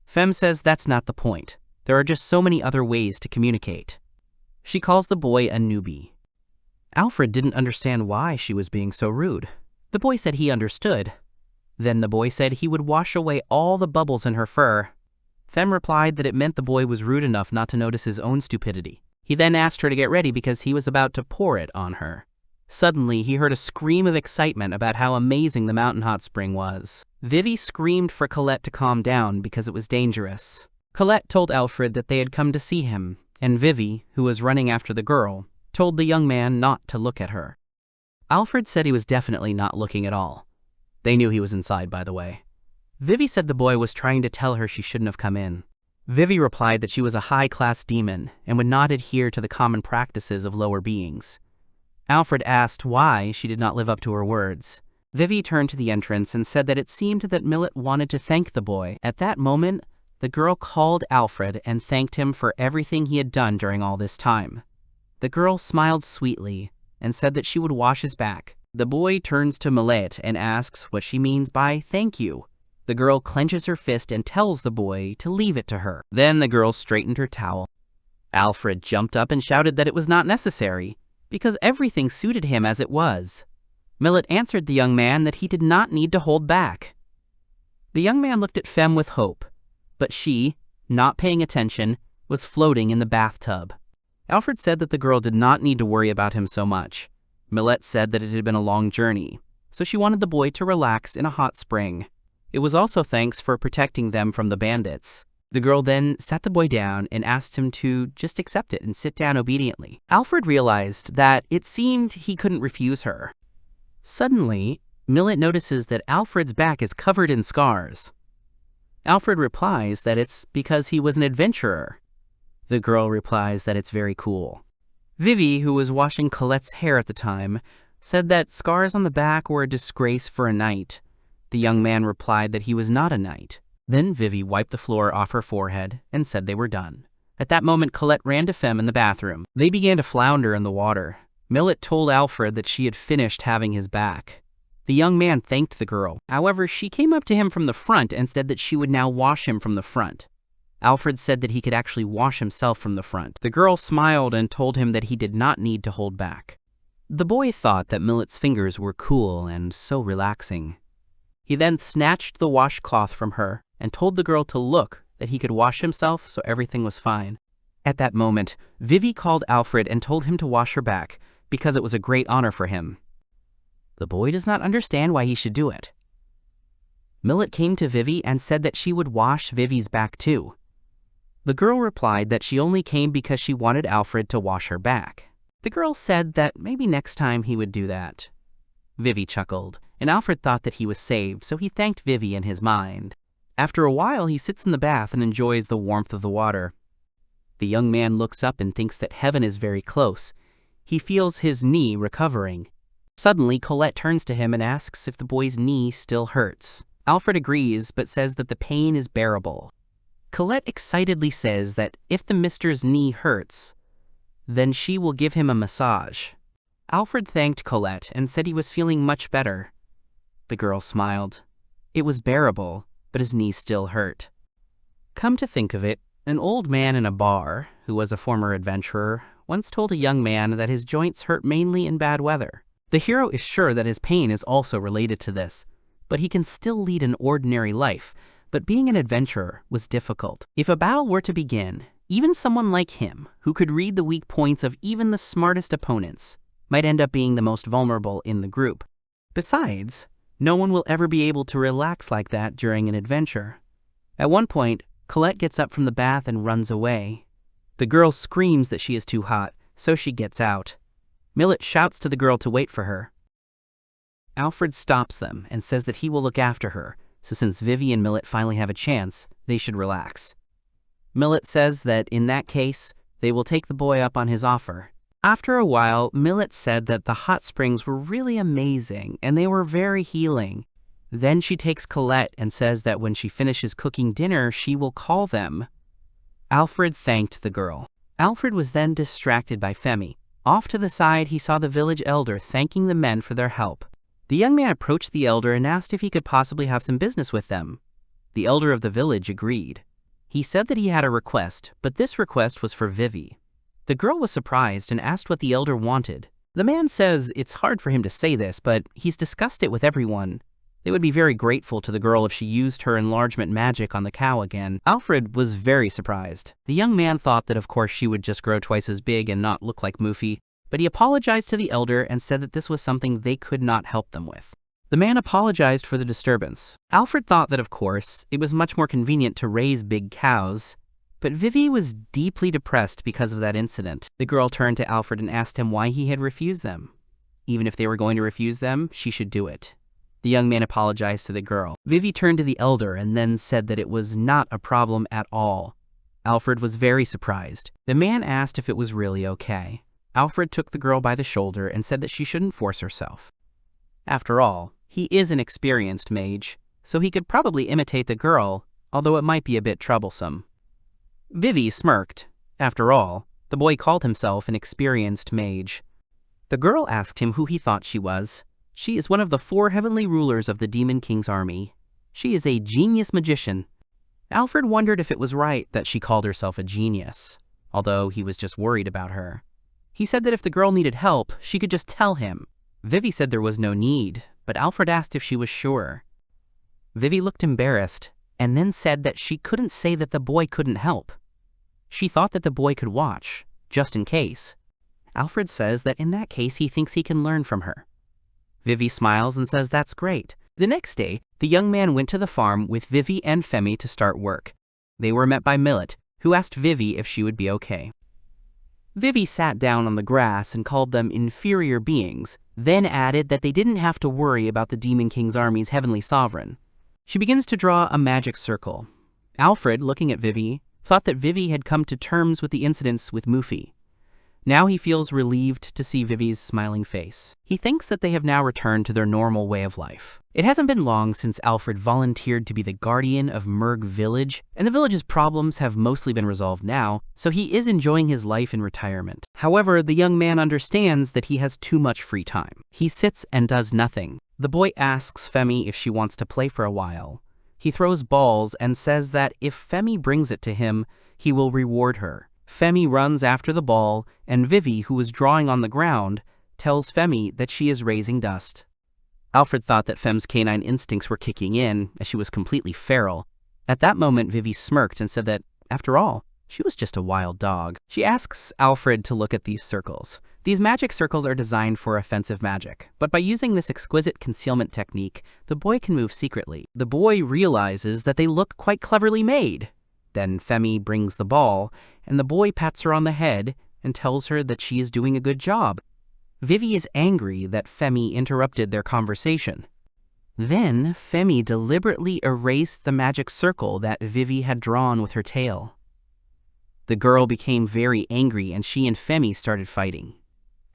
Femme says that's not the point. There are just so many other ways to communicate. She calls the boy a newbie. Alfred didn't understand why she was being so rude. The boy said he understood. Then the boy said he would wash away all the bubbles in her fur. Femme replied that it meant the boy was rude enough not to notice his own stupidity. He then asked her to get ready because he was about to pour it on her. Suddenly, he heard a scream of excitement about how amazing the mountain hot spring was. Vivy screamed for Colette to calm down because it was dangerous. Colette told Alfred that they had come to see him, and Vivy, who was running after the girl, told the young man not to look at her. Alfred said he was definitely not looking at all. They knew he was inside, by the way. Vivy said the boy was trying to tell her she shouldn't have come in. Vivy replied that she was a high-class demon and would not adhere to the common practices of lower beings. Alfred asked why she did not live up to her words. Vivy turned to the entrance and said that it seemed that Millet wanted to thank the boy. At that moment, the girl called Alfred and thanked him for everything he had done during all this time. The girl smiled sweetly and said that she would wash his back. The boy turns to Millet and asks what she means by thank you. The girl clenches her fist and tells the boy to leave it to her. Then the girl straightened her towel. Alfred jumped up and shouted that it was not necessary, because everything suited him as it was. Millet answered the young man that he did not need to hold back. The young man looked at Femme with hope, but she, not paying attention, was floating in the bathtub. Alfred said that the girl did not need to worry about him so much. Millet said that it had been a long journey, so she wanted the boy to relax in a hot spring. It was also thanks for protecting them from the bandits. The girl then sat the boy down and asked him to just accept it and sit down obediently. Alfred realized that it seemed he couldn't refuse her. Suddenly, Millet notices that Alfred's back is covered in scars. Alfred replies that it's because he was an adventurer. The girl replies that it's very cool. Vivy, who was washing Colette's hair at the time, said that scars on the back were a disgrace for a knight. The young man replied that he was not a knight. Then Vivy wiped the floor off her forehead and said they were done. At that moment, Colette ran to Femme in the bathroom. They began to flounder in the water. Millet told Alfred that she had finished having his back. The young man thanked the girl. However, she came up to him from the front and said that she would now wash him from the front. Alfred said that he could actually wash himself from the front. The girl smiled and told him that he did not need to hold back. The boy thought that Millet's fingers were cool and so relaxing. He then snatched the washcloth from her and told the girl to look that he could wash himself so everything was fine. At that moment, Vivy called Alfred and told him to wash her back because it was a great honor for him. The boy does not understand why he should do it. Millet came to Vivy and said that she would wash Vivy's back too. The girl replied that she only came because she wanted Alfred to wash her back. The girl said that maybe next time he would do that. Vivy chuckled, and Alfred thought that he was saved, so he thanked Vivy in his mind. After a while, he sits in the bath and enjoys the warmth of the water. The young man looks up and thinks that heaven is very close. He feels his knee recovering. Suddenly, Colette turns to him and asks if the boy's knee still hurts. Alfred agrees, but says that the pain is bearable. Colette excitedly says that if the mister's knee hurts, then she will give him a massage. Alfred thanked Colette and said he was feeling much better. The girl smiled. It was bearable, but his knee still hurt. Come to think of it, an old man in a bar, who was a former adventurer, once told a young man that his joints hurt mainly in bad weather. The hero is sure that his pain is also related to this, but he can still lead an ordinary life. But being an adventurer was difficult. If a battle were to begin, even someone like him, who could read the weak points of even the smartest opponents, might end up being the most vulnerable in the group. Besides, no one will ever be able to relax like that during an adventure. At one point, Colette gets up from the bath and runs away. The girl screams that she is too hot, so she gets out. Millet shouts to the girl to wait for her. Alfred stops them and says that he will look after her, so since Vivy and Millet finally have a chance, they should relax. Millet says that in that case, they will take the boy up on his offer. After a while, Millet said that the hot springs were really amazing and they were very healing. Then she takes Colette and says that when she finishes cooking dinner, she will call them. Alfred thanked the girl. Alfred was then distracted by Femi. Off to the side, he saw the village elder thanking the men for their help. The young man approached the elder and asked if he could possibly have some business with them. The elder of the village agreed. He said that he had a request, but this request was for Vivy. The girl was surprised and asked what the elder wanted. The man says it's hard for him to say this, but he's discussed it with everyone. They would be very grateful to the girl if she used her enlargement magic on the cow again. Alfred was very surprised. The young man thought that of course she would just grow twice as big and not look like Muffy, but he apologized to the elder and said that this was something they could not help them with. The man apologized for the disturbance. Alfred thought that of course it was much more convenient to raise big cows, but Vivy was deeply depressed because of that incident. The girl turned to Alfred and asked him why he had refused them. Even if they were going to refuse them, she should do it. The young man apologized to the girl. Vivy turned to the elder and then said that it was not a problem at all. Alfred was very surprised. The man asked if it was really okay. Alfred took the girl by the shoulder and said that she shouldn't force herself. After all, he is an experienced mage, so he could probably imitate the girl, although it might be a bit troublesome. Vivy smirked. After all, the boy called himself an experienced mage. The girl asked him who he thought she was. She is one of the 4 heavenly rulers of the Demon King's army. She is a genius magician. Alfred wondered if it was right that she called herself a genius, although he was just worried about her. He said that if the girl needed help, she could just tell him. Vivy said there was no need, but Alfred asked if she was sure. Vivy looked embarrassed, and then said that she couldn't say that the boy couldn't help. She thought that the boy could watch, just in case. Alfred says that in that case he thinks he can learn from her. Vivy smiles and says that's great. The next day, the young man went to the farm with Vivy and Femi to start work. They were met by Millet, who asked Vivy if she would be okay. Vivy sat down on the grass and called them inferior beings, then added that they didn't have to worry about the Demon King's army's heavenly sovereign. She begins to draw a magic circle. Alfred, looking at Vivy, thought that Vivy had come to terms with the incidents with Muffy. Now he feels relieved to see Vivy's smiling face. He thinks that they have now returned to their normal way of life. It hasn't been long since Alfred volunteered to be the guardian of Murg Village, and the village's problems have mostly been resolved now, so he is enjoying his life in retirement. However, the young man understands that he has too much free time. He sits and does nothing. The boy asks Femi if she wants to play for a while. He throws balls and says that if Femi brings it to him, he will reward her. Femi runs after the ball, and Vivy, who is drawing on the ground, tells Femi that she is raising dust. Alfred thought that Fem's canine instincts were kicking in, as she was completely feral. At that moment, Vivy smirked and said that, after all, she was just a wild dog. She asks Alfred to look at these circles. These magic circles are designed for offensive magic, but by using this exquisite concealment technique, the boy can move secretly. The boy realizes that they look quite cleverly made. Then Femi brings the ball, and the boy pats her on the head and tells her that she is doing a good job. Vivy is angry that Femi interrupted their conversation. Then Femi deliberately erased the magic circle that Vivy had drawn with her tail. The girl became very angry and she and Femi started fighting.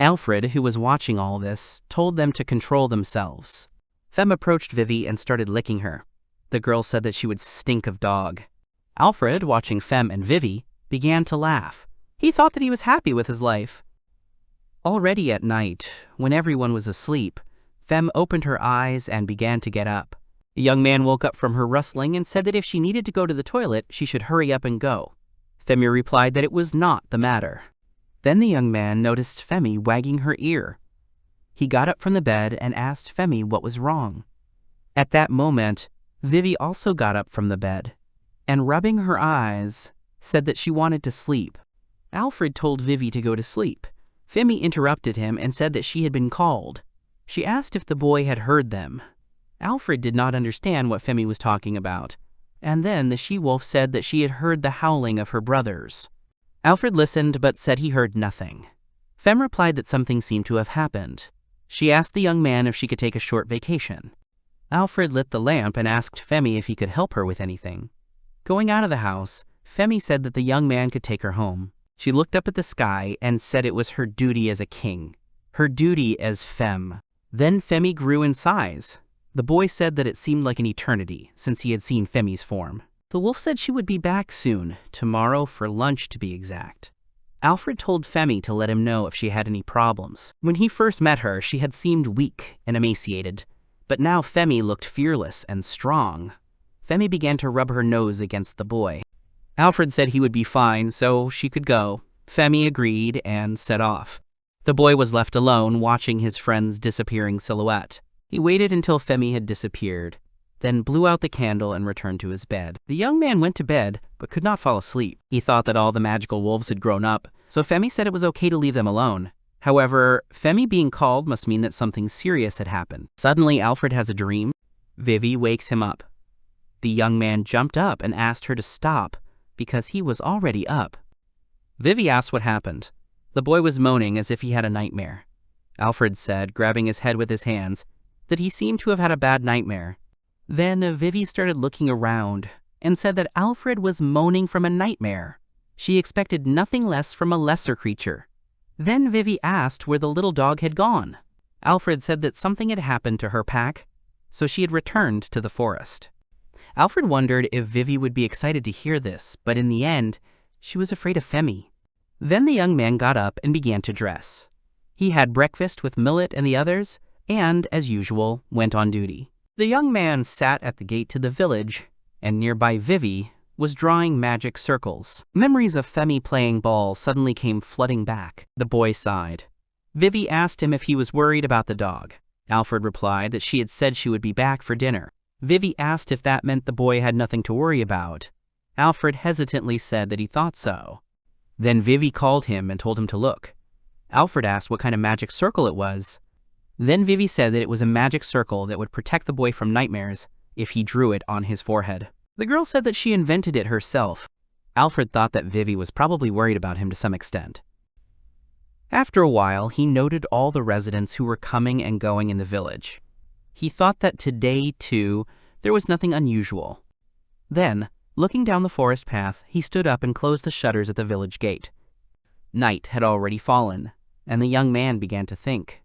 Alfred, who was watching all this, told them to control themselves. Fem approached Vivy and started licking her. The girl said that she would stink of dog. Alfred, watching Fem and Vivy, began to laugh. He thought that he was happy with his life. Already at night, when everyone was asleep, Fem opened her eyes and began to get up. The young man woke up from her rustling and said that if she needed to go to the toilet, she should hurry up and go. Femi replied that it was not the matter. Then the young man noticed Femi wagging her ear. He got up from the bed and asked Femi what was wrong. At that moment, Vivy also got up from the bed, and rubbing her eyes, said that she wanted to sleep. Alfred told Vivy to go to sleep. Femi interrupted him and said that she had been called. She asked if the boy had heard them. Alfred did not understand what Femi was talking about, and then the she-wolf said that she had heard the howling of her brothers. Alfred listened but said he heard nothing. Fem replied that something seemed to have happened. She asked the young man if she could take a short vacation. Alfred lit the lamp and asked Femi if he could help her with anything. Going out of the house, Femi said that the young man could take her home. She looked up at the sky and said it was her duty as a king, her duty as Fem. Then Femi grew in size. The boy said that it seemed like an eternity since he had seen Femi's form. The wolf said she would be back soon, tomorrow for lunch to be exact. Alfred told Femi to let him know if she had any problems. When he first met her, she had seemed weak and emaciated, but now Femi looked fearless and strong. Femi began to rub her nose against the boy. Alfred said he would be fine, so she could go. Femi agreed and set off. The boy was left alone, watching his friend's disappearing silhouette. He waited until Femi had disappeared, then blew out the candle and returned to his bed. The young man went to bed, but could not fall asleep. He thought that all the magical wolves had grown up, so Femi said it was okay to leave them alone. However, Femi being called must mean that something serious had happened. Suddenly, Alfred has a dream. Vivy wakes him up. The young man jumped up and asked her to stop, because he was already up. Vivy asked what happened. The boy was moaning as if he had a nightmare. Alfred said, grabbing his head with his hands, that he seemed to have had a bad nightmare. Then Vivy started looking around and said that Alfred was moaning from a nightmare. She expected nothing less from a lesser creature. Then Vivy asked where the little dog had gone. Alfred said that something had happened to her pack, so she had returned to the forest. Alfred wondered if Vivy would be excited to hear this, but in the end, she was afraid of Femi. Then the young man got up and began to dress. He had breakfast with Millet and the others, and, as usual, went on duty. The young man sat at the gate to the village, and nearby Vivy was drawing magic circles. Memories of Femi playing ball suddenly came flooding back. The boy sighed. Vivy asked him if he was worried about the dog. Alfred replied that she had said she would be back for dinner. Vivy asked if that meant the boy had nothing to worry about. Alfred hesitantly said that he thought so. Then Vivy called him and told him to look. Alfred asked what kind of magic circle it was. Then Vivy said that it was a magic circle that would protect the boy from nightmares if he drew it on his forehead. The girl said that she invented it herself. Alfred thought that Vivy was probably worried about him to some extent. After a while, he noted all the residents who were coming and going in the village. He thought that today, too, there was nothing unusual. Then, looking down the forest path, he stood up and closed the shutters at the village gate. Night had already fallen, and the young man began to think.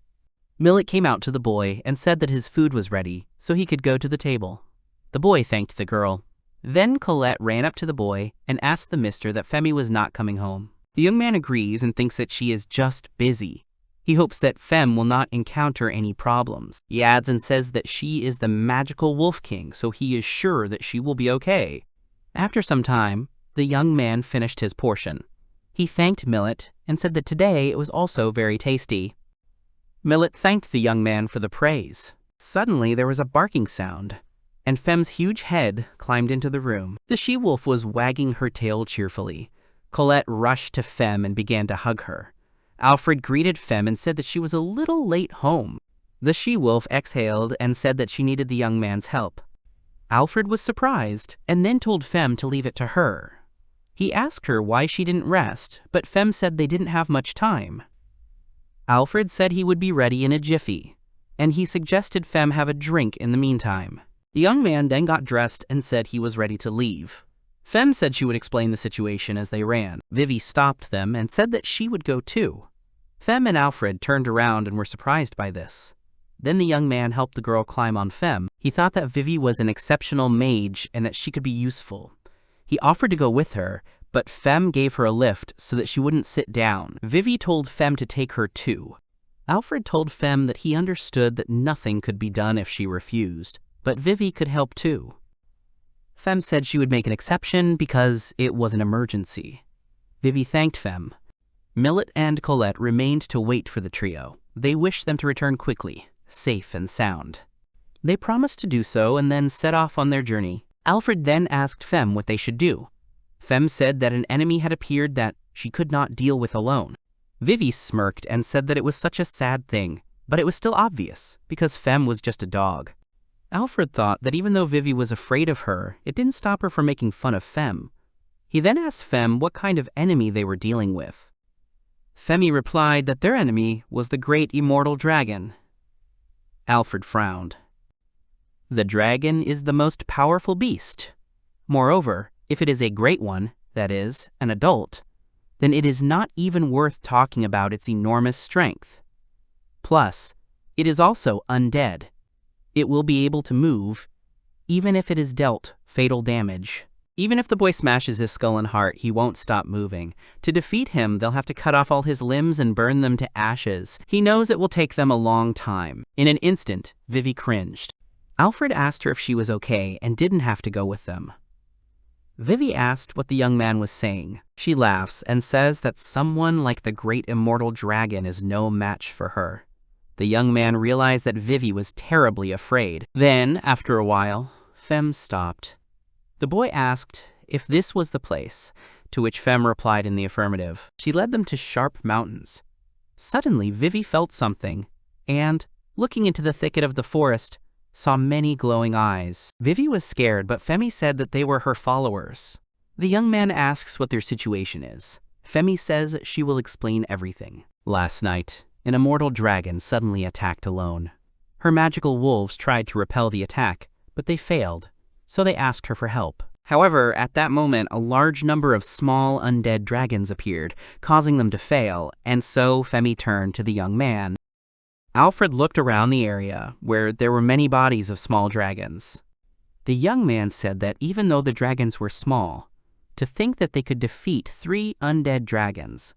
Millet came out to the boy and said that his food was ready, so he could go to the table. The boy thanked the girl. Then Colette ran up to the boy and asked the mister that Femi was not coming home. The young man agrees and thinks that she is just busy. He hopes that Fem will not encounter any problems. He adds and says that she is the magical wolf king, so he is sure that she will be okay. After some time, the young man finished his portion. He thanked Millet and said that today it was also very tasty. Millet thanked the young man for the praise. Suddenly there was a barking sound, and Fem's huge head climbed into the room. The she-wolf was wagging her tail cheerfully. Colette rushed to Fem and began to hug her. Alfred greeted Fem and said that she was a little late home. The she-wolf exhaled and said that she needed the young man's help. Alfred was surprised and then told Fem to leave it to her. He asked her why she didn't rest, but Fem said they didn't have much time. Alfred said he would be ready in a jiffy, and he suggested Fem have a drink in the meantime. The young man then got dressed and said he was ready to leave. Fem said she would explain the situation as they ran. Vivy stopped them and said that she would go too. Fem and Alfred turned around and were surprised by this. Then the young man helped the girl climb on Fem. He thought that Vivy was an exceptional mage and that she could be useful. He offered to go with her, but Fem gave her a lift so that she wouldn't sit down. Vivy told Fem to take her too. Alfred told Fem that he understood that nothing could be done if she refused, but Vivy could help too. Fem said she would make an exception because it was an emergency. Vivy thanked Fem. Millet and Colette remained to wait for the trio. They wished them to return quickly, safe and sound. They promised to do so and then set off on their journey. Alfred then asked Fem what they should do. Fem said that an enemy had appeared that she could not deal with alone. Vivy smirked and said that it was such a sad thing, but it was still obvious, because Fem was just a dog. Alfred thought that even though Vivy was afraid of her, it didn't stop her from making fun of Fem. He then asked Fem what kind of enemy they were dealing with. Femi replied that their enemy was the great immortal dragon. Alfred frowned. The dragon is the most powerful beast. Moreover, if it is a great one, that is, an adult, then it is not even worth talking about its enormous strength. Plus, it is also undead. It will be able to move, even if it is dealt fatal damage. Even if the boy smashes his skull and heart, he won't stop moving. To defeat him, they'll have to cut off all his limbs and burn them to ashes. He knows it will take them a long time. In an instant, Vivy cringed. Alfred asked her if she was okay and didn't have to go with them. Vivy asked what the young man was saying. She laughs and says that someone like the great immortal dragon is no match for her. The young man realized that Vivy was terribly afraid. Then, after a while, Femme stopped. The boy asked if this was the place, to which Femme replied in the affirmative. She led them to sharp mountains. Suddenly, Vivy felt something, and, looking into the thicket of the forest, saw many glowing eyes. Vivy was scared, but Femme said that they were her followers. The young man asks what their situation is. Femme says she will explain everything. Last night, an immortal dragon suddenly attacked alone. Her magical wolves tried to repel the attack, but they failed, so they asked her for help. However, at that moment, a large number of small undead dragons appeared, causing them to fail, and so Femme turned to the young man. Alfred looked around the area, where there were many bodies of small dragons. The young man said that even though the dragons were small, to think that they could defeat 3 undead dragons.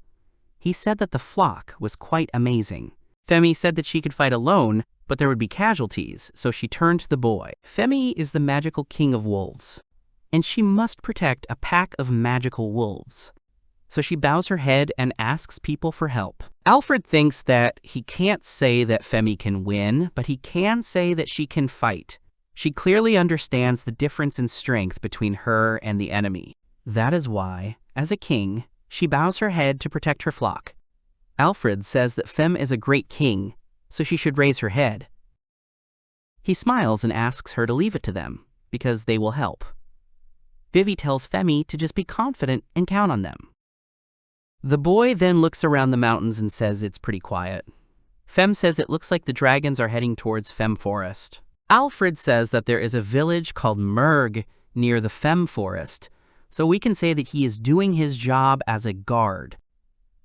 He said that the flock was quite amazing. Femme said that she could fight alone, but there would be casualties, so she turned to the boy. Femme is the magical king of wolves, and she must protect a pack of magical wolves. So she bows her head and asks people for help. Alfred thinks that he can't say that Femme can win, but he can say that she can fight. She clearly understands the difference in strength between her and the enemy. That is why, as a king, she bows her head to protect her flock. Alfred says that Femme is a great king, so she should raise her head. He smiles and asks her to leave it to them, because they will help. Vivy tells Femme to just be confident and count on them. The boy then looks around the mountains and says it's pretty quiet. Femme says it looks like the dragons are heading towards Femme Forest. Alfred says that there is a village called Merg near the Femme Forest, so we can say that he is doing his job as a guard.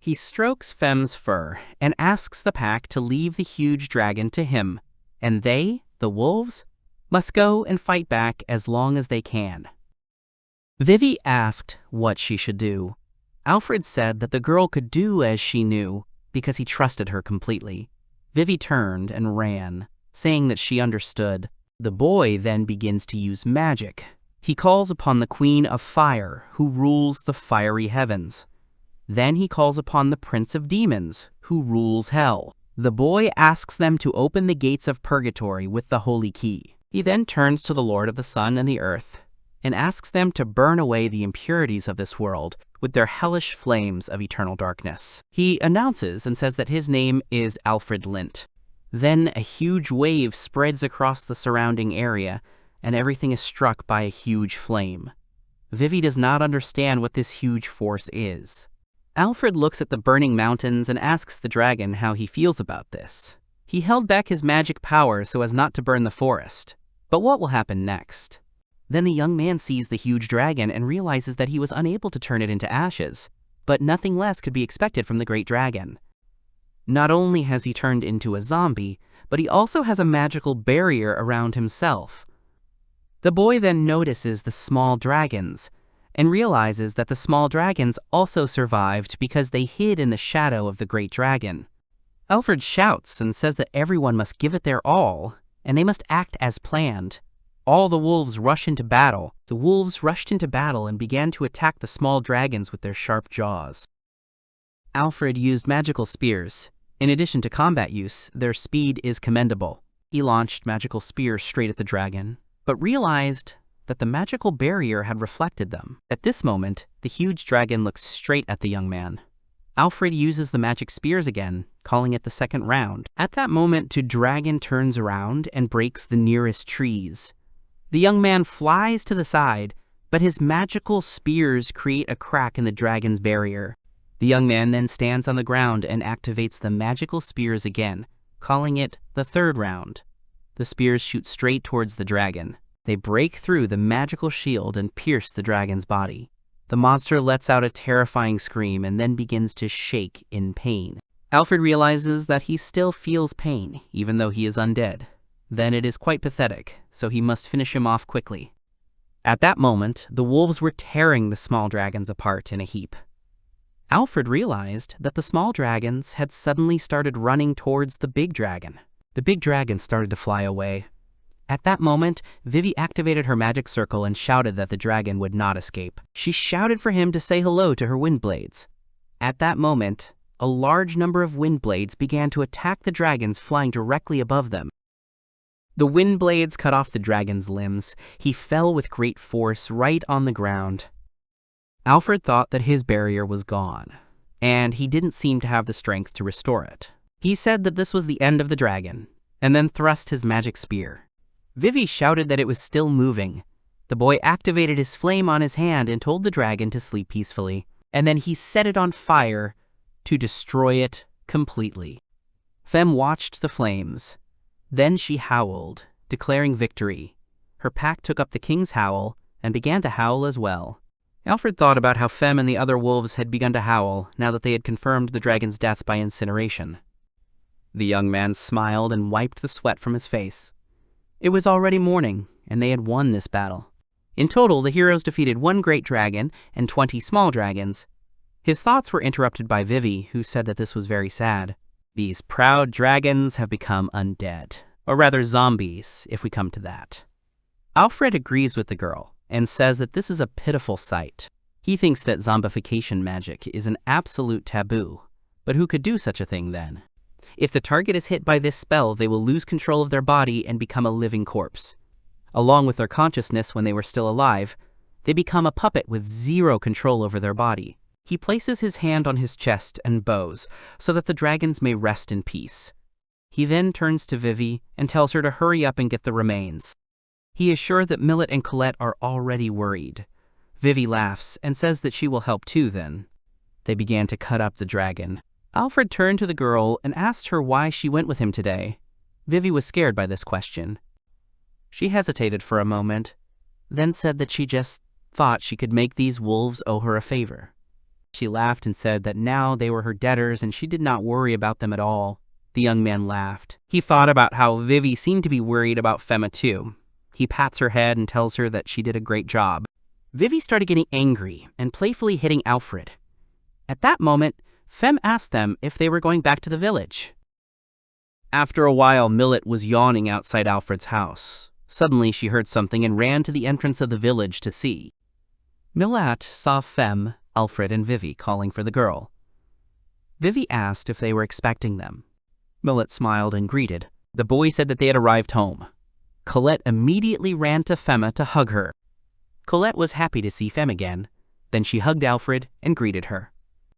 He strokes Femme's fur and asks the pack to leave the huge dragon to him, and they, the wolves, must go and fight back as long as they can. Vivy asked what she should do. Alfred said that the girl could do as she knew because he trusted her completely. Vivy turned and ran, saying that she understood. The boy then begins to use magic. He calls upon the Queen of Fire, who rules the fiery heavens. Then he calls upon the Prince of Demons, who rules hell. The boy asks them to open the gates of purgatory with the holy key. He then turns to the Lord of the Sun and the Earth and asks them to burn away the impurities of this world with their hellish flames of eternal darkness. He announces and says that his name is Alfred Lint. Then a huge wave spreads across the surrounding area, and everything is struck by a huge flame. Vivy does not understand what this huge force is. Alfred looks at the burning mountains and asks the dragon how he feels about this. He held back his magic power so as not to burn the forest. But what will happen next? Then the young man sees the huge dragon and realizes that he was unable to turn it into ashes, but nothing less could be expected from the great dragon. Not only has he turned into a zombie, but he also has a magical barrier around himself. The boy then notices the small dragons, and realizes that the small dragons also survived because they hid in the shadow of the great dragon. Alfred shouts and says that everyone must give it their all, and they must act as planned. All the wolves rush into battle. The wolves rushed into battle and began to attack the small dragons with their sharp jaws. Alfred used magical spears. In addition to combat use, their speed is commendable. He launched magical spears straight at the dragon, but realized that the magical barrier had reflected them. At this moment, the huge dragon looks straight at the young man. Alfred uses the magic spears again, calling it the second round. At that moment, the dragon turns around and breaks the nearest trees. The young man flies to the side, but his magical spears create a crack in the dragon's barrier. The young man then stands on the ground and activates the magical spears again, calling it the third round. The spears shoot straight towards the dragon. They break through the magical shield and pierce the dragon's body. The monster lets out a terrifying scream and then begins to shake in pain. Alfred realizes that he still feels pain, even though he is undead. Then it is quite pathetic, so he must finish him off quickly. At that moment, the wolves were tearing the small dragons apart in a heap. Alfred realized that the small dragons had suddenly started running towards the big dragon. The big dragon started to fly away. At that moment, Vivy activated her magic circle and shouted that the dragon would not escape. She shouted for him to say hello to her wind blades. At that moment, a large number of wind blades began to attack the dragons flying directly above them. The wind blades cut off the dragon's limbs. He fell with great force right on the ground. Alfred thought that his barrier was gone, and he didn't seem to have the strength to restore it. He said that this was the end of the dragon, and then thrust his magic spear. Vivy shouted that it was still moving. The boy activated his flame on his hand and told the dragon to sleep peacefully, and then he set it on fire to destroy it completely. Femme watched the flames. Then she howled, declaring victory. Her pack took up the king's howl and began to howl as well. Alfred thought about how Femme and the other wolves had begun to howl now that they had confirmed the dragon's death by incineration. The young man smiled and wiped the sweat from his face. It was already morning, and they had won this battle. In total, the heroes defeated 1 great dragon and 20 small dragons. His thoughts were interrupted by Vivy, who said that this was very sad. These proud dragons have become undead, or rather zombies, if we come to that. Alfred agrees with the girl and says that this is a pitiful sight. He thinks that zombification magic is an absolute taboo, but who could do such a thing then? If the target is hit by this spell, they will lose control of their body and become a living corpse. Along with their consciousness when they were still alive, they become a puppet with 0 control over their body. He places his hand on his chest and bows so that the dragons may rest in peace. He then turns to Vivy and tells her to hurry up and get the remains. He is sure that Millet and Colette are already worried. Vivy laughs and says that she will help too then. They began to cut up the dragon. Alfred turned to the girl and asked her why she went with him today. Vivy was scared by this question. She hesitated for a moment, then said that she just thought she could make these wolves owe her a favor. She laughed and said that now they were her debtors and she did not worry about them at all. The young man laughed. He thought about how Vivy seemed to be worried about Femma too. He pats her head and tells her that she did a great job. Vivy started getting angry and playfully hitting Alfred. At that moment, Femme asked them if they were going back to the village. After a while, Millet was yawning outside Alfred's house. Suddenly, she heard something and ran to the entrance of the village to see. Millet saw Femme, Alfred, and Vivy calling for the girl. Vivy asked if they were expecting them. Millet smiled and greeted. The boy said that they had arrived home. Colette immediately ran to Femma to hug her. Colette was happy to see Femme again. Then she hugged Alfred and greeted her.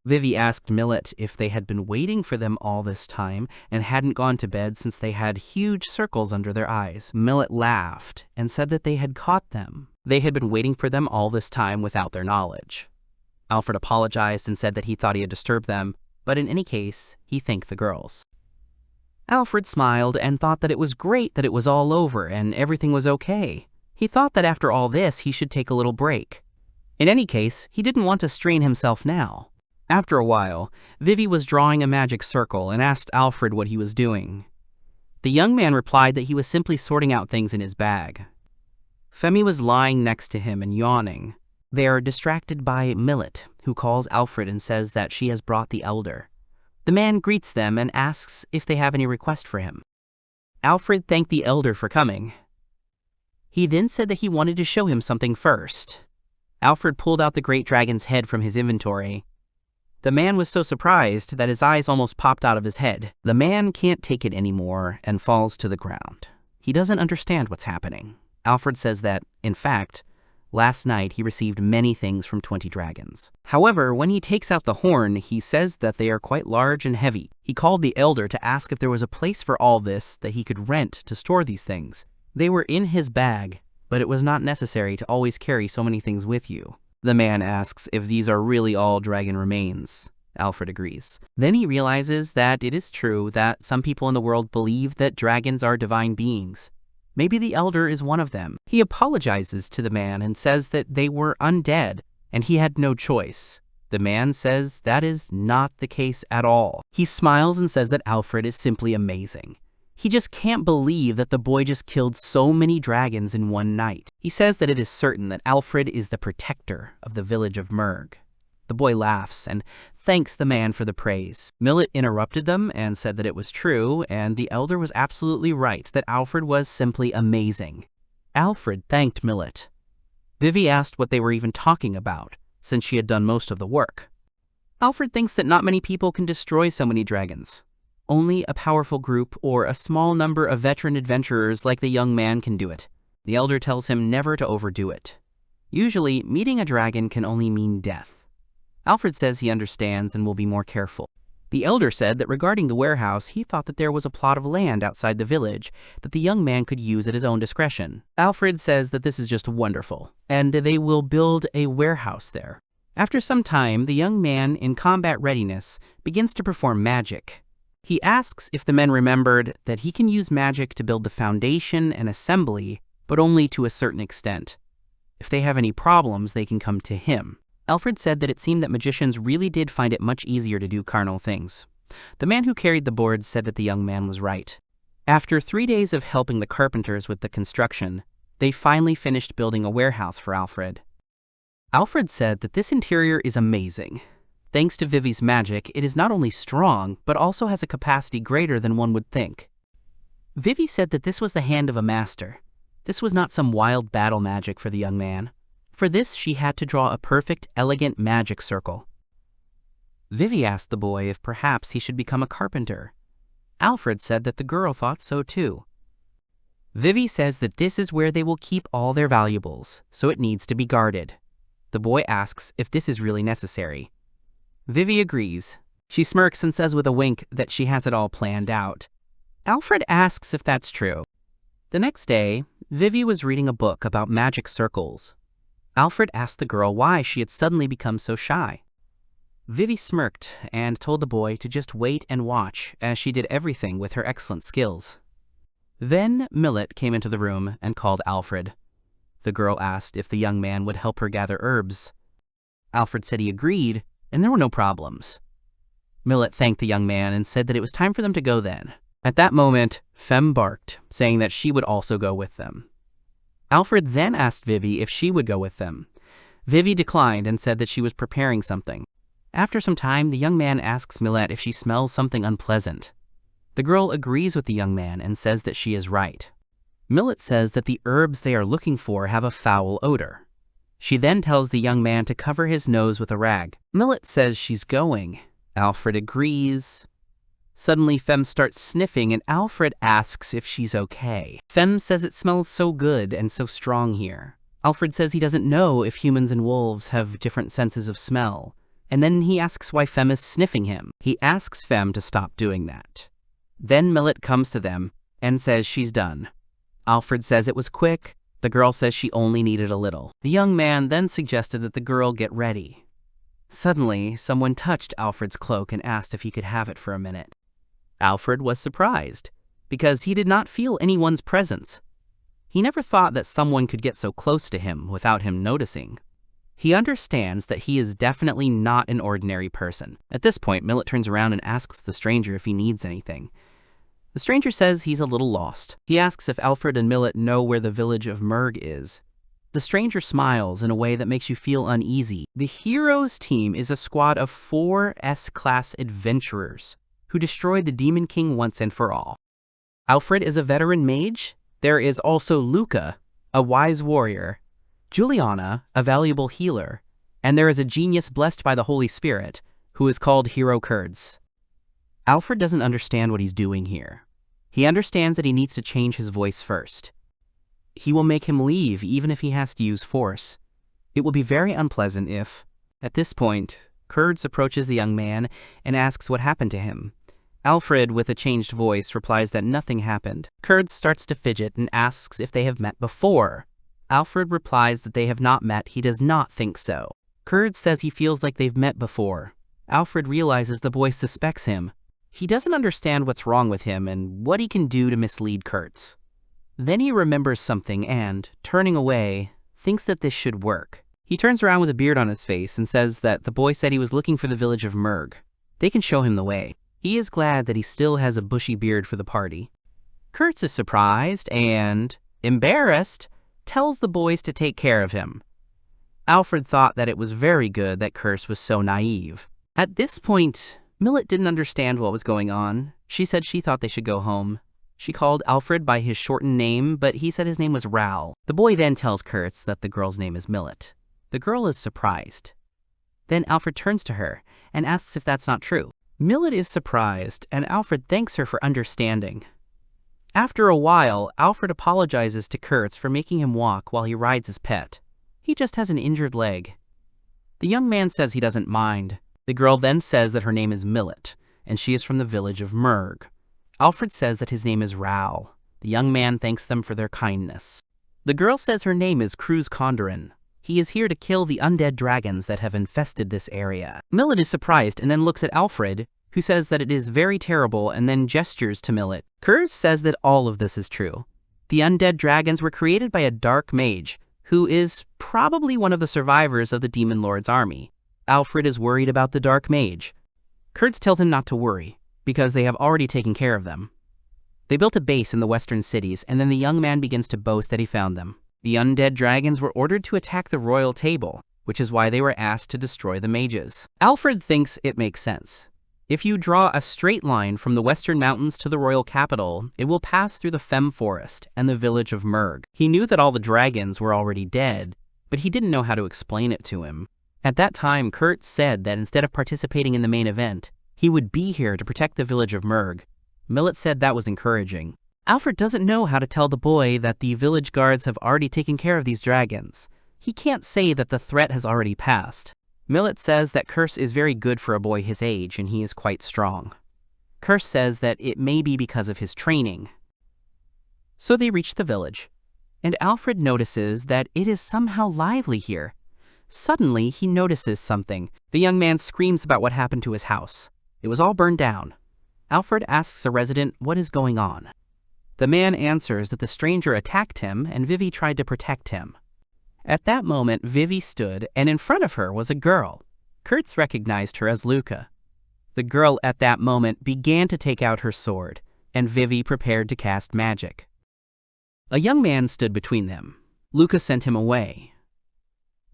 Vivy asked Millet if they had been waiting for them all this time and hadn't gone to bed since they had huge circles under their eyes. Millet laughed and said that they had caught them. They had been waiting for them all this time without their knowledge. Alfred apologized and said that he thought he had disturbed them, but in any case, he thanked the girls. Alfred smiled and thought that it was great that it was all over and everything was okay. He thought that after all this, he should take a little break. In any case, he didn't want to strain himself now. After a while, Vivy was drawing a magic circle and asked Alfred what he was doing. The young man replied that he was simply sorting out things in his bag. Femme was lying next to him and yawning. They are distracted by Millet, who calls Alfred and says that she has brought the elder. The man greets them and asks if they have any request for him. Alfred thanked the elder for coming. He then said that he wanted to show him something first. Alfred pulled out the great dragon's head from his inventory. The man was so surprised that his eyes almost popped out of his head. The man can't take it anymore and falls to the ground. He doesn't understand what's happening. Alfred says that, in fact, last night he received many things from 20 dragons. However, when he takes out the horn, he says that they are quite large and heavy. He called the elder to ask if there was a place for all this that he could rent to store these things. They were in his bag, but it was not necessary to always carry so many things with you. The man asks if these are really all dragon remains. Alfred agrees. Then he realizes that it is true that some people in the world believe that dragons are divine beings. Maybe the elder is one of them. He apologizes to the man and says that they were undead and he had no choice. The man says that is not the case at all. He smiles and says that Alfred is simply amazing. He just can't believe that the boy just killed so many dragons in one night. He says that it is certain that Alfred is the protector of the village of Merg. The boy laughs and thanks the man for the praise. Millet interrupted them and said that it was true, and the elder was absolutely right, that Alfred was simply amazing. Alfred thanked Millet. Vivy asked what they were even talking about, since she had done most of the work. Alfred thinks that not many people can destroy so many dragons. Only a powerful group or a small number of veteran adventurers like the young man can do it. The elder tells him never to overdo it. Usually, meeting a dragon can only mean death. Alfred says he understands and will be more careful. The elder said that regarding the warehouse, he thought that there was a plot of land outside the village that the young man could use at his own discretion. Alfred says that this is just wonderful, and they will build a warehouse there. After some time, the young man, in combat readiness, begins to perform magic. He asks if the men remembered that he can use magic to build the foundation and assembly, but only to a certain extent. If they have any problems, they can come to him. Alfred said that it seemed that magicians really did find it much easier to do carnal things. The man who carried the boards said that the young man was right. After 3 days of helping the carpenters with the construction, they finally finished building a warehouse for Alfred. Alfred said that this interior is amazing. Thanks to Vivy's magic, it is not only strong, but also has a capacity greater than one would think. Vivy said that this was the hand of a master. This was not some wild battle magic for the young man. For this, she had to draw a perfect, elegant magic circle. Vivy asked the boy if perhaps he should become a carpenter. Alfred said that the girl thought so too. Vivy says that this is where they will keep all their valuables, so it needs to be guarded. The boy asks if this is really necessary. Vivy agrees. She smirks and says with a wink that she has it all planned out. Alfred asks if that's true. The next day, Vivy was reading a book about magic circles. Alfred asked the girl why she had suddenly become so shy. Vivy smirked and told the boy to just wait and watch as she did everything with her excellent skills. Then Millet came into the room and called Alfred. The girl asked if the young man would help her gather herbs. Alfred said he agreed, and there were no problems. Millet thanked the young man and said that it was time for them to go then. At that moment, Femme barked, saying that she would also go with them. Alfred then asked Vivy if she would go with them. Vivy declined and said that she was preparing something. After some time, the young man asks Millet if she smells something unpleasant. The girl agrees with the young man and says that she is right. Millet says that the herbs they are looking for have a foul odor. She then tells the young man to cover his nose with a rag. Millet says she's going. Alfred agrees. Suddenly, Femme starts sniffing and Alfred asks if she's okay. Femme says it smells so good and so strong here. Alfred says he doesn't know if humans and wolves have different senses of smell, and then he asks why Femme is sniffing him. He asks Femme to stop doing that. Then Millet comes to them and says she's done. Alfred says it was quick. The girl says she only needed a little. The young man then suggested that the girl get ready. Suddenly, someone touched Alfred's cloak and asked if he could have it for a minute. Alfred was surprised, because he did not feel anyone's presence. He never thought that someone could get so close to him without him noticing. He understands that he is definitely not an ordinary person. At this point, Millet turns around and asks the stranger if he needs anything. The stranger says he's a little lost. He asks if Alfred and Millet know where the village of Merg is. The stranger smiles in a way that makes you feel uneasy. The heroes team is a squad of 4 S-class adventurers who destroyed the Demon King once and for all. Alfred is a veteran mage. There is also Luca, a wise warrior, Juliana, a valuable healer, and there is a genius blessed by the Holy Spirit, who is called Hero Kurds. Alfred doesn't understand what he's doing here. He understands that he needs to change his voice first. He will make him leave even if he has to use force. It will be very unpleasant if, at this point, Kurds approaches the young man and asks what happened to him. Alfred, with a changed voice, replies that nothing happened. Kurds starts to fidget and asks if they have met before. Alfred replies that they have not met. He does not think so. Kurds says he feels like they've met before. Alfred realizes the boy suspects him. He doesn't understand what's wrong with him and what he can do to mislead Kurds. Then he remembers something and, turning away, thinks that this should work. He turns around with a beard on his face and says that the boy said he was looking for the village of Merg. They can show him the way. He is glad that he still has a bushy beard for the party. Kurtz is surprised and, embarrassed, tells the boys to take care of him. Alfred thought that it was very good that Kurtz was so naive. At this point, Millet didn't understand what was going on. She said she thought they should go home. She called Alfred by his shortened name, but he said his name was Ral. The boy then tells Kurtz that the girl's name is Millet. The girl is surprised. Then Alfred turns to her and asks if that's not true. Millet is surprised, and Alfred thanks her for understanding. After a while, Alfred apologizes to Kurtz for making him walk while he rides his pet. He just has an injured leg. The young man says he doesn't mind. The girl then says that her name is Millet, and she is from the village of Merg. Alfred says that his name is Ral. The young man thanks them for their kindness. The girl says her name is Cruz Condorin. He is here to kill the undead dragons that have infested this area. Millet is surprised and then looks at Alfred, who says that it is very terrible and then gestures to Millet. Kurtz says that all of this is true. The undead dragons were created by a dark mage, who is probably one of the survivors of the Demon Lord's army. Alfred is worried about the dark mage. Kurtz tells him not to worry, because they have already taken care of them. They built a base in the western cities, and then the young man begins to boast that he found them. The undead dragons were ordered to attack the royal table, which is why they were asked to destroy the mages. Alfred thinks it makes sense. If you draw a straight line from the western mountains to the royal capital, it will pass through the Femme Forest and the village of Merg. He knew that all the dragons were already dead, but he didn't know how to explain it to him. At that time, Kurtz said that instead of participating in the main event, he would be here to protect the village of Merg. Millet said that was encouraging. Alfred doesn't know how to tell the boy that the village guards have already taken care of these dragons. He can't say that the threat has already passed. Millet says that Kurtz is very good for a boy his age and he is quite strong. Kurtz says that it may be because of his training. So they reach the village, and Alfred notices that it is somehow lively here. Suddenly, he notices something. The young man screams about what happened to his house. It was all burned down. Alfred asks a resident what is going on. The man answers that the stranger attacked him and Vivy tried to protect him. At that moment, Vivy stood, and in front of her was a girl. Kurtz recognized her as Luca. The girl at that moment began to take out her sword, and Vivy prepared to cast magic. A young man stood between them. Luca sent him away.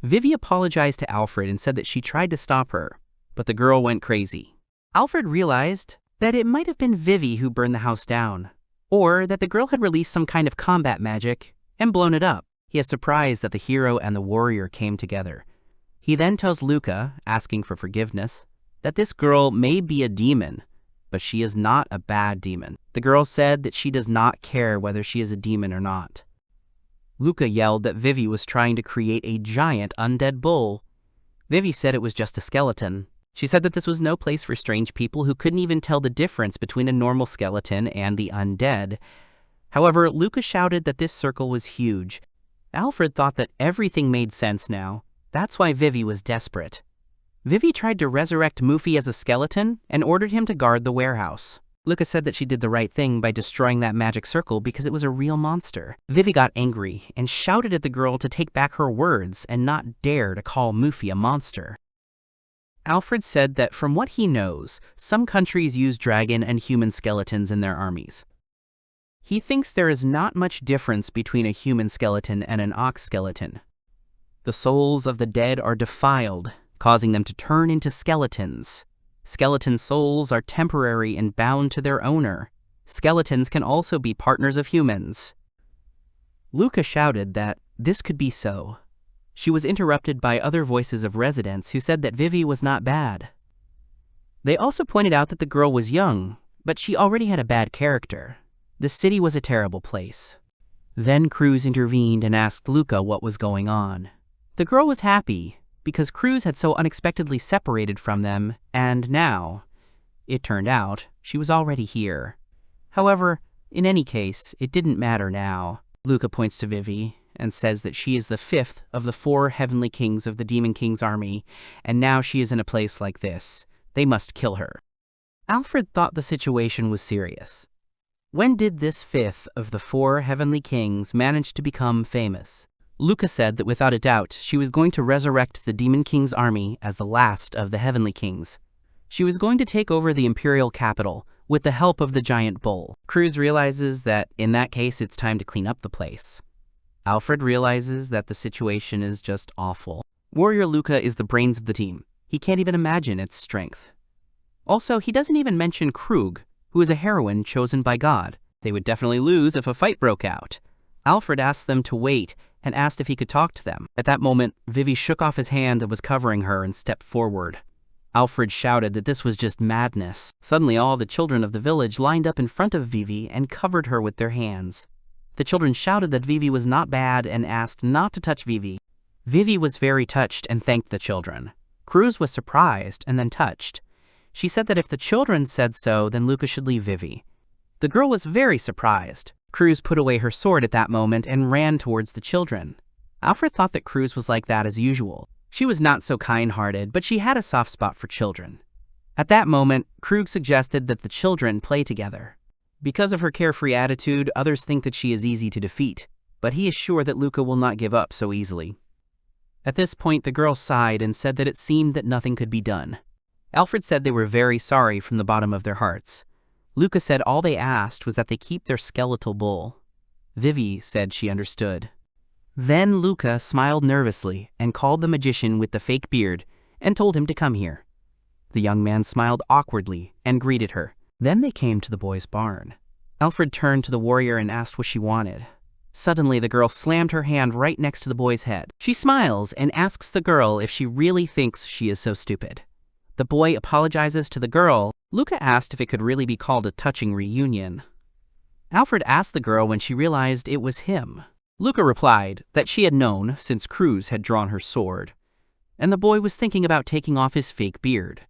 Vivy apologized to Alfred and said that she tried to stop her, but the girl went crazy. Alfred realized that it might have been Vivy who burned the house down, or that the girl had released some kind of combat magic and blown it up. He is surprised that the hero and the warrior came together. He then tells Luca, asking for forgiveness, that this girl may be a demon, but she is not a bad demon. The girl said that she does not care whether she is a demon or not. Luca yelled that Vivy was trying to create a giant undead bull. Vivy said it was just a skeleton. She said that this was no place for strange people who couldn't even tell the difference between a normal skeleton and the undead. However, Luca shouted that this circle was huge. Alfred thought that everything made sense now. That's why Vivy was desperate. Vivy tried to resurrect Muffy as a skeleton and ordered him to guard the warehouse. Luca said that she did the right thing by destroying that magic circle because it was a real monster. Vivy got angry and shouted at the girl to take back her words and not dare to call Muffy a monster. Alfred said that from what he knows, some countries use dragon and human skeletons in their armies. He thinks there is not much difference between a human skeleton and an ox skeleton. The souls of the dead are defiled, causing them to turn into skeletons. Skeleton souls are temporary and bound to their owner. Skeletons can also be partners of humans. Luca shouted that this could be so. She was interrupted by other voices of residents who said that Vivy was not bad. They also pointed out that the girl was young, but she already had a bad character. The city was a terrible place. Then Cruz intervened and asked Luca what was going on. The girl was happy because Cruz had so unexpectedly separated from them, and now, it turned out, she was already here. However, in any case, it didn't matter now. Luca points to Vivy and says that she is the 5th of the 4 heavenly kings of the Demon King's army, and now she is in a place like this. They must kill her. Alfred thought the situation was serious. When did this 5th of the 4 heavenly kings manage to become famous? Luca said that without a doubt, she was going to resurrect the Demon King's army as the last of the heavenly kings. She was going to take over the imperial capital, with the help of the giant bull. Cruz realizes that in that case it's time to clean up the place. Alfred realizes that the situation is just awful. Warrior Luca is the brains of the team. He can't even imagine its strength. Also, he doesn't even mention Krug, who is a heroine chosen by God. They would definitely lose if a fight broke out. Alfred asked them to wait and asked if he could talk to them. At that moment, Vivy shook off his hand that was covering her and stepped forward. Alfred shouted that this was just madness. Suddenly, all the children of the village lined up in front of Vivy and covered her with their hands. The children shouted that Vivy was not bad and asked not to touch Vivy. Vivy was very touched and thanked the children. Cruz was surprised and then touched. She said that if the children said so, then Luca should leave Vivy. The girl was very surprised. Cruz put away her sword at that moment and ran towards the children. Alfred thought that Cruz was like that as usual. She was not so kind-hearted, but she had a soft spot for children. At that moment, Krug suggested that the children play together. Because of her carefree attitude, others think that she is easy to defeat, but he is sure that Luca will not give up so easily. At this point, the girl sighed and said that it seemed that nothing could be done. Alfred said they were very sorry from the bottom of their hearts. Luca said all they asked was that they keep their skeletal bull. Vivy said she understood. Then Luca smiled nervously and called the magician with the fake beard and told him to come here. The young man smiled awkwardly and greeted her. Then they came to the boy's barn. Alfred turned to the warrior and asked what she wanted. Suddenly, the girl slammed her hand right next to the boy's head. She smiles and asks the girl if she really thinks she is so stupid. The boy apologizes to the girl. Luca asked if it could really be called a touching reunion. Alfred asked the girl when she realized it was him. Luca replied that she had known since Cruz had drawn her sword, and the boy was thinking about taking off his fake beard.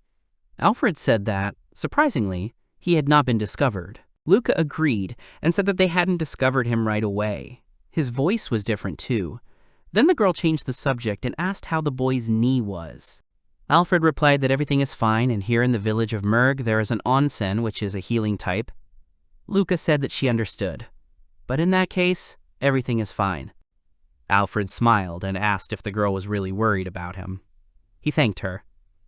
Alfred said that, surprisingly, he had not been discovered. Luca agreed and said that they hadn't discovered him right away. His voice was different too. Then the girl changed the subject and asked how the boy's knee was. Alfred replied that everything is fine, and here in the village of Merg there is an onsen, which is a healing type. Luca said that she understood. But in that case, everything is fine. Alfred smiled and asked if the girl was really worried about him. He thanked her.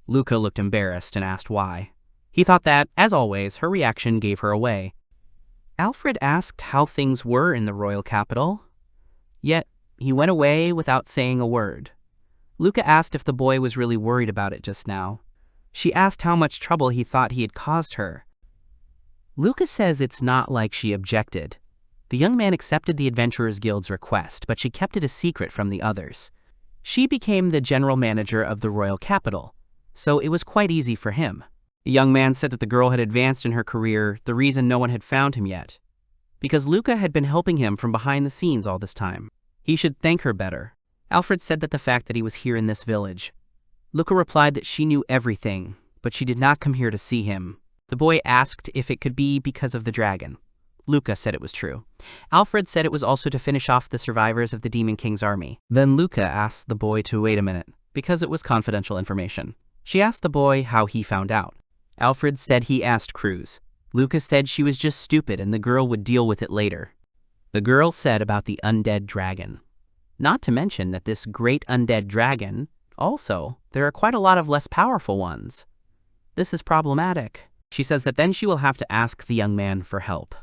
Luca looked embarrassed and asked why. He thought that, as always, her reaction gave her away. Alfred asked how things were in the royal capital, yet he went away without saying a word. Luca asked if the boy was really worried about it just now. She asked how much trouble he thought he had caused her. Luca says it's not like she objected. The young man accepted the Adventurers Guild's request, but she kept it a secret from the others. She became the general manager of the royal capital, so it was quite easy for him. The young man said that the girl had advanced in her career, the reason no one had found him yet. Because Luca had been helping him from behind the scenes all this time. He should thank her better. Alfred said that the fact that he was here in this village. Luca replied that she knew everything, but she did not come here to see him. The boy asked if it could be because of the dragon. Luca said it was true. Alfred said it was also to finish off the survivors of the Demon King's army. Then Luca asked the boy to wait a minute, because it was confidential information. She asked the boy how he found out. Alfred said he asked Cruz. Luca said she was just stupid and the girl would deal with it later. The girl said about the undead dragon. Not to mention that this great undead dragon, also, there are quite a lot of less powerful ones. This is problematic. She says that then she will have to ask the young man for help.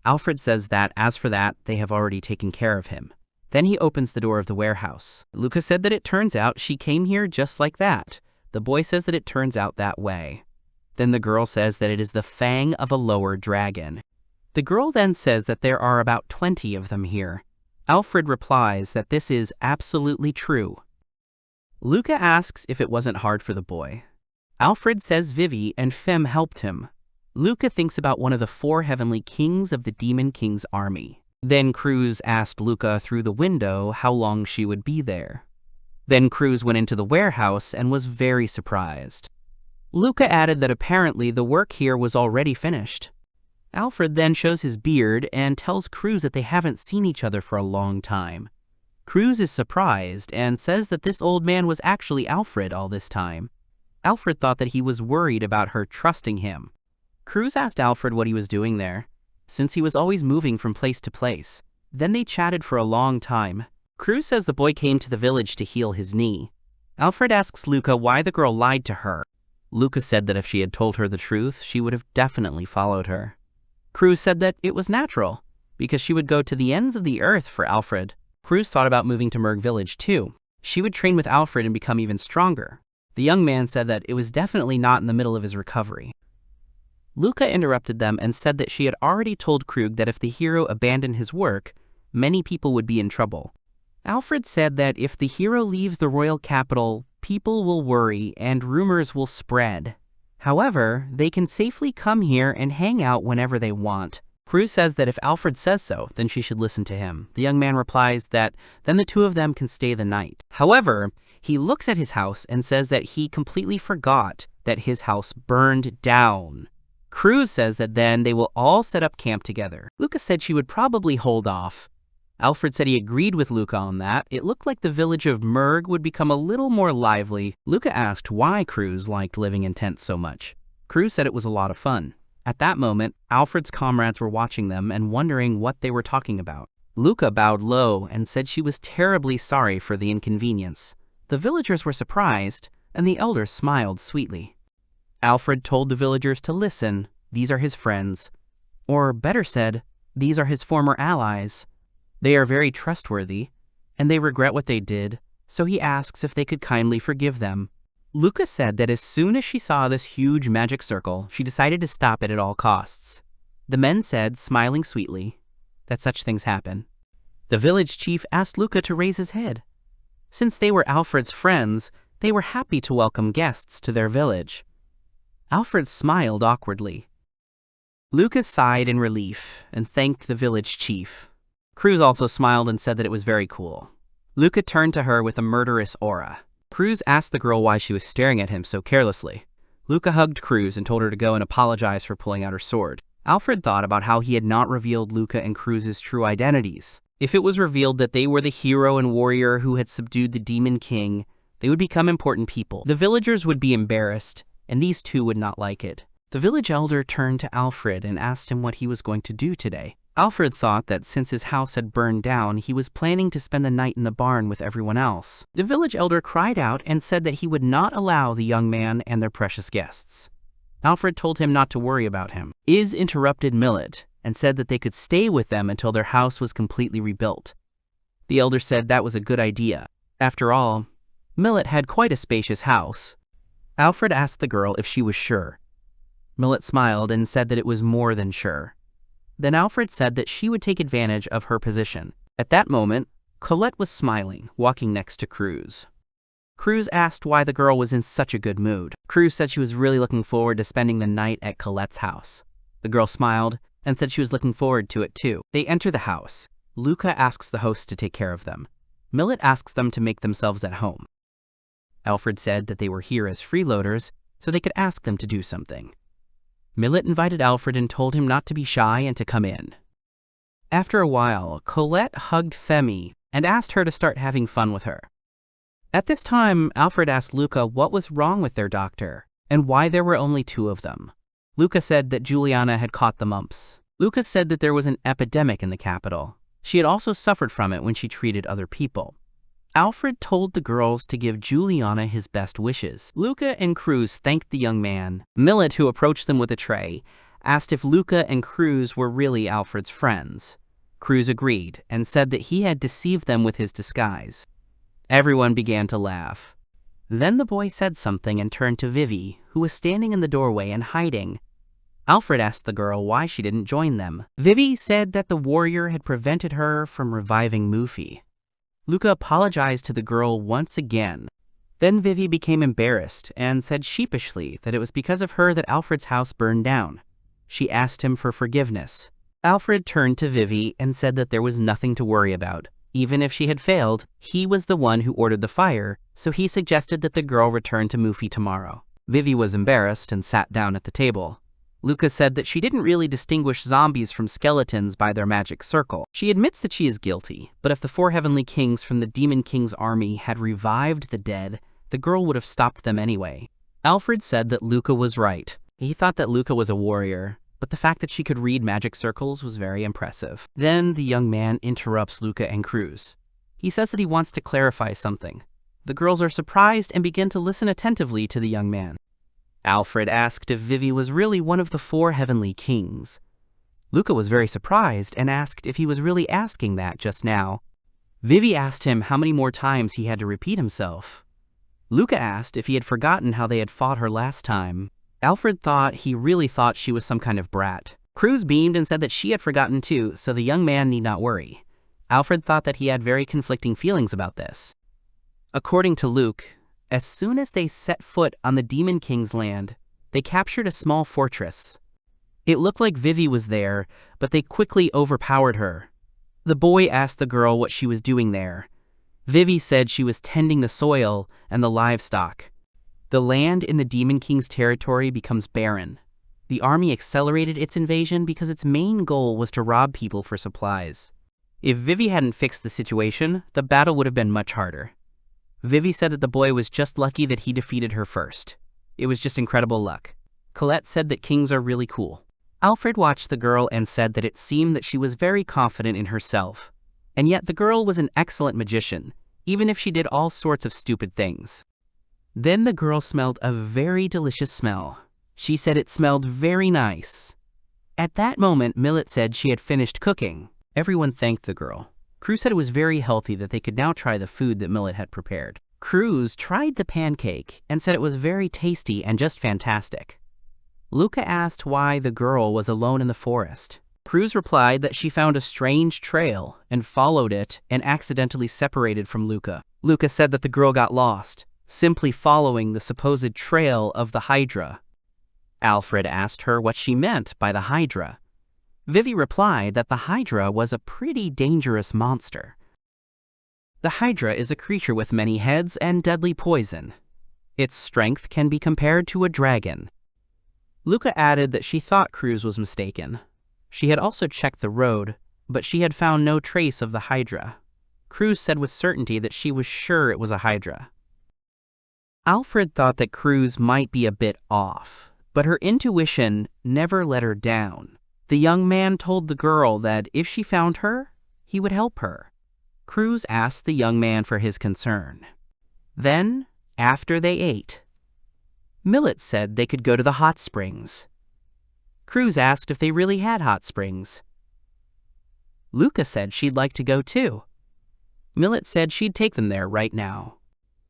Alfred says that, as for that, they have already taken care of him. Then he opens the door of the warehouse. Luca said that it turns out she came here just like that. The boy says that it turns out that way. Then the girl says that it is the fang of a lower dragon. The girl then says that there are about 20 of them here. Alfred replies that this is absolutely true. Luca asks if it wasn't hard for the boy. Alfred says Vivy and Femme helped him. Luca thinks about one of the 4 heavenly kings of the Demon King's army. Then Cruz asked Luca through the window how long she would be there. Then Cruz went into the warehouse and was very surprised. Luca added that apparently the work here was already finished. Alfred then shows his beard and tells Cruz that they haven't seen each other for a long time. Cruz is surprised and says that this old man was actually Alfred all this time. Alfred thought that he was worried about her trusting him. Cruz asked Alfred what he was doing there, since he was always moving from place to place. Then they chatted for a long time. Cruz says the boy came to the village to heal his knee. Alfred asks Luca why the girl lied to her. Luca said that if she had told her the truth, she would have definitely followed her. Cruz said that it was natural, because she would go to the ends of the earth for Alfred. Cruz thought about moving to Murg Village too. She would train with Alfred and become even stronger. The young man said that it was definitely not in the middle of his recovery. Luca interrupted them and said that she had already told Krug that if the hero abandoned his work, many people would be in trouble. Alfred said that if the hero leaves the royal capital, people will worry and rumors will spread. However, they can safely come here and hang out whenever they want. Cruz says that if Alfred says so, then she should listen to him. The young man replies that then the two of them can stay the night. However, he looks at his house and says that he completely forgot that his house burned down. Cruz says that then they will all set up camp together. Luca said she would probably hold off. Alfred said he agreed with Luca on that. It looked like the village of Merg would become a little more lively. Luca asked why Cruz liked living in tents so much. Cruz said it was a lot of fun. At that moment, Alfred's comrades were watching them and wondering what they were talking about. Luca bowed low and said she was terribly sorry for the inconvenience. The villagers were surprised, and the elders smiled sweetly. Alfred told the villagers to listen. These are his friends. Or better said, these are his former allies. They are very trustworthy, and they regret what they did, so he asks if they could kindly forgive them. Luca said that as soon as she saw this huge magic circle, she decided to stop it at all costs. The men said, smiling sweetly, that such things happen. The village chief asked Luca to raise his head. Since they were Alfred's friends, they were happy to welcome guests to their village. Alfred smiled awkwardly. Luca sighed in relief and thanked the village chief. Cruz also smiled and said that it was very cool. Luca turned to her with a murderous aura. Cruz asked the girl why she was staring at him so carelessly. Luca hugged Cruz and told her to go and apologize for pulling out her sword. Alfred thought about how he had not revealed Luca and Cruz's true identities. If it was revealed that they were the hero and warrior who had subdued the demon king, they would become important people. The villagers would be embarrassed, and these two would not like it. The village elder turned to Alfred and asked him what he was going to do today. Alfred thought that since his house had burned down, he was planning to spend the night in the barn with everyone else. The village elder cried out and said that he would not allow the young man and their precious guests. Alfred told him not to worry about him. Iz interrupted Millet and said that they could stay with them until their house was completely rebuilt. The elder said that was a good idea. After all, Millet had quite a spacious house. Alfred asked the girl if she was sure. Millet smiled and said that it was more than sure. Then Alfred said that she would take advantage of her position. At that moment, Colette was smiling, walking next to Cruz. Cruz asked why the girl was in such a good mood. Cruz said she was really looking forward to spending the night at Colette's house. The girl smiled and said she was looking forward to it too. They enter the house. Luca asks the host to take care of them. Millet asks them to make themselves at home. Alfred said that they were here as freeloaders, so they could ask them to do something. Millet invited Alfred and told him not to be shy and to come in. After a while, Colette hugged Femi and asked her to start having fun with her. At this time, Alfred asked Luca what was wrong with their doctor and why there were only two of them. Luca said that Juliana had caught the mumps. Luca said that there was an epidemic in the capital. She had also suffered from it when she treated other people. Alfred told the girls to give Juliana his best wishes. Luca and Cruz thanked the young man. Millet, who approached them with a tray, asked if Luca and Cruz were really Alfred's friends. Cruz agreed and said that he had deceived them with his disguise. Everyone began to laugh. Then the boy said something and turned to Vivy, who was standing in the doorway and hiding. Alfred asked the girl why she didn't join them. Vivy said that the warrior had prevented her from reviving Muffy. Luca apologized to the girl once again. Then Vivy became embarrassed and said sheepishly that it was because of her that Alfred's house burned down. She asked him for forgiveness. Alfred turned to Vivy and said that there was nothing to worry about. Even if she had failed, he was the one who ordered the fire, so he suggested that the girl return to Muffy tomorrow. Vivy was embarrassed and sat down at the table. Luca said that she didn't really distinguish zombies from skeletons by their magic circle. She admits that she is guilty, but if the four heavenly kings from the Demon King's army had revived the dead, the girl would have stopped them anyway. Alfred said that Luca was right. He thought that Luca was a warrior, but the fact that she could read magic circles was very impressive. Then the young man interrupts Luca and Cruz. He says that he wants to clarify something. The girls are surprised and begin to listen attentively to the young man. Alfred asked if Vivy was really one of the 4 heavenly kings. Luca was very surprised and asked if he was really asking that just now. Vivy asked him how many more times he had to repeat himself. Luca asked if he had forgotten how they had fought her last time. Alfred thought he really thought she was some kind of brat. Cruz beamed and said that she had forgotten too, so the young man need not worry. Alfred thought that he had very conflicting feelings about this. According to Luke, as soon as they set foot on the Demon King's land, they captured a small fortress. It looked like Vivy was there, but they quickly overpowered her. The boy asked the girl what she was doing there. Vivy said she was tending the soil and the livestock. The land in the Demon King's territory becomes barren. The army accelerated its invasion because its main goal was to rob people for supplies. If Vivy hadn't fixed the situation, the battle would have been much harder. Vivy said that the boy was just lucky that he defeated her first. It was just incredible luck. Colette said that kings are really cool. Alfred watched the girl and said that it seemed that she was very confident in herself. And yet the girl was an excellent magician, even if she did all sorts of stupid things. Then the girl smelled a very delicious smell. She said it smelled very nice. At that moment, Millet said she had finished cooking. Everyone thanked the girl. Cruz said it was very healthy that they could now try the food that Millet had prepared. Cruz tried the pancake and said it was very tasty and just fantastic. Luca asked why the girl was alone in the forest. Cruz replied that she found a strange trail and followed it and accidentally separated from Luca. Luca said that the girl got lost, simply following the supposed trail of the hydra. Alfred asked her what she meant by the hydra. Vivy replied that the hydra was a pretty dangerous monster. The hydra is a creature with many heads and deadly poison. Its strength can be compared to a dragon. Luca added that she thought Cruz was mistaken. She had also checked the road, but she had found no trace of the hydra. Cruz said with certainty that she was sure it was a hydra. Alfred thought that Cruz might be a bit off, but her intuition never let her down. The young man told the girl that if she found her, he would help her. Cruz asked the young man for his concern. Then, after they ate, Millet said they could go to the hot springs. Cruz asked if they really had hot springs. Luca said she'd like to go too. Millet said she'd take them there right now.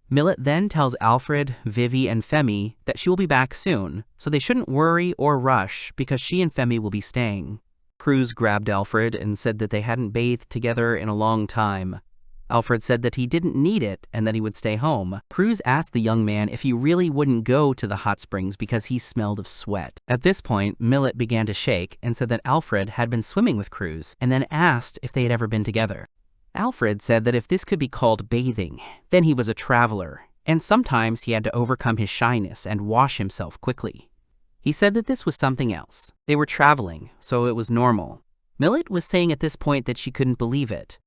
Millet then tells Alfred, Vivy, and Femi that she will be back soon, so they shouldn't worry or rush because she and Femi will be staying. Cruz grabbed Alfred and said that they hadn't bathed together in a long time. Alfred said that he didn't need it and that he would stay home. Cruz asked the young man if he really wouldn't go to the hot springs because he smelled of sweat. At this point, Millet began to shake and said that Alfred had been swimming with Cruz and then asked if they had ever been together. Alfred said that if this could be called bathing, then he was a traveler, and sometimes he had to overcome his shyness and wash himself quickly. He said that this was something else. They were traveling, so it was normal. Millet was saying at this point that she couldn't believe it.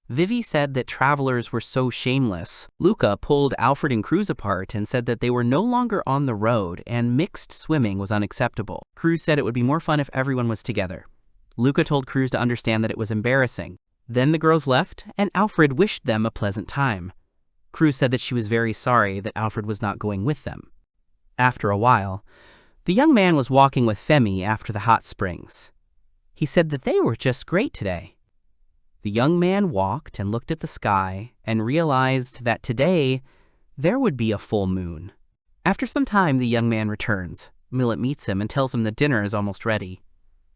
Vivy said that travelers were so shameless. Luca pulled Alfred and Cruz apart and said that they were no longer on the road and mixed swimming was unacceptable. Cruz said it would be more fun if everyone was together. Luca told Cruz to understand that it was embarrassing. Then the girls left and Alfred wished them a pleasant time. Cruz said that she was very sorry that Alfred was not going with them. After a while, the young man was walking with Femi after the hot springs. He said that they were just great today. The young man walked and looked at the sky and realized that today there would be a full moon. After some time, the young man returns. Millet meets him and tells him that dinner is almost ready.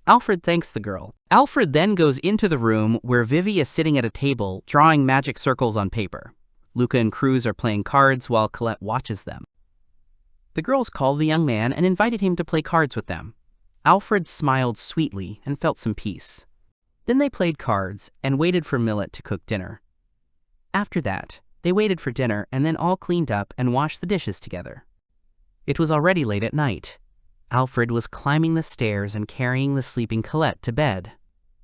Alfred thanks the girl. Alfred then goes into the room where Vivy is sitting at a table drawing magic circles on paper. Luca and Cruz are playing cards while Colette watches them. The girls called the young man and invited him to play cards with them. Alfred smiled sweetly and felt some peace. Then they played cards and waited for Millet to cook dinner. After that, they waited for dinner and then all cleaned up and washed the dishes together. It was already late at night. Alfred was climbing the stairs and carrying the sleeping Colette to bed.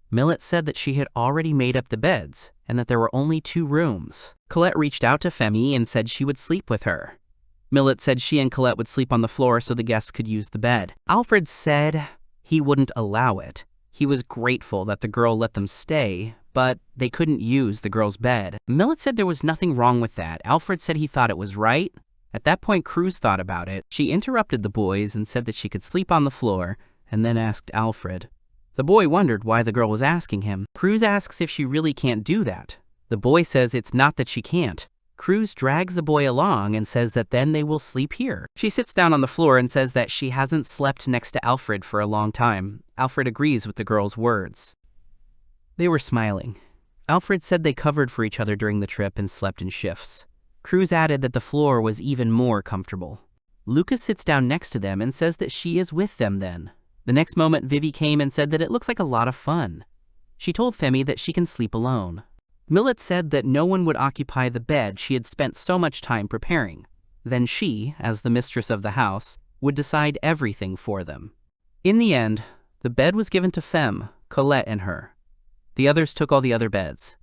Millet said that she had already made up the beds and that there were only 2 rooms. Colette reached out to Femi and said she would sleep with her. Millet said she and Colette would sleep on the floor so the guests could use the bed. Alfred said he wouldn't allow it. He was grateful that the girl let them stay, but they couldn't use the girl's bed. Millet said there was nothing wrong with that. Alfred said he thought it was right, At that point, Cruz thought about it. She interrupted the boys and said that she could sleep on the floor, and then asked Alfred. The boy wondered why the girl was asking him. Cruz asks if she really can't do that. The boy says it's not that she can't. Cruz drags the boy along and says that then they will sleep here. She sits down on the floor and says that she hasn't slept next to Alfred for a long time. Alfred agrees with the girl's words. They were smiling. Alfred said they covered for each other during the trip and slept in shifts. Cruz added that the floor was even more comfortable. Luca sits down next to them and says that she is with them then. The next moment, Vivy came and said that it looks like a lot of fun. She told Femi that she can sleep alone. Millet said that no one would occupy the bed she had spent so much time preparing. Then she, as the mistress of the house, would decide everything for them. In the end, the bed was given to Fem, Colette, and her. The others took all the other beds.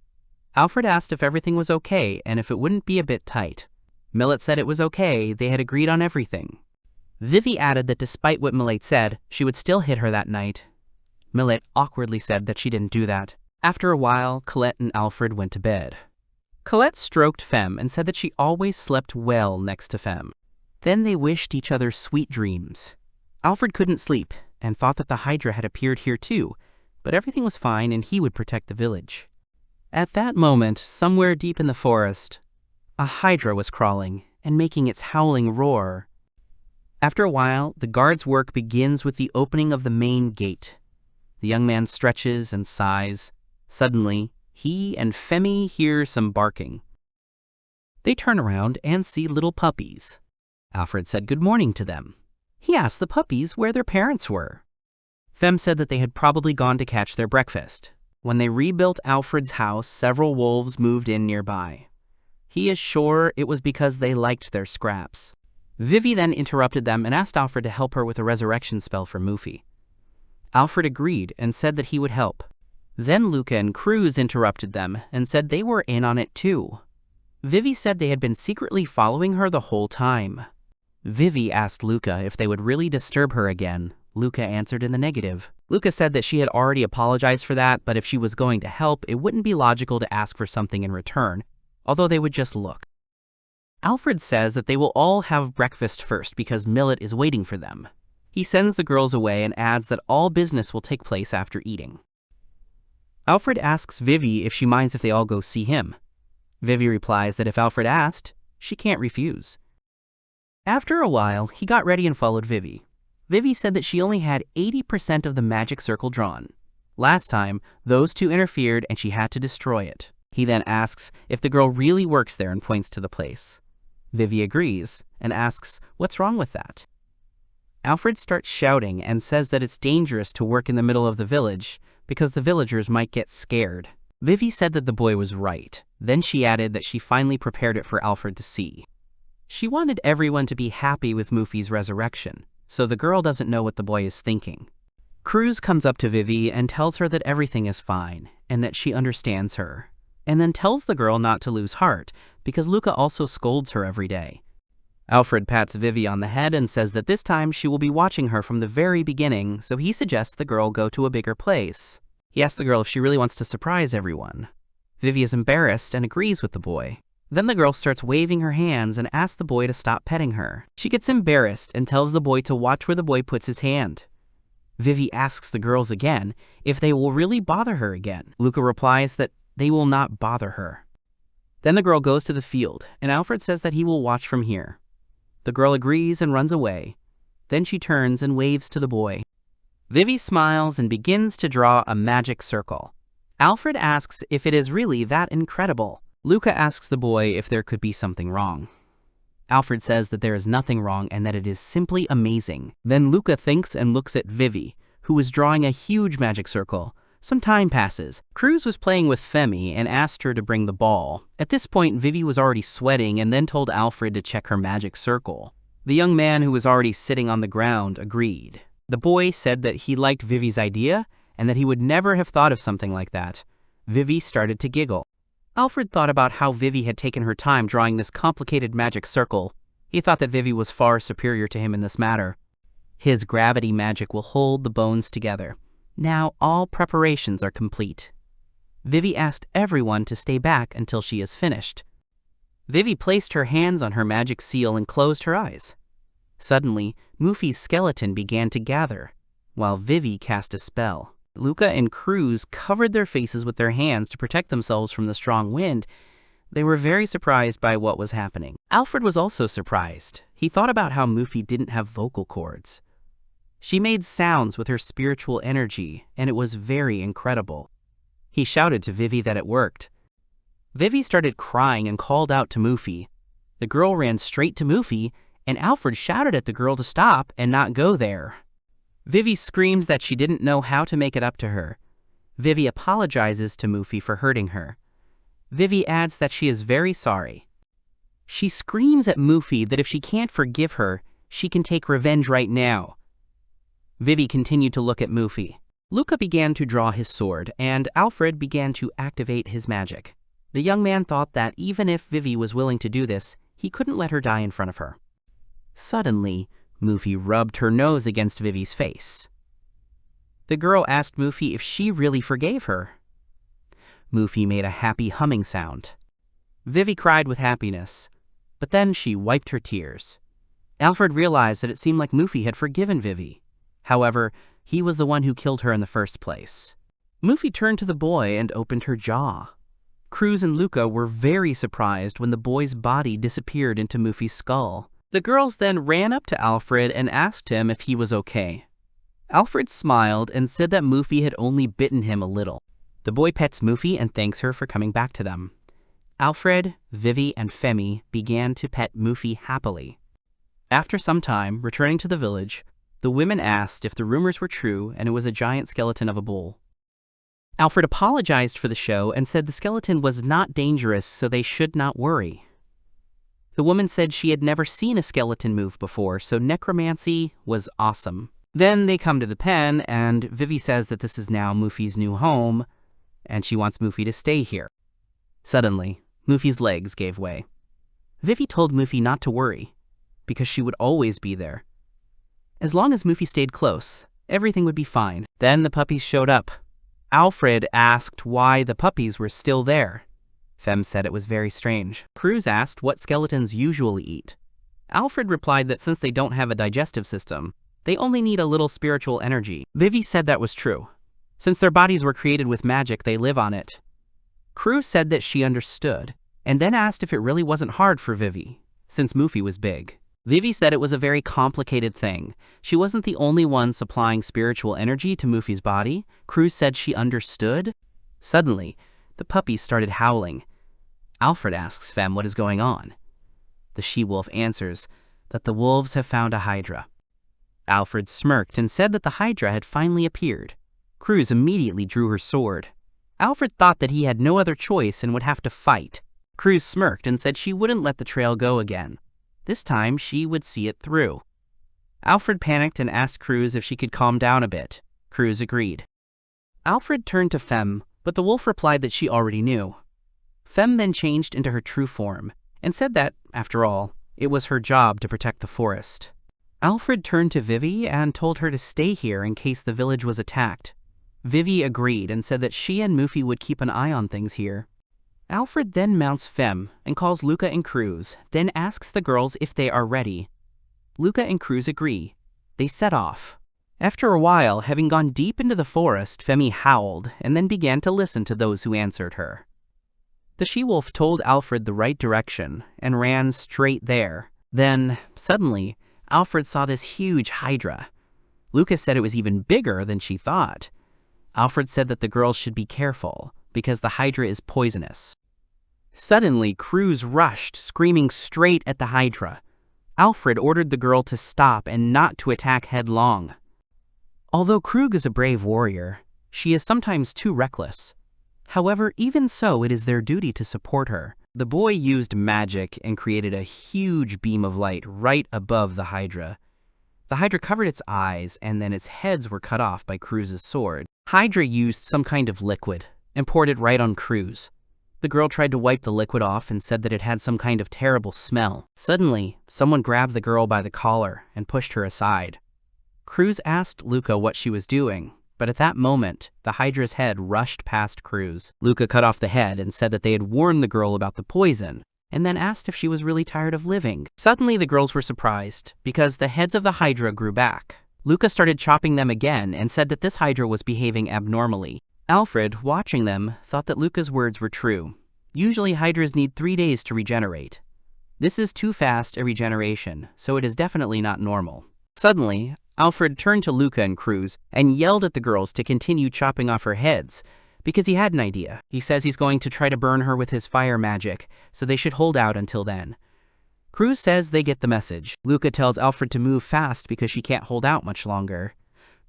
Alfred asked if everything was okay and if it wouldn't be a bit tight. Millet said it was okay, they had agreed on everything. Vivy added that despite what Millet said, she would still hit her that night. Millet awkwardly said that she didn't do that. After a while, Colette and Alfred went to bed. Colette stroked Fem and said that she always slept well next to Fem. Then they wished each other sweet dreams. Alfred couldn't sleep and thought that the hydra had appeared here too, but everything was fine and he would protect the village. At that moment, somewhere deep in the forest, a hydra was crawling and making its howling roar. After a while, the guard's work begins with the opening of the main gate. The young man stretches and sighs. Suddenly, he and Femi hear some barking. They turn around and see little puppies. Alfred said good morning to them. He asked the puppies where their parents were. Fem said that they had probably gone to catch their breakfast. When they rebuilt Alfred's house, several wolves moved in nearby. He is sure it was because they liked their scraps. Vivy then interrupted them and asked Alfred to help her with a resurrection spell for Muffy. Alfred agreed and said that he would help. Then Luca and Cruz interrupted them and said they were in on it too. Vivy said they had been secretly following her the whole time. Vivy asked Luca if they would really disturb her again. Luca answered in the negative. Luca said that she had already apologized for that, but if she was going to help, it wouldn't be logical to ask for something in return, although they would just look. Alfred says that they will all have breakfast first because Millet is waiting for them. He sends the girls away and adds that all business will take place after eating. Alfred asks Vivy if she minds if they all go see him. Vivy replies that if Alfred asked, she can't refuse. After a while, he got ready and followed Vivy. Vivy said that she only had 80% of the magic circle drawn. Last time, those two interfered and she had to destroy it. He then asks if the girl really works there and points to the place. Vivy agrees and asks what's wrong with that. Alfred starts shouting and says that it's dangerous to work in the middle of the village because the villagers might get scared. Vivy said that the boy was right. Then she added that she finally prepared it for Alfred to see. She wanted everyone to be happy with Muffy's resurrection, so the girl doesn't know what the boy is thinking. Cruz comes up to Vivy and tells her that everything is fine and that she understands her, and then tells the girl not to lose heart because Luca also scolds her every day. Alfred pats Vivy on the head and says that this time she will be watching her from the very beginning, so he suggests the girl go to a bigger place. He asks the girl if she really wants to surprise everyone. Vivy is embarrassed and agrees with the boy. Then the girl starts waving her hands and asks the boy to stop petting her. She gets embarrassed and tells the boy to watch where the boy puts his hand. Vivy asks the girls again if they will really bother her again. Luca replies that they will not bother her. Then the girl goes to the field, and Alfred says that he will watch from here. The girl agrees and runs away. Then she turns and waves to the boy. Vivy smiles and begins to draw a magic circle. Alfred asks if it is really that incredible. Luca asks the boy if there could be something wrong. Alfred says that there is nothing wrong and that it is simply amazing. Then Luca thinks and looks at Vivy, who is drawing a huge magic circle. Some time passes. Cruz was playing with Femi and asked her to bring the ball. At this point, Vivy was already sweating and then told Alfred to check her magic circle. The young man, who was already sitting on the ground, agreed. The boy said that he liked Vivy's idea and that he would never have thought of something like that. Vivy started to giggle. Alfred thought about how Vivy had taken her time drawing this complicated magic circle. He thought that Vivy was far superior to him in this matter. His gravity magic will hold the bones together. Now all preparations are complete. Vivy asked everyone to stay back until she is finished. Vivy placed her hands on her magic seal and closed her eyes. Suddenly, Muffy's skeleton began to gather, while Vivy cast a spell. Luca and Cruz covered their faces with their hands to protect themselves from the strong wind. They were very surprised by what was happening. Alfred was also surprised. He thought about how Muffy didn't have vocal cords. She made sounds with her spiritual energy, and it was very incredible. He shouted to Vivy that it worked. Vivy started crying and called out to Muffy. The girl ran straight to Muffy, and Alfred shouted at the girl to stop and not go there. Vivy screamed that she didn't know how to make it up to her. Vivy apologizes to Muffy for hurting her. Vivy adds that she is very sorry. She screams at Muffy that if she can't forgive her, she can take revenge right now. Vivy continued to look at Muffy. Luca began to draw his sword, and Alfred began to activate his magic. The young man thought that even if Vivy was willing to do this, he couldn't let her die in front of her. Suddenly, Muffy rubbed her nose against Vivy's face. The girl asked Muffy if she really forgave her. Muffy made a happy humming sound. Vivy cried with happiness, but then she wiped her tears. Alfred realized that it seemed like Muffy had forgiven Vivy. However, he was the one who killed her in the first place. Muffy turned to the boy and opened her jaw. Cruz and Luca were very surprised when the boy's body disappeared into Muffy's skull. The girls then ran up to Alfred and asked him if he was okay. Alfred smiled and said that Muffy had only bitten him a little. The boy pets Muffy and thanks her for coming back to them. Alfred, Vivy, and Femi began to pet Muffy happily. After some time, returning to the village, the women asked if the rumors were true and it was a giant skeleton of a bull. Alfred apologized for the show and said the skeleton was not dangerous, so they should not worry. The woman said she had never seen a skeleton move before, so necromancy was awesome. Then they come to the pen, and Vivy says that this is now Muffy's new home, and she wants Muffy to stay here. Suddenly, Muffy's legs gave way. Vivy told Muffy not to worry, because she would always be there. As long as Muffy stayed close, everything would be fine. Then the puppies showed up. Alfred asked why the puppies were still there. Fem said it was very strange. Cruz asked what skeletons usually eat. Alfred replied that since they don't have a digestive system, they only need a little spiritual energy. Vivy said that was true. Since their bodies were created with magic, they live on it. Cruz said that she understood, and then asked if it really wasn't hard for Vivy, since Muffy was big. Vivy said it was a very complicated thing. She wasn't the only one supplying spiritual energy to Muffy's body. Cruz said she understood. Suddenly, the puppies started howling. Alfred asks Fem what is going on. The she-wolf answers that the wolves have found a hydra. Alfred smirked and said that the hydra had finally appeared. Cruz immediately drew her sword. Alfred thought that he had no other choice and would have to fight. Cruz smirked and said she wouldn't let the trail go again. This time, she would see it through. Alfred panicked and asked Cruz if she could calm down a bit. Cruz agreed. Alfred turned to Fem, but the wolf replied that she already knew. Fem then changed into her true form, and said that, after all, it was her job to protect the forest. Alfred turned to Vivy and told her to stay here in case the village was attacked. Vivy agreed and said that she and Muffy would keep an eye on things here. Alfred then mounts Fem and calls Luca and Cruz, then asks the girls if they are ready. Luca and Cruz agree. They set off. After a while, having gone deep into the forest, Femi howled and then began to listen to those who answered her. The she-wolf told Alfred the right direction and ran straight there. Then, suddenly, Alfred saw this huge hydra. Luca said it was even bigger than she thought. Alfred said that the girls should be careful, because the hydra is poisonous. Suddenly, Cruz rushed, screaming straight at the hydra. Alfred ordered the girl to stop and not to attack headlong. Although Krug is a brave warrior, she is sometimes too reckless. However, even so, it is their duty to support her. The boy used magic and created a huge beam of light right above the hydra. The hydra covered its eyes, and then its heads were cut off by Cruz's sword. Hydra used some kind of liquid and poured it right on Cruz. The girl tried to wipe the liquid off and said that it had some kind of terrible smell. Suddenly, someone grabbed the girl by the collar and pushed her aside. Cruz asked Luca what she was doing, but at that moment, the hydra's head rushed past Cruz. Luca cut off the head and said that they had warned the girl about the poison, and then asked if she was really tired of living. Suddenly the girls were surprised, because the heads of the hydra grew back. Luca started chopping them again and said that this hydra was behaving abnormally. Alfred, watching them, thought that Luca's words were true. Usually hydras need 3 days to regenerate. This is too fast a regeneration, so it is definitely not normal. Suddenly, Alfred turned to Luca and Cruz and yelled at the girls to continue chopping off her heads, because he had an idea. He says he's going to try to burn her with his fire magic, so they should hold out until then. Cruz says they get the message. Luca tells Alfred to move fast because she can't hold out much longer.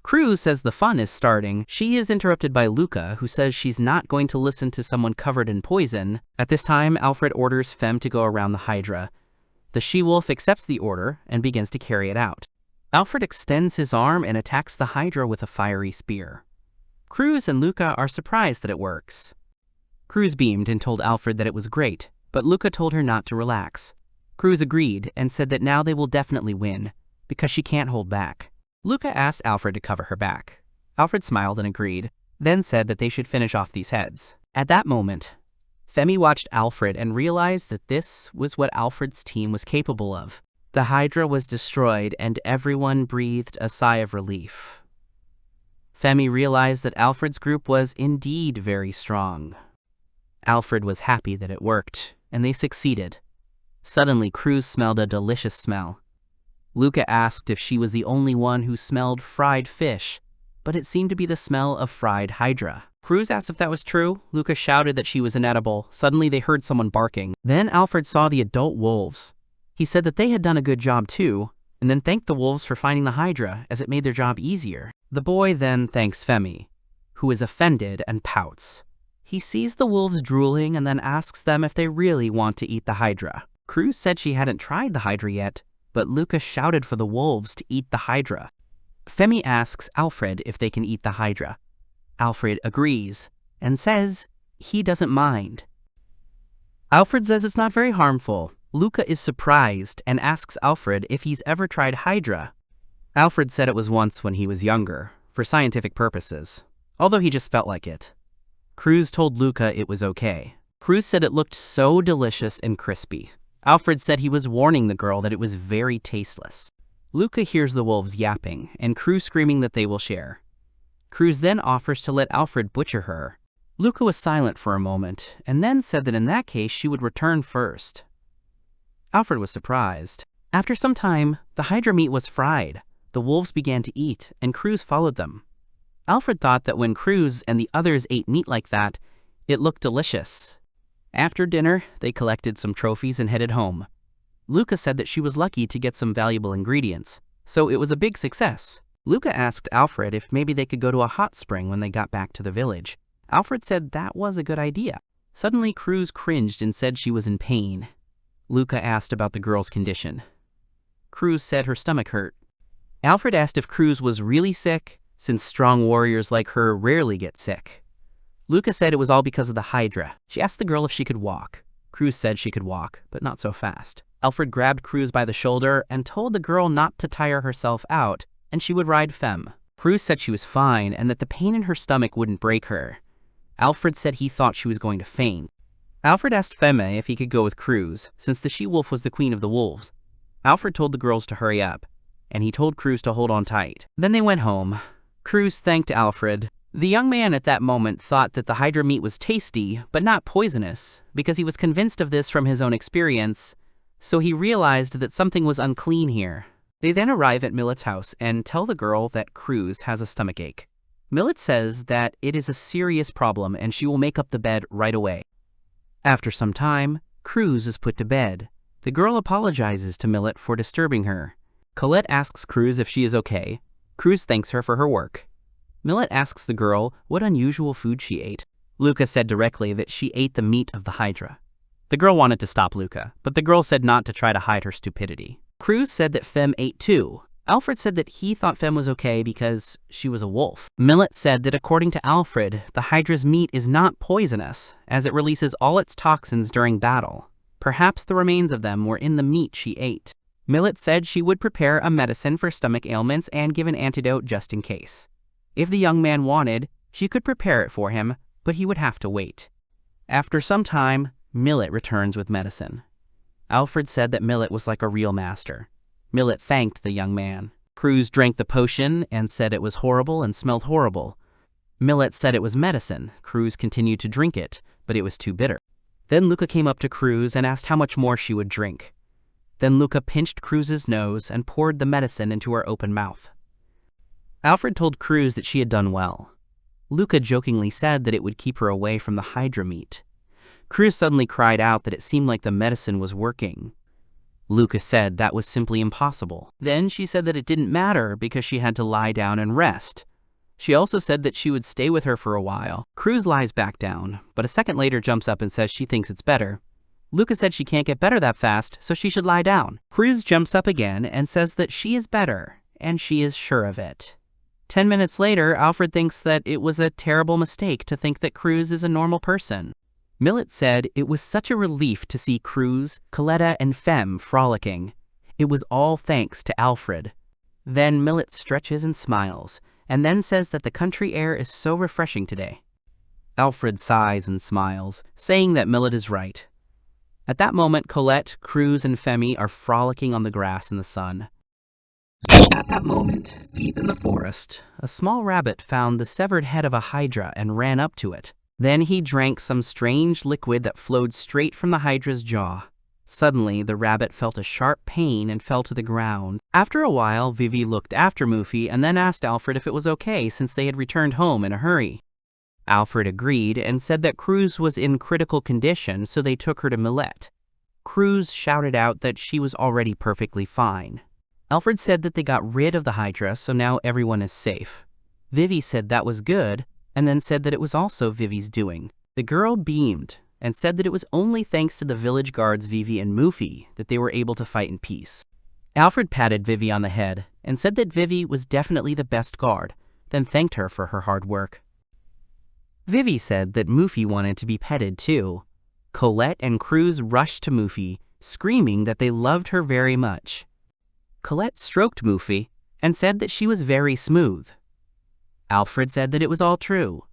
Cruz says the fun is starting. She is interrupted by Luca, who says she's not going to listen to someone covered in poison. At this time, Alfred orders Femme to go around the hydra. The she-wolf accepts the order and begins to carry it out. Alfred extends his arm and attacks the hydra with a fiery spear. Cruz and Luca are surprised that it works. Cruz beamed and told Alfred that it was great, but Luca told her not to relax. Cruz agreed and said that now they will definitely win, because she can't hold back. Luca asked Alfred to cover her back. Alfred smiled and agreed, then said that they should finish off these heads. At that moment, Femi watched Alfred and realized that this was what Alfred's team was capable of. The hydra was destroyed and everyone breathed a sigh of relief. Femi realized that Alfred's group was indeed very strong. Alfred was happy that it worked, and they succeeded. Suddenly, Cruz smelled a delicious smell. Luca asked if she was the only one who smelled fried fish, but it seemed to be the smell of fried hydra. Cruz asked if that was true. Luca shouted that she was inedible. Suddenly they heard someone barking. Then Alfred saw the adult wolves. He said that they had done a good job too, and then thanked the wolves for finding the hydra, as it made their job easier. The boy then thanks Femi, who is offended and pouts. He sees the wolves drooling and then asks them if they really want to eat the hydra. Cruz said she hadn't tried the hydra yet, but Luca shouted for the wolves to eat the hydra. Femi asks Alfred if they can eat the hydra. Alfred agrees and says he doesn't mind. Alfred says it's not very harmful. Luca is surprised and asks Alfred if he's ever tried hydra. Alfred said it was once when he was younger, for scientific purposes, although he just felt like it. Cruz told Luca it was okay. Cruz said it looked so delicious and crispy. Alfred said he was warning the girl that it was very tasteless. Luca hears the wolves yapping, and Cruz screaming that they will share. Cruz then offers to let Alfred butcher her. Luca was silent for a moment, and then said that in that case she would return first. Alfred was surprised. After some time, the hydra meat was fried. The wolves began to eat, and Cruz followed them. Alfred thought that when Cruz and the others ate meat like that, it looked delicious. After dinner, they collected some trophies and headed home. Luca said that she was lucky to get some valuable ingredients, so it was a big success. Luca asked Alfred if maybe they could go to a hot spring when they got back to the village. Alfred said that was a good idea. Suddenly, Cruz cringed and said she was in pain. Luca asked about the girl's condition. Cruz said her stomach hurt. Alfred asked if Cruz was really sick, since strong warriors like her rarely get sick. Luca said it was all because of the hydra. She asked the girl if she could walk. Cruz said she could walk, but not so fast. Alfred grabbed Cruz by the shoulder and told the girl not to tire herself out, and she would ride Femme. Cruz said she was fine and that the pain in her stomach wouldn't break her. Alfred said he thought she was going to faint. Alfred asked Femme if he could go with Cruz, since the she-wolf was the queen of the wolves. Alfred told the girls to hurry up, and he told Cruz to hold on tight. Then they went home. Cruz thanked Alfred. The young man at that moment thought that the hydra meat was tasty, but not poisonous, because he was convinced of this from his own experience, so he realized that something was unclean here. They then arrive at Millet's house and tell the girl that Cruz has a stomachache. Millet says that it is a serious problem and she will make up the bed right away. After some time, Cruz is put to bed. The girl apologizes to Millet for disturbing her. Colette asks Cruz if she is okay. Cruz thanks her for her work. Millet asks the girl what unusual food she ate. Luca said directly that she ate the meat of the hydra. The girl wanted to stop Luca, but the girl said not to try to hide her stupidity. Cruz said that Femme ate too. Alfred said that he thought Femme was okay because she was a wolf. Millet said that according to Alfred, the hydra's meat is not poisonous, as it releases all its toxins during battle. Perhaps the remains of them were in the meat she ate. Millet said she would prepare a medicine for stomach ailments and give an antidote just in case. If the young man wanted, she could prepare it for him, but he would have to wait. After some time, Millet returns with medicine. Alfred said that Millet was like a real master. Millet thanked the young man. Cruz drank the potion and said it was horrible and smelled horrible. Millet said it was medicine. Cruz continued to drink it, but it was too bitter. Then Luca came up to Cruz and asked how much more she would drink. Then Luca pinched Cruz's nose and poured the medicine into her open mouth. Alfred told Cruz that she had done well. Luca jokingly said that it would keep her away from the hydra meat. Cruz suddenly cried out that it seemed like the medicine was working. Luca said that was simply impossible. Then she said that it didn't matter because she had to lie down and rest. She also said that she would stay with her for a while. Cruz lies back down, but a second later jumps up and says she thinks it's better. Luca said she can't get better that fast, so she should lie down. Cruz jumps up again and says that she is better, and she is sure of it. 10 minutes later, Alfred thinks that it was a terrible mistake to think that Cruz is a normal person. Millet said it was such a relief to see Cruz, Coletta, and Femme frolicking. It was all thanks to Alfred. Then Millet stretches and smiles, and then says that the country air is so refreshing today. Alfred sighs and smiles, saying that Millet is right. At that moment, Colette, Cruz, and Femme are frolicking on the grass in the sun. At that moment, deep in the forest, a small rabbit found the severed head of a hydra and ran up to it. Then he drank some strange liquid that flowed straight from the hydra's jaw. Suddenly, the rabbit felt a sharp pain and fell to the ground. After a while, Vivy looked after Muffy and then asked Alfred if it was okay since they had returned home in a hurry. Alfred agreed and said that Cruz was in critical condition, so they took her to Millet. Cruz shouted out that she was already perfectly fine. Alfred said that they got rid of the hydra, so now everyone is safe. Vivy said that was good, and then said that it was also Vivy's doing. The girl beamed and said that it was only thanks to the village guards Vivy and Muffy that they were able to fight in peace. Alfred patted Vivy on the head and said that Vivy was definitely the best guard, then thanked her for her hard work. Vivy said that Muffy wanted to be petted too. Colette and Cruz rushed to Muffy, screaming that they loved her very much. Colette stroked Muffy and said that she was very smooth. Alfred said that it was all true.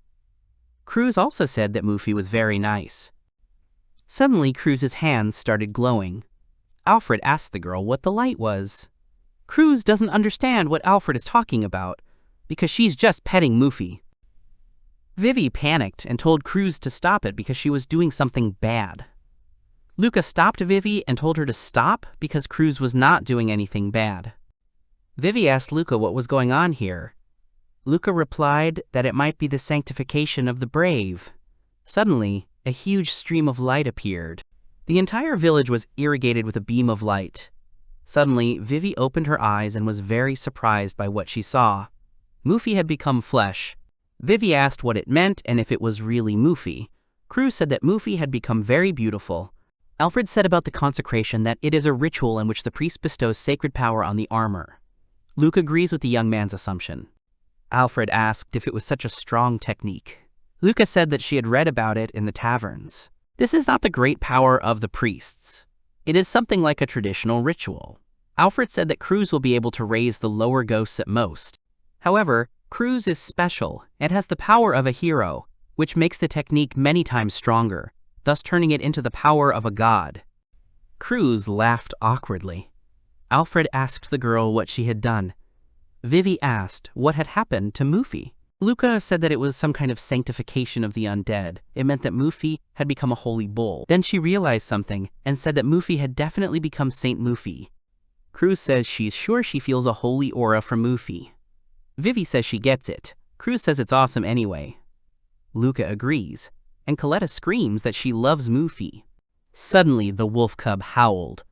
Cruz also said that Muffy was very nice. Suddenly, Cruz's hands started glowing. Alfred asked the girl what the light was. Cruz doesn't understand what Alfred is talking about, because she's just petting Muffy. Vivy panicked and told Cruz to stop it because she was doing something bad. Luca stopped Vivy and told her to stop because Cruz was not doing anything bad. Vivy asked Luca what was going on here. Luca replied that it might be the sanctification of the brave. Suddenly, a huge stream of light appeared. The entire village was irrigated with a beam of light. Suddenly, Vivy opened her eyes and was very surprised by what she saw. Muffy had become flesh. Vivy asked what it meant and if it was really Muffy. Cruz said that Muffy had become very beautiful. Alfred said about the consecration that it is a ritual in which the priest bestows sacred power on the armor. Luke agrees with the young man's assumption. Alfred asked if it was such a strong technique. Luca said that she had read about it in the taverns. This is not the great power of the priests. It is something like a traditional ritual. Alfred said that Cruz will be able to raise the lower ghosts at most. However, Cruz is special and has the power of a hero, which makes the technique many times stronger, thus turning it into the power of a god. Cruz laughed awkwardly. Alfred asked the girl what she had done. Vivy asked what had happened to Muffy. Luca said that it was some kind of sanctification of the undead. It meant that Muffy had become a holy bull. Then she realized something and said that Muffy had definitely become Saint Muffy. Cruz says she's sure she feels a holy aura from Muffy. Vivy says she gets it. Cruz says it's awesome anyway. Luca agrees, and Coletta screams that she loves Muffy. Suddenly, the wolf cub howled.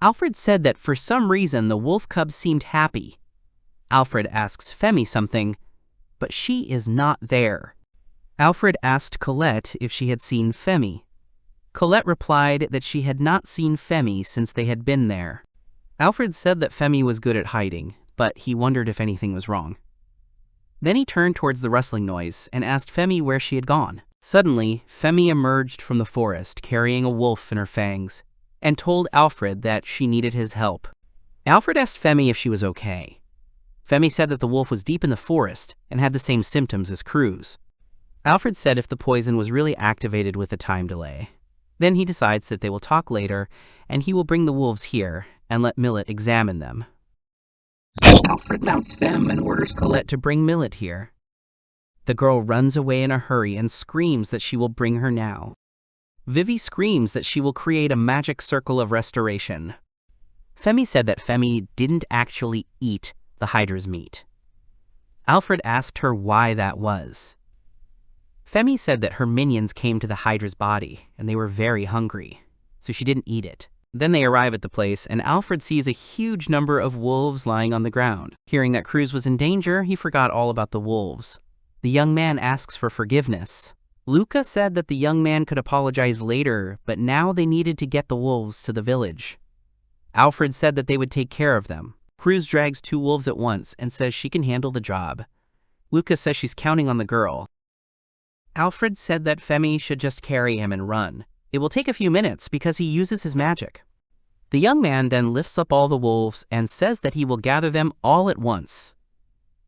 Alfred said that for some reason the wolf cub seemed happy. Alfred asks Femme something, but she is not there. Alfred asked Colette if she had seen Femme. Colette replied that she had not seen Femme since they had been there. Alfred said that Femme was good at hiding, but he wondered if anything was wrong. Then he turned towards the rustling noise and asked Femme where she had gone. Suddenly, Femme emerged from the forest carrying a wolf in her fangs and told Alfred that she needed his help. Alfred asked Femme if she was okay. Femme said that the wolf was deep in the forest and had the same symptoms as Cruz. Alfred said if the poison was really activated with a time delay. Then he decides that they will talk later, and he will bring the wolves here and let Millet examine them. Alfred mounts Femme and orders Colette to bring Millet here. The girl runs away in a hurry and screams that she will bring her now. Vivy screams that she will create a magic circle of restoration. Femi said that Femi didn't actually eat the hydra's meat. Alfred asked her why that was. Femi said that her minions came to the hydra's body and they were very hungry, so she didn't eat it. Then they arrive at the place and Alfred sees a huge number of wolves lying on the ground. Hearing that Cruz was in danger, he forgot all about the wolves. The young man asks for forgiveness. Luca said that the young man could apologize later, but now they needed to get the wolves to the village. Alfred said that they would take care of them. Cruz drags 2 wolves at once and says she can handle the job. Luca says she's counting on the girl. Alfred said that Femi should just carry him and run. It will take a few minutes because he uses his magic. The young man then lifts up all the wolves and says that he will gather them all at once.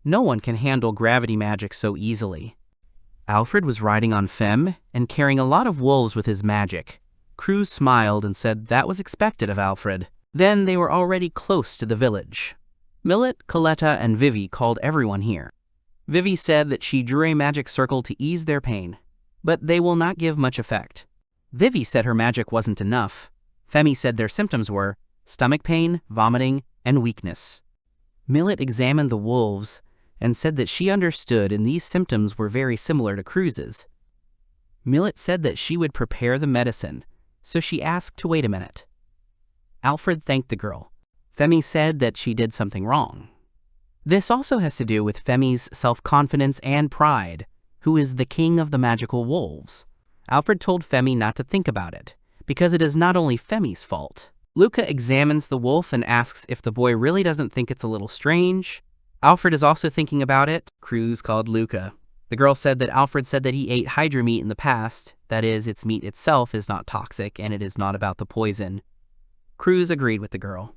No one can handle gravity magic so easily. Alfred was riding on Femme and carrying a lot of wolves with his magic. Cruz smiled and said that was expected of Alfred. Then they were already close to the village. Millet, Coletta, and Vivy called everyone here. Vivy said that she drew a magic circle to ease their pain, but they will not give much effect. Vivy said her magic wasn't enough. Femi said their symptoms were stomach pain, vomiting, and weakness. Millet examined the wolves and said that she understood and these symptoms were very similar to Cruz's. Millet said that she would prepare the medicine, so she asked to wait a minute. Alfred thanked the girl. Femi said that she did something wrong. This also has to do with Femi's self-confidence and pride, who is the king of the magical wolves. Alfred told Femi not to think about it, because it is not only Femi's fault. Luca examines the wolf and asks if the boy really doesn't think it's a little strange. Alfred is also thinking about it. Cruz called Luca. The girl said that Alfred said that he ate hydra meat in the past, that is, its meat itself is not toxic and it is not about the poison. Cruz agreed with the girl.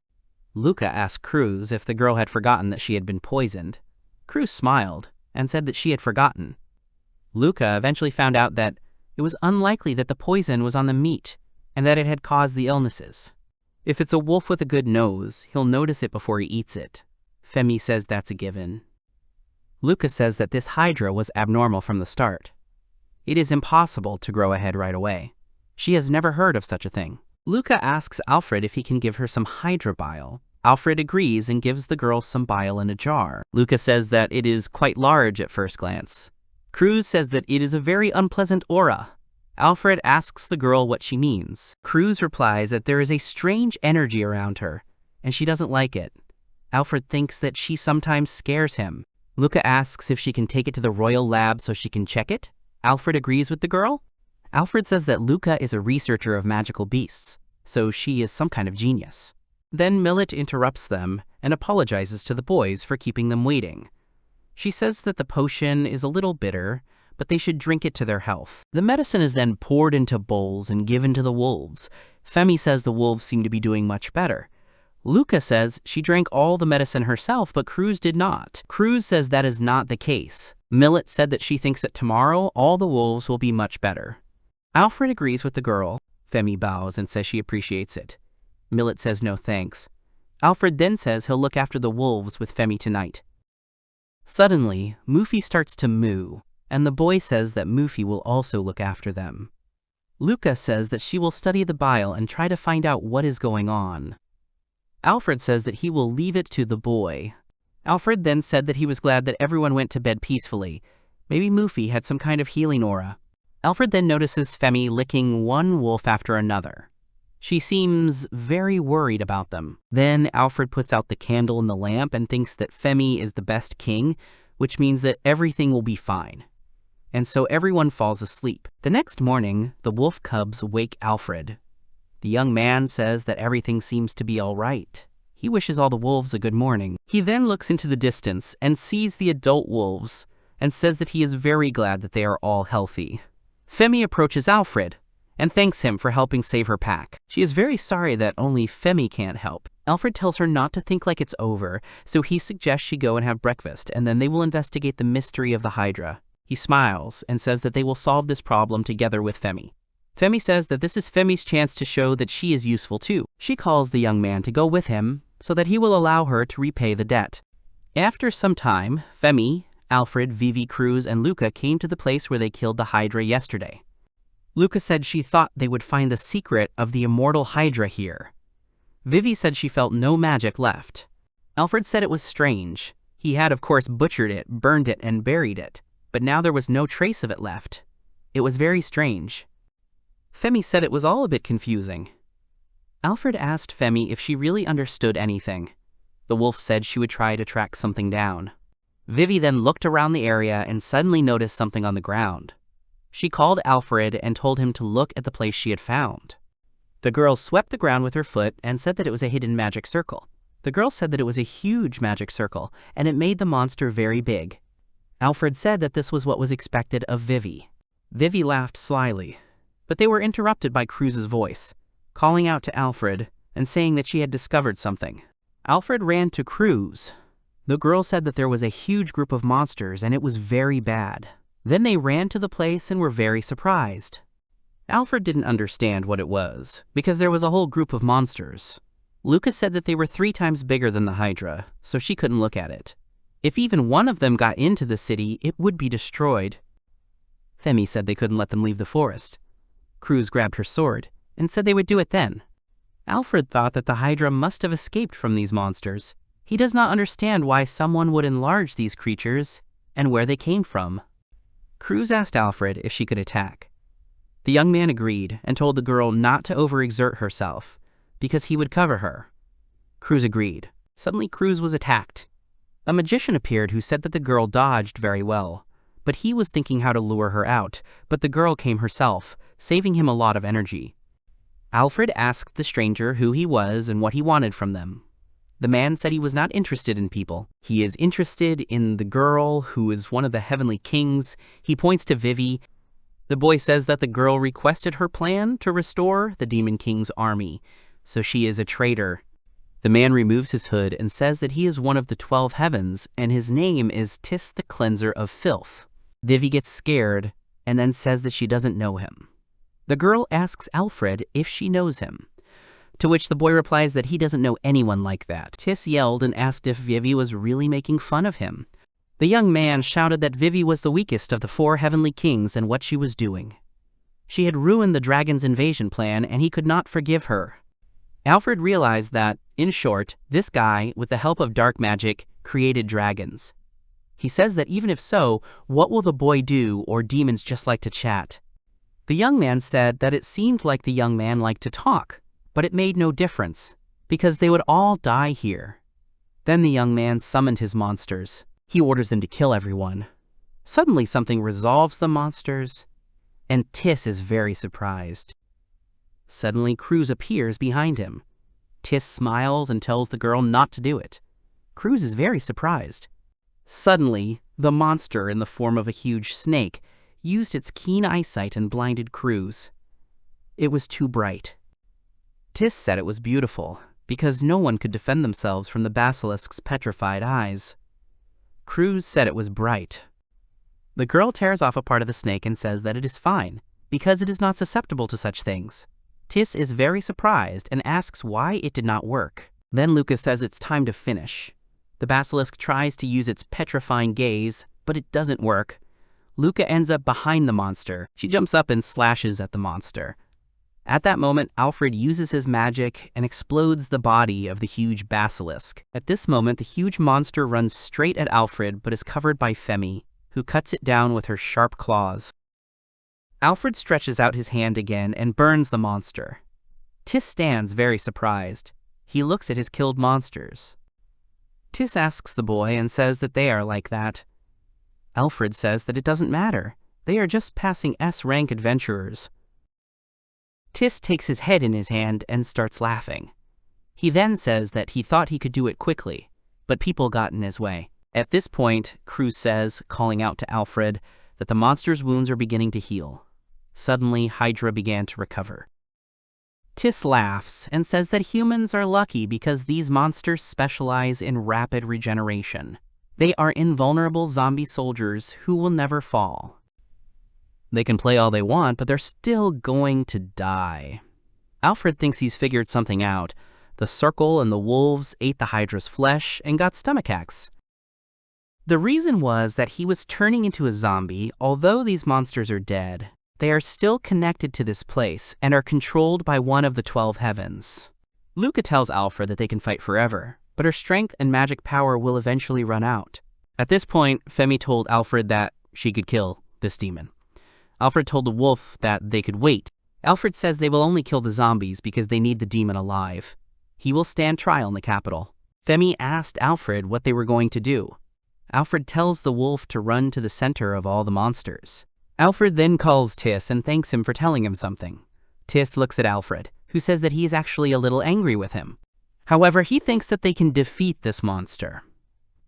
Luca asked Cruz if the girl had forgotten that she had been poisoned. Cruz smiled and said that she had forgotten. Luca eventually found out that it was unlikely that the poison was on the meat and that it had caused the illnesses. If it's a wolf with a good nose, he'll notice it before he eats it. Femi says that's a given. Luca says that this hydra was abnormal from the start. It is impossible to grow a head right away. She has never heard of such a thing. Luca asks Alfred if he can give her some hydra bile. Alfred agrees and gives the girl some bile in a jar. Luca says that it is quite large at first glance. Cruz says that it is a very unpleasant aura. Alfred asks the girl what she means. Cruz replies that there is a strange energy around her, and she doesn't like it. Alfred thinks that she sometimes scares him. Luca asks if she can take it to the royal lab so she can check it. Alfred agrees with the girl. Alfred says that Luca is a researcher of magical beasts, so she is some kind of genius. Then Millet interrupts them and apologizes to the boys for keeping them waiting. She says that the potion is a little bitter, but they should drink it to their health. The medicine is then poured into bowls and given to the wolves. Femi says the wolves seem to be doing much better. Luca says she drank all the medicine herself, but Cruz did not. Cruz says that is not the case. Millet said that she thinks that tomorrow all the wolves will be much better. Alfred agrees with the girl. Femi bows and says she appreciates it. Millet says no thanks. Alfred then says he'll look after the wolves with Femi tonight. Suddenly, Muffy starts to moo, and the boy says that Muffy will also look after them. Luca says that she will study the bile and try to find out what is going on. Alfred says that he will leave it to the boy. Alfred then said that he was glad that everyone went to bed peacefully. Maybe Muffy had some kind of healing aura. Alfred then notices Femi licking one wolf after another. She seems very worried about them. Then Alfred puts out the candle in the lamp and thinks that Femi is the best king, which means that everything will be fine. And so everyone falls asleep. The next morning, the wolf cubs wake Alfred. The young man says that everything seems to be all right. He wishes all the wolves a good morning. He then looks into the distance and sees the adult wolves and says that he is very glad that they are all healthy. Femi approaches Alfred and thanks him for helping save her pack. She is very sorry that only Femi can't help. Alfred tells her not to think like it's over, so he suggests she go and have breakfast, and then they will investigate the mystery of the hydra. He smiles and says that they will solve this problem together with Femi. Femi says that this is Femi's chance to show that she is useful too. She calls the young man to go with him so that he will allow her to repay the debt. After some time, Femi, Alfred, Vivy, Cruz, and Luca came to the place where they killed the hydra yesterday. Luca said she thought they would find the secret of the immortal hydra here. Vivy said she felt no magic left. Alfred said it was strange. He had of course butchered it, burned it, and buried it, but now there was no trace of it left. It was very strange. Femi said it was all a bit confusing. Alfred asked Femi if she really understood anything. The wolf said she would try to track something down. Vivy then looked around the area and suddenly noticed something on the ground. She called Alfred and told him to look at the place she had found. The girl swept the ground with her foot and said that it was a hidden magic circle. The girl said that it was a huge magic circle, and it made the monster very big. Alfred said that this was what was expected of Vivy. Vivy laughed slyly, but they were interrupted by Cruz's voice, calling out to Alfred and saying that she had discovered something. Alfred ran to Cruz. The girl said that there was a huge group of monsters and it was very bad. Then they ran to the place and were very surprised. Alfred didn't understand what it was, because there was a whole group of monsters. Luca said that they were 3 times bigger than the hydra, so she couldn't look at it. If even one of them got into the city, it would be destroyed. Femi said they couldn't let them leave the forest. Cruz grabbed her sword and said they would do it then. Alfred thought that the hydra must have escaped from these monsters. He does not understand why someone would enlarge these creatures and where they came from. Cruz asked Alfred if she could attack. The young man agreed and told the girl not to overexert herself, because he would cover her. Cruz agreed. Suddenly Cruz was attacked. A magician appeared who said that the girl dodged very well, but he was thinking how to lure her out, but the girl came herself, saving him a lot of energy. Alfred asked the stranger who he was and what he wanted from them. The man said he was not interested in people. He is interested in the girl who is one of the heavenly kings. He points to Vivy. The boy says that the girl requested her plan to restore the demon king's army, so she is a traitor. The man removes his hood and says that he is one of the 12 heavens and his name is Tis the Cleanser of Filth. Vivy gets scared and then says that she doesn't know him. The girl asks Alfred if she knows him, to which the boy replies that he doesn't know anyone like that. Tis yelled and asked if Vivy was really making fun of him. The young man shouted that Vivy was the weakest of the 4 heavenly kings and what she was doing. She had ruined the dragon's invasion plan and he could not forgive her. Alfred realized that, in short, this guy, with the help of dark magic, created dragons. He says that even if so, what will the boy do, or demons just like to chat? The young man said that it seemed like the young man liked to talk, but it made no difference, because they would all die here. Then the young man summoned his monsters. He orders them to kill everyone. Suddenly something resolves the monsters, and Tis is very surprised. Suddenly Cruz appears behind him. Tis smiles and tells the girl not to do it. Cruz is very surprised. Suddenly, the monster in the form of a huge snake used its keen eyesight and blinded Cruz. It was too bright. Tis said it was beautiful, because no one could defend themselves from the basilisk's petrified eyes. Cruz said it was bright. The girl tears off a part of the snake and says that it is fine, because it is not susceptible to such things. Tis is very surprised and asks why it did not work. Then Luca says it's time to finish. The basilisk tries to use its petrifying gaze, but it doesn't work. Luca ends up behind the monster. She jumps up and slashes at the monster. At that moment, Alfred uses his magic and explodes the body of the huge basilisk. At this moment, the huge monster runs straight at Alfred but is covered by Femi, who cuts it down with her sharp claws. Alfred stretches out his hand again and burns the monster. Tis stands very surprised. He looks at his killed monsters. Tis asks the boy and says that they are like that. Alfred says that it doesn't matter. They are just passing S-rank adventurers. Tis takes his head in his hand and starts laughing. He then says that he thought he could do it quickly, but people got in his way. At this point, Cruz says, calling out to Alfred, that the monster's wounds are beginning to heal. Suddenly, Hydra began to recover. Tis laughs and says that humans are lucky because these monsters specialize in rapid regeneration. They are invulnerable zombie soldiers who will never fall. They can play all they want, but they're still going to die. Alfred thinks he's figured something out. The circle and the wolves ate the hydra's flesh and got stomachaches. The reason was that he was turning into a zombie. Although these monsters are dead, they are still connected to this place and are controlled by one of the 12 heavens. Luca tells Alfred that they can fight forever, but her strength and magic power will eventually run out. At this point, Femi told Alfred that she could kill this demon. Alfred told the wolf that they could wait. Alfred says they will only kill the zombies because they need the demon alive. He will stand trial in the capital. Femi asked Alfred what they were going to do. Alfred tells the wolf to run to the center of all the monsters. Alfred then calls Tis and thanks him for telling him something. Tis looks at Alfred, who says that he is actually a little angry with him. However, he thinks that they can defeat this monster.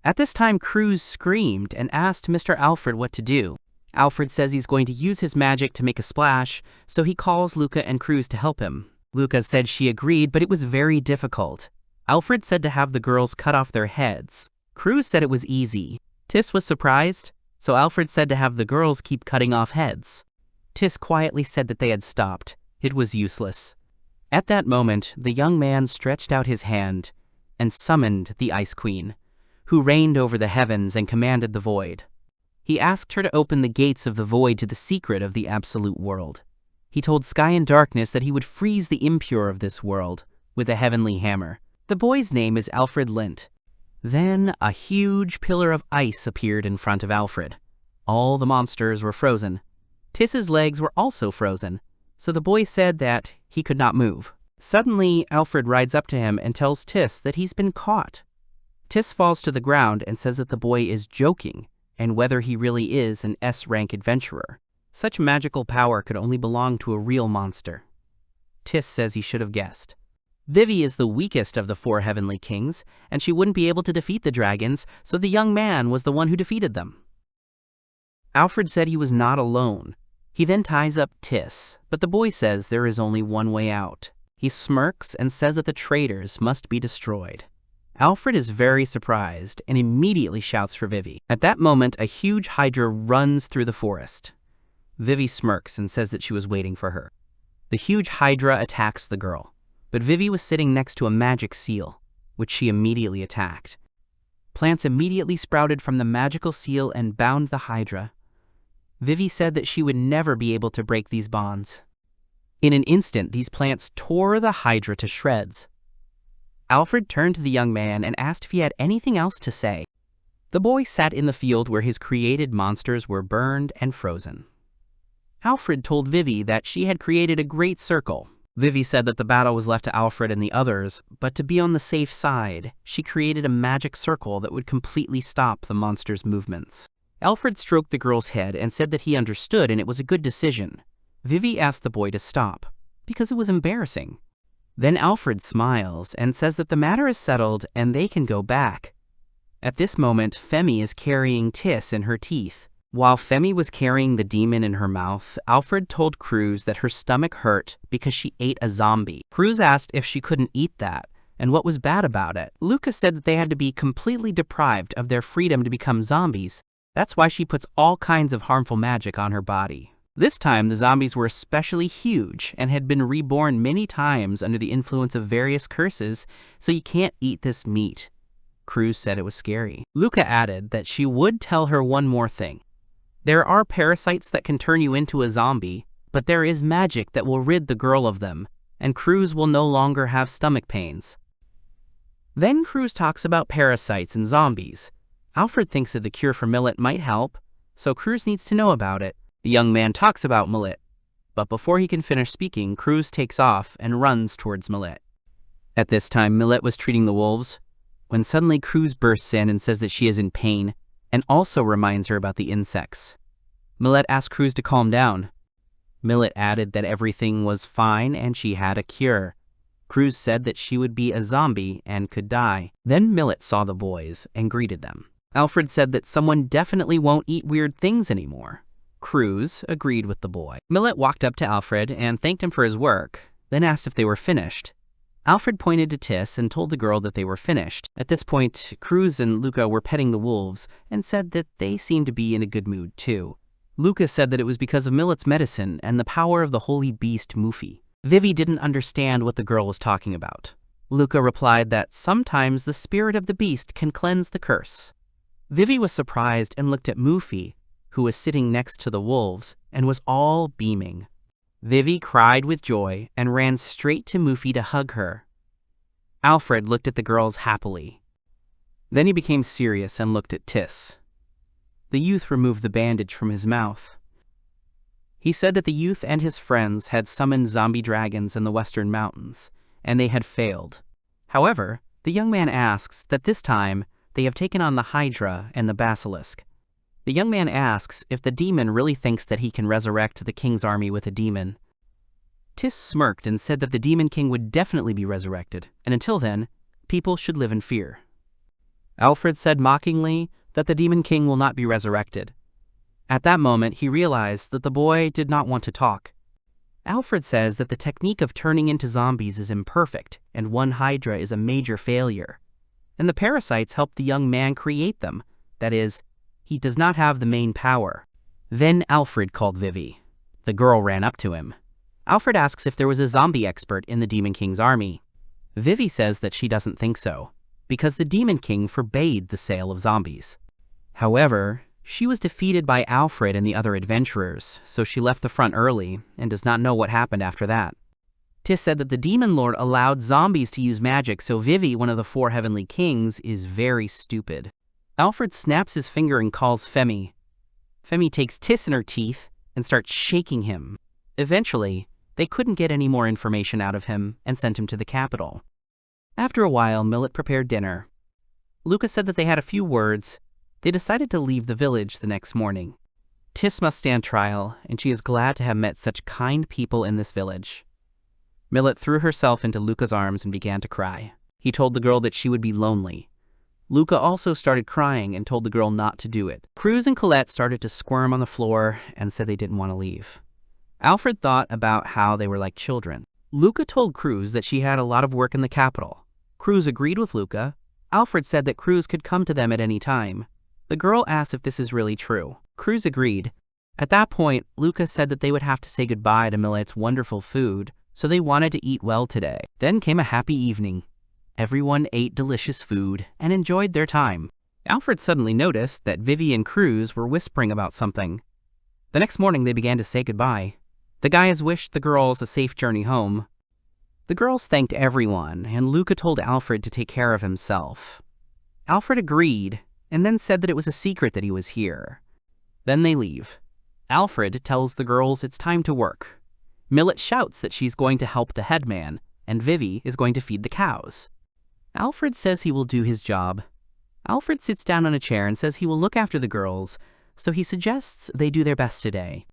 At this time, Cruz screamed and asked Mr. Alfred what to do. Alfred says he's going to use his magic to make a splash, so he calls Luca and Cruz to help him. Luca said she agreed, but it was very difficult. Alfred said to have the girls cut off their heads. Cruz said it was easy. Tis was surprised, so Alfred said to have the girls keep cutting off heads. Tis quietly said that they had stopped. It was useless. At that moment, the young man stretched out his hand and summoned the Ice Queen, who reigned over the heavens and commanded the void. He asked her to open the gates of the void to the secret of the absolute world. He told Sky and Darkness that he would freeze the impure of this world with a heavenly hammer. The boy's name is Alfred Lint. Then a huge pillar of ice appeared in front of Alfred. All the monsters were frozen. Tiss's legs were also frozen, so the boy said that he could not move. Suddenly, Alfred rides up to him and tells Tiss that he's been caught. Tiss falls to the ground and says that the boy is joking, and whether he really is an S-rank adventurer. Such magical power could only belong to a real monster. Tiss says he should have guessed. Vivy is the weakest of the 4 heavenly kings, and she wouldn't be able to defeat the dragons, so the young man was the one who defeated them. Alfred said he was not alone. He then ties up Tiss, but the boy says there is only one way out. He smirks and says that the traitors must be destroyed. Alfred is very surprised and immediately shouts for Vivy. At that moment, a huge hydra runs through the forest. Vivy smirks and says that she was waiting for her. The huge hydra attacks the girl, but Vivy was sitting next to a magic seal, which she immediately attacked. Plants immediately sprouted from the magical seal and bound the hydra. Vivy said that she would never be able to break these bonds. In an instant, these plants tore the hydra to shreds. Alfred turned to the young man and asked if he had anything else to say. The boy sat in the field where his created monsters were burned and frozen. Alfred told Vivy that she had created a great circle. Vivy said that the battle was left to Alfred and the others, but to be on the safe side, she created a magic circle that would completely stop the monster's movements. Alfred stroked the girl's head and said that he understood and it was a good decision. Vivy asked the boy to stop, because it was embarrassing. Then Alfred smiles and says that the matter is settled and they can go back. At this moment, Femi is carrying Tiss in her teeth. While Femi was carrying the demon in her mouth, Alfred told Cruz that her stomach hurt because she ate a zombie. Cruz asked if she couldn't eat that, and what was bad about it. Luca said that they had to be completely deprived of their freedom to become zombies. That's why she puts all kinds of harmful magic on her body. This time, the zombies were especially huge and had been reborn many times under the influence of various curses, so you can't eat this meat. Cruz said it was scary. Luca added that she would tell her one more thing. There are parasites that can turn you into a zombie, but there is magic that will rid the girl of them, and Cruz will no longer have stomach pains. Then Cruz talks about parasites and zombies. Alfred thinks that the cure for Millet might help, so Cruz needs to know about it. The young man talks about Millet, but before he can finish speaking, Cruz takes off and runs towards Millet. At this time, Millet was treating the wolves, when suddenly Cruz bursts in and says that she is in pain, and also reminds her about the insects. Millet asked Cruz to calm down. Millet added that everything was fine and she had a cure. Cruz said that she would be a zombie and could die. Then Millet saw the boys and greeted them. Alfred said that someone definitely won't eat weird things anymore. Cruz agreed with the boy. Millet walked up to Alfred and thanked him for his work, then asked if they were finished. Alfred pointed to Tiss and told the girl that they were finished. At this point, Cruz and Luca were petting the wolves and said that they seemed to be in a good mood too. Luca said that it was because of Millet's medicine and the power of the holy beast Muffy. Vivy didn't understand what the girl was talking about. Luca replied that sometimes the spirit of the beast can cleanse the curse. Vivy was surprised and looked at Muffy, who was sitting next to the wolves, and was all beaming. Vivy cried with joy and ran straight to Muffy to hug her. Alfred looked at the girls happily. Then he became serious and looked at Tis. The youth removed the bandage from his mouth. He said that the youth and his friends had summoned zombie dragons in the western mountains, and they had failed. However, the young man asks that this time they have taken on the hydra and the basilisk. The young man asks if the demon really thinks that he can resurrect the king's army with a demon. Tis smirked and said that the demon king would definitely be resurrected, and until then, people should live in fear. Alfred said mockingly that the demon king will not be resurrected. At that moment, he realized that the boy did not want to talk. Alfred says that the technique of turning into zombies is imperfect, and one hydra is a major failure. And the parasites help the young man create them. That is, he does not have the main power. Then Alfred called Vivy. The girl ran up to him. Alfred asks if there was a zombie expert in the Demon King's army. Vivy says that she doesn't think so, because the Demon King forbade the sale of zombies. However, she was defeated by Alfred and the other adventurers, so she left the front early and does not know what happened after that. Tis said that the Demon Lord allowed zombies to use magic, so Vivy, one of the 4 heavenly kings, is very stupid. Alfred snaps his finger and calls Femi. Femi takes Tis in her teeth and starts shaking him. Eventually, they couldn't get any more information out of him and sent him to the capital. After a while, Millet prepared dinner. Luca said that they had a few words. They decided to leave the village the next morning. Tis must stand trial, and she is glad to have met such kind people in this village. Millet threw herself into Luca's arms and began to cry. He told the girl that she would be lonely. Luca also started crying and told the girl not to do it. Cruz and Colette started to squirm on the floor and said they didn't want to leave. Alfred thought about how they were like children. Luca told Cruz that she had a lot of work in the capital. Cruz agreed with Luca. Alfred said that Cruz could come to them at any time. The girl asked if this is really true. Cruz agreed. At that point, Luca said that they would have to say goodbye to Millet's wonderful food, so they wanted to eat well today. Then came a happy evening. Everyone ate delicious food and enjoyed their time. Alfred suddenly noticed that Vivy and Cruz were whispering about something. The next morning they began to say goodbye. The guys wished the girls a safe journey home. The girls thanked everyone, and Luca told Alfred to take care of himself. Alfred agreed, and then said that it was a secret that he was here. Then they leave. Alfred tells the girls it's time to work. Millet shouts that she's going to help the headman, and Vivy is going to feed the cows. Alfred says he will do his job. Alfred sits down on a chair and says he will look after the girls, so he suggests they do their best today.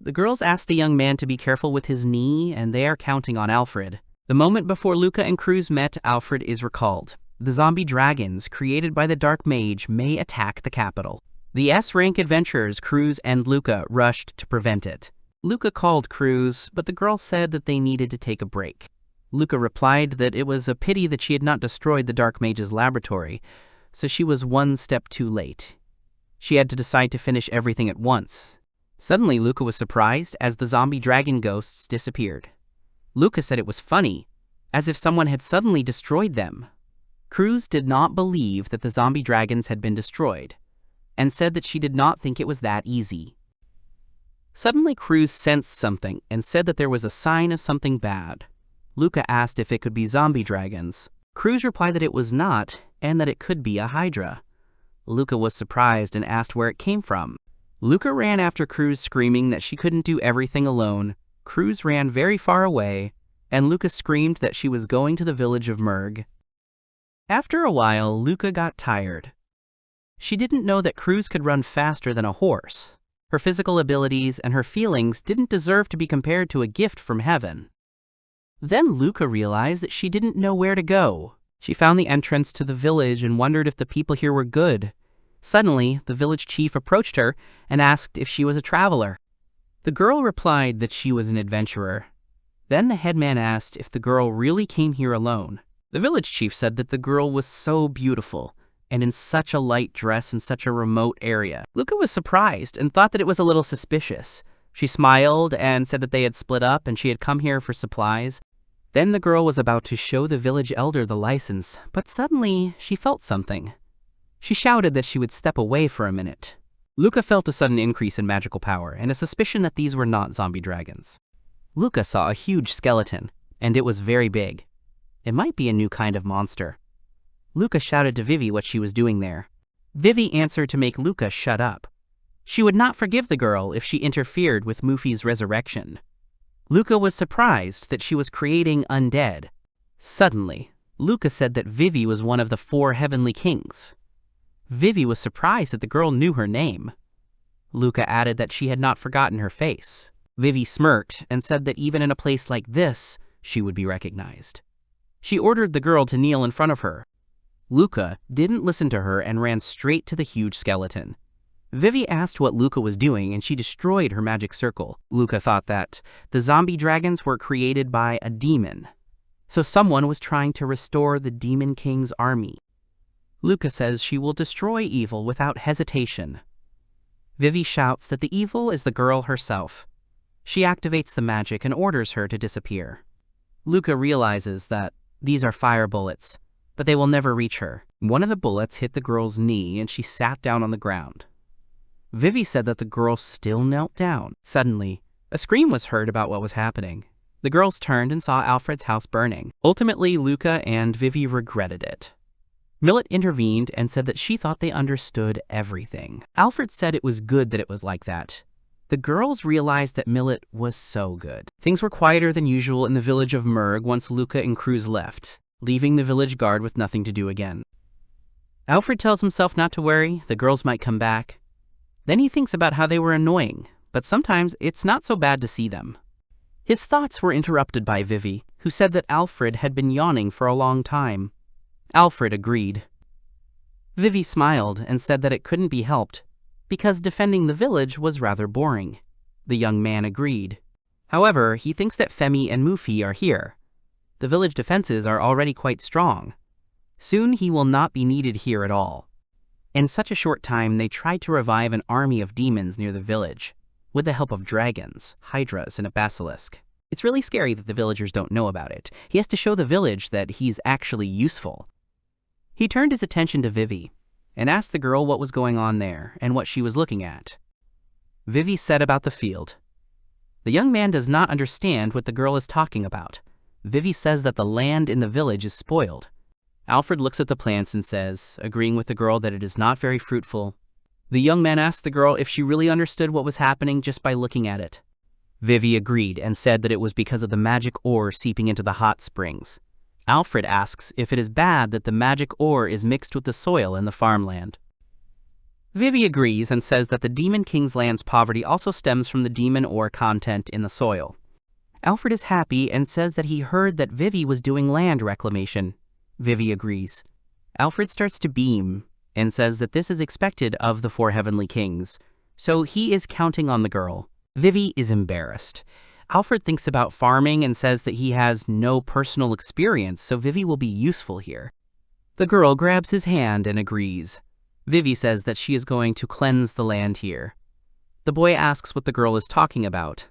The girls ask the young man to be careful with his knee, and they are counting on Alfred. The moment before Luca and Cruz met, Alfred is recalled. The zombie dragons created by the Dark Mage may attack the capital. The S-rank adventurers Cruz and Luca rushed to prevent it. Luca called Cruz, but the girl said that they needed to take a break. Luca replied that it was a pity that she had not destroyed the Dark Mage's laboratory, so she was one step too late. She had to decide to finish everything at once. Suddenly, Luca was surprised as the zombie dragon ghosts disappeared. Luca said it was funny, as if someone had suddenly destroyed them. Cruz did not believe that the zombie dragons had been destroyed, and said that she did not think it was that easy. Suddenly, Cruz sensed something and said that there was a sign of something bad. Luca asked if it could be zombie dragons. Cruz replied that it was not, and that it could be a hydra. Luca was surprised and asked where it came from. Luca ran after Cruz, screaming that she couldn't do everything alone. Cruz ran very far away, and Luca screamed that she was going to the village of Merg. After a while, Luca got tired. She didn't know that Cruz could run faster than a horse. Her physical abilities and her feelings didn't deserve to be compared to a gift from heaven. Then Luca realized that she didn't know where to go. She found the entrance to the village and wondered if the people here were good. Suddenly, the village chief approached her and asked if she was a traveler. The girl replied that she was an adventurer. Then the headman asked if the girl really came here alone. The village chief said that the girl was so beautiful, and in such a light dress in such a remote area. Luca was surprised and thought that it was a little suspicious. She smiled and said that they had split up and she had come here for supplies. Then the girl was about to show the village elder the license, but suddenly she felt something. She shouted that she would step away for a minute. Luca felt a sudden increase in magical power and a suspicion that these were not zombie dragons. Luca saw a huge skeleton, and it was very big. It might be a new kind of monster. Luca shouted to Vivy what she was doing there. Vivy answered to make Luca shut up. She would not forgive the girl if she interfered with Muffy's resurrection. Luca was surprised that she was creating undead. Suddenly, Luca said that Vivy was one of the 4 heavenly kings. Vivy was surprised that the girl knew her name. Luca added that she had not forgotten her face. Vivy smirked and said that even in a place like this, she would be recognized. She ordered the girl to kneel in front of her. Luca didn't listen to her and ran straight to the huge skeleton. Vivy asked what Luca was doing and she destroyed her magic circle. Luca thought that the zombie dragons were created by a demon. So someone was trying to restore the Demon King's army. Luca says she will destroy evil without hesitation. Vivy shouts that the evil is the girl herself. She activates the magic and orders her to disappear. Luca realizes that these are fire bullets, but they will never reach her. One of the bullets hit the girl's knee and she sat down on the ground. Vivy said that the girl still knelt down. Suddenly, a scream was heard about what was happening. The girls turned and saw Alfred's house burning. Ultimately, Luca and Vivy regretted it. Millet intervened and said that she thought they understood everything. Alfred said it was good that it was like that. The girls realized that Millet was so good. Things were quieter than usual in the village of Merg once Luca and Cruz left, leaving the village guard with nothing to do again. Alfred tells himself not to worry, the girls might come back. Then he thinks about how they were annoying, but sometimes it's not so bad to see them. His thoughts were interrupted by Vivy, who said that Alfred had been yawning for a long time. Alfred agreed. Vivy smiled and said that it couldn't be helped, because defending the village was rather boring. The young man agreed. However, he thinks that Femi and Muffy are here. The village defenses are already quite strong. Soon he will not be needed here at all. In such a short time, they tried to revive an army of demons near the village, with the help of dragons, hydras, and a basilisk. It's really scary that the villagers don't know about it. He has to show the village that he's actually useful. He turned his attention to Vivy, and asked the girl what was going on there and what she was looking at. Vivy said about the field. The young man does not understand what the girl is talking about. Vivy says that the land in the village is spoiled. Alfred looks at the plants and says, agreeing with the girl that it is not very fruitful. The young man asked the girl if she really understood what was happening just by looking at it. Vivy agreed and said that it was because of the magic ore seeping into the hot springs. Alfred asks if it is bad that the magic ore is mixed with the soil in the farmland. Vivy agrees and says that the Demon King's land's poverty also stems from the demon ore content in the soil. Alfred is happy and says that he heard that Vivy was doing land reclamation. Vivy agrees. Alfred starts to beam and says that this is expected of the 4 heavenly kings, so he is counting on the girl. Vivy is embarrassed. Alfred thinks about farming and says that he has no personal experience, so Vivy will be useful here. The girl grabs his hand and agrees. Vivy says that she is going to cleanse the land here. The boy asks what the girl is talking about.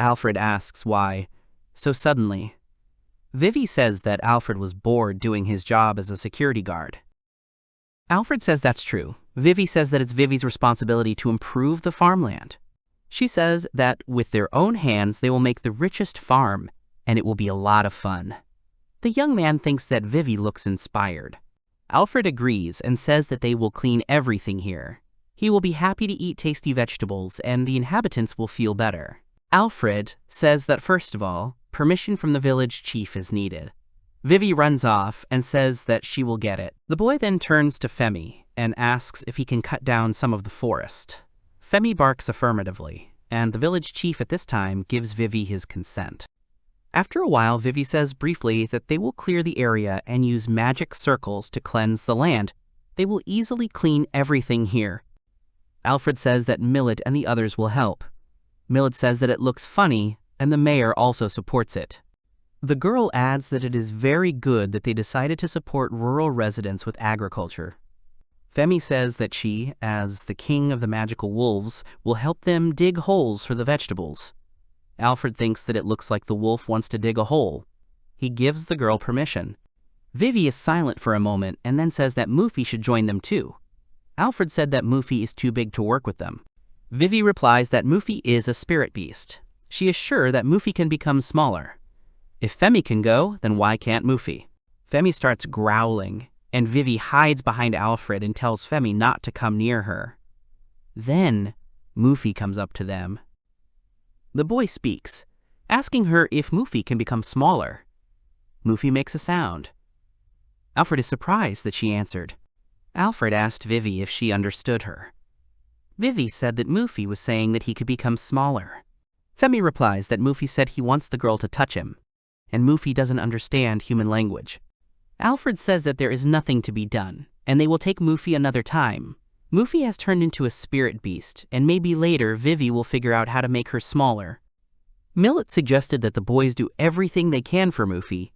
Alfred asks why, so suddenly. Vivy says that Alfred was bored doing his job as a security guard. Alfred says that's true. Vivy says that it's Vivy's responsibility to improve the farmland. She says that with their own hands they will make the richest farm, and it will be a lot of fun. The young man thinks that Vivy looks inspired. Alfred agrees and says that they will clean everything here. He will be happy to eat tasty vegetables, and the inhabitants will feel better. Alfred says that first of all, permission from the village chief is needed. Vivy runs off and says that she will get it. The boy then turns to Femi and asks if he can cut down some of the forest. Femi barks affirmatively, and the village chief at this time gives Vivy his consent. After a while, Vivy says briefly that they will clear the area and use magic circles to cleanse the land. They will easily clean everything here. Alfred says that Millet and the others will help. Millet says that it looks funny, and the mayor also supports it. The girl adds that it is very good that they decided to support rural residents with agriculture. Femi says that she, as the king of the magical wolves, will help them dig holes for the vegetables. Alfred thinks that it looks like the wolf wants to dig a hole. He gives the girl permission. Vivy is silent for a moment and then says that Muffy should join them too. Alfred said that Muffy is too big to work with them. Vivy replies that Muffy is a spirit beast. She is sure that Muffy can become smaller. If Femi can go, then why can't Muffy? Femi starts growling, and Vivy hides behind Alfred and tells Femi not to come near her. Then, Muffy comes up to them. The boy speaks, asking her if Muffy can become smaller. Muffy makes a sound. Alfred is surprised that she answered. Alfred asked Vivy if she understood her. Vivy said that Muffy was saying that he could become smaller. Femi replies that Muffy said he wants the girl to touch him, and Muffy doesn't understand human language. Alfred says that there is nothing to be done, and they will take Muffy another time. Muffy has turned into a spirit beast, and maybe later Vivy will figure out how to make her smaller. Millet suggested that the boys do everything they can for Muffy.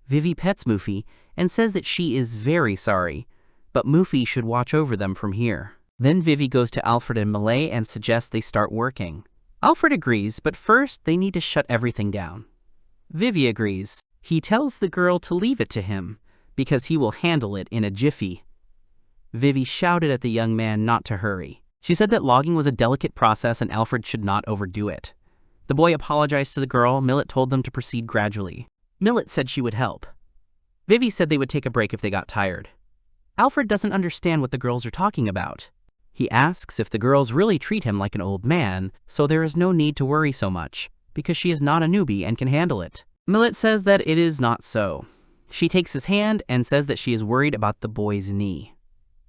Vivy pets Muffy and says that she is very sorry, but Muffy should watch over them from here. Then Vivy goes to Alfred and Millet and suggests they start working. Alfred agrees, but first they need to shut everything down. Vivy agrees. He tells the girl to leave it to him, because he will handle it in a jiffy. Vivy shouted at the young man not to hurry. She said that logging was a delicate process and Alfred should not overdo it. The boy apologized to the girl. Millet told them to proceed gradually. Millet said she would help. Vivy said they would take a break if they got tired. Alfred doesn't understand what the girls are talking about. He asks if the girls really treat him like an old man, so there is no need to worry so much, because she is not a newbie and can handle it. Millet says that it is not so. She takes his hand and says that she is worried about the boy's knee.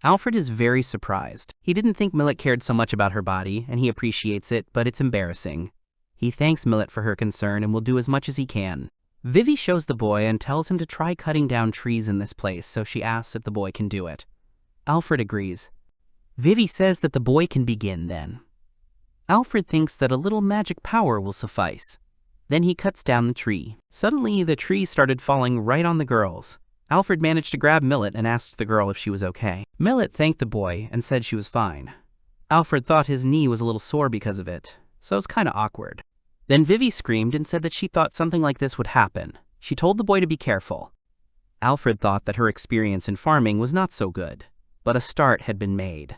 Alfred is very surprised. He didn't think Millet cared so much about her body, and he appreciates it, but it's embarrassing. He thanks Millet for her concern and will do as much as he can. Vivy shows the boy and tells him to try cutting down trees in this place, so she asks if the boy can do it. Alfred agrees. Vivy says that the boy can begin then. Alfred thinks that a little magic power will suffice. Then he cuts down the tree. Suddenly, the tree started falling right on the girls. Alfred managed to grab Millet and asked the girl if she was okay. Millet thanked the boy and said she was fine. Alfred thought his knee was a little sore because of it, so it was kind of awkward. Then Vivy screamed and said that she thought something like this would happen. She told the boy to be careful. Alfred thought that her experience in farming was not so good, but a start had been made.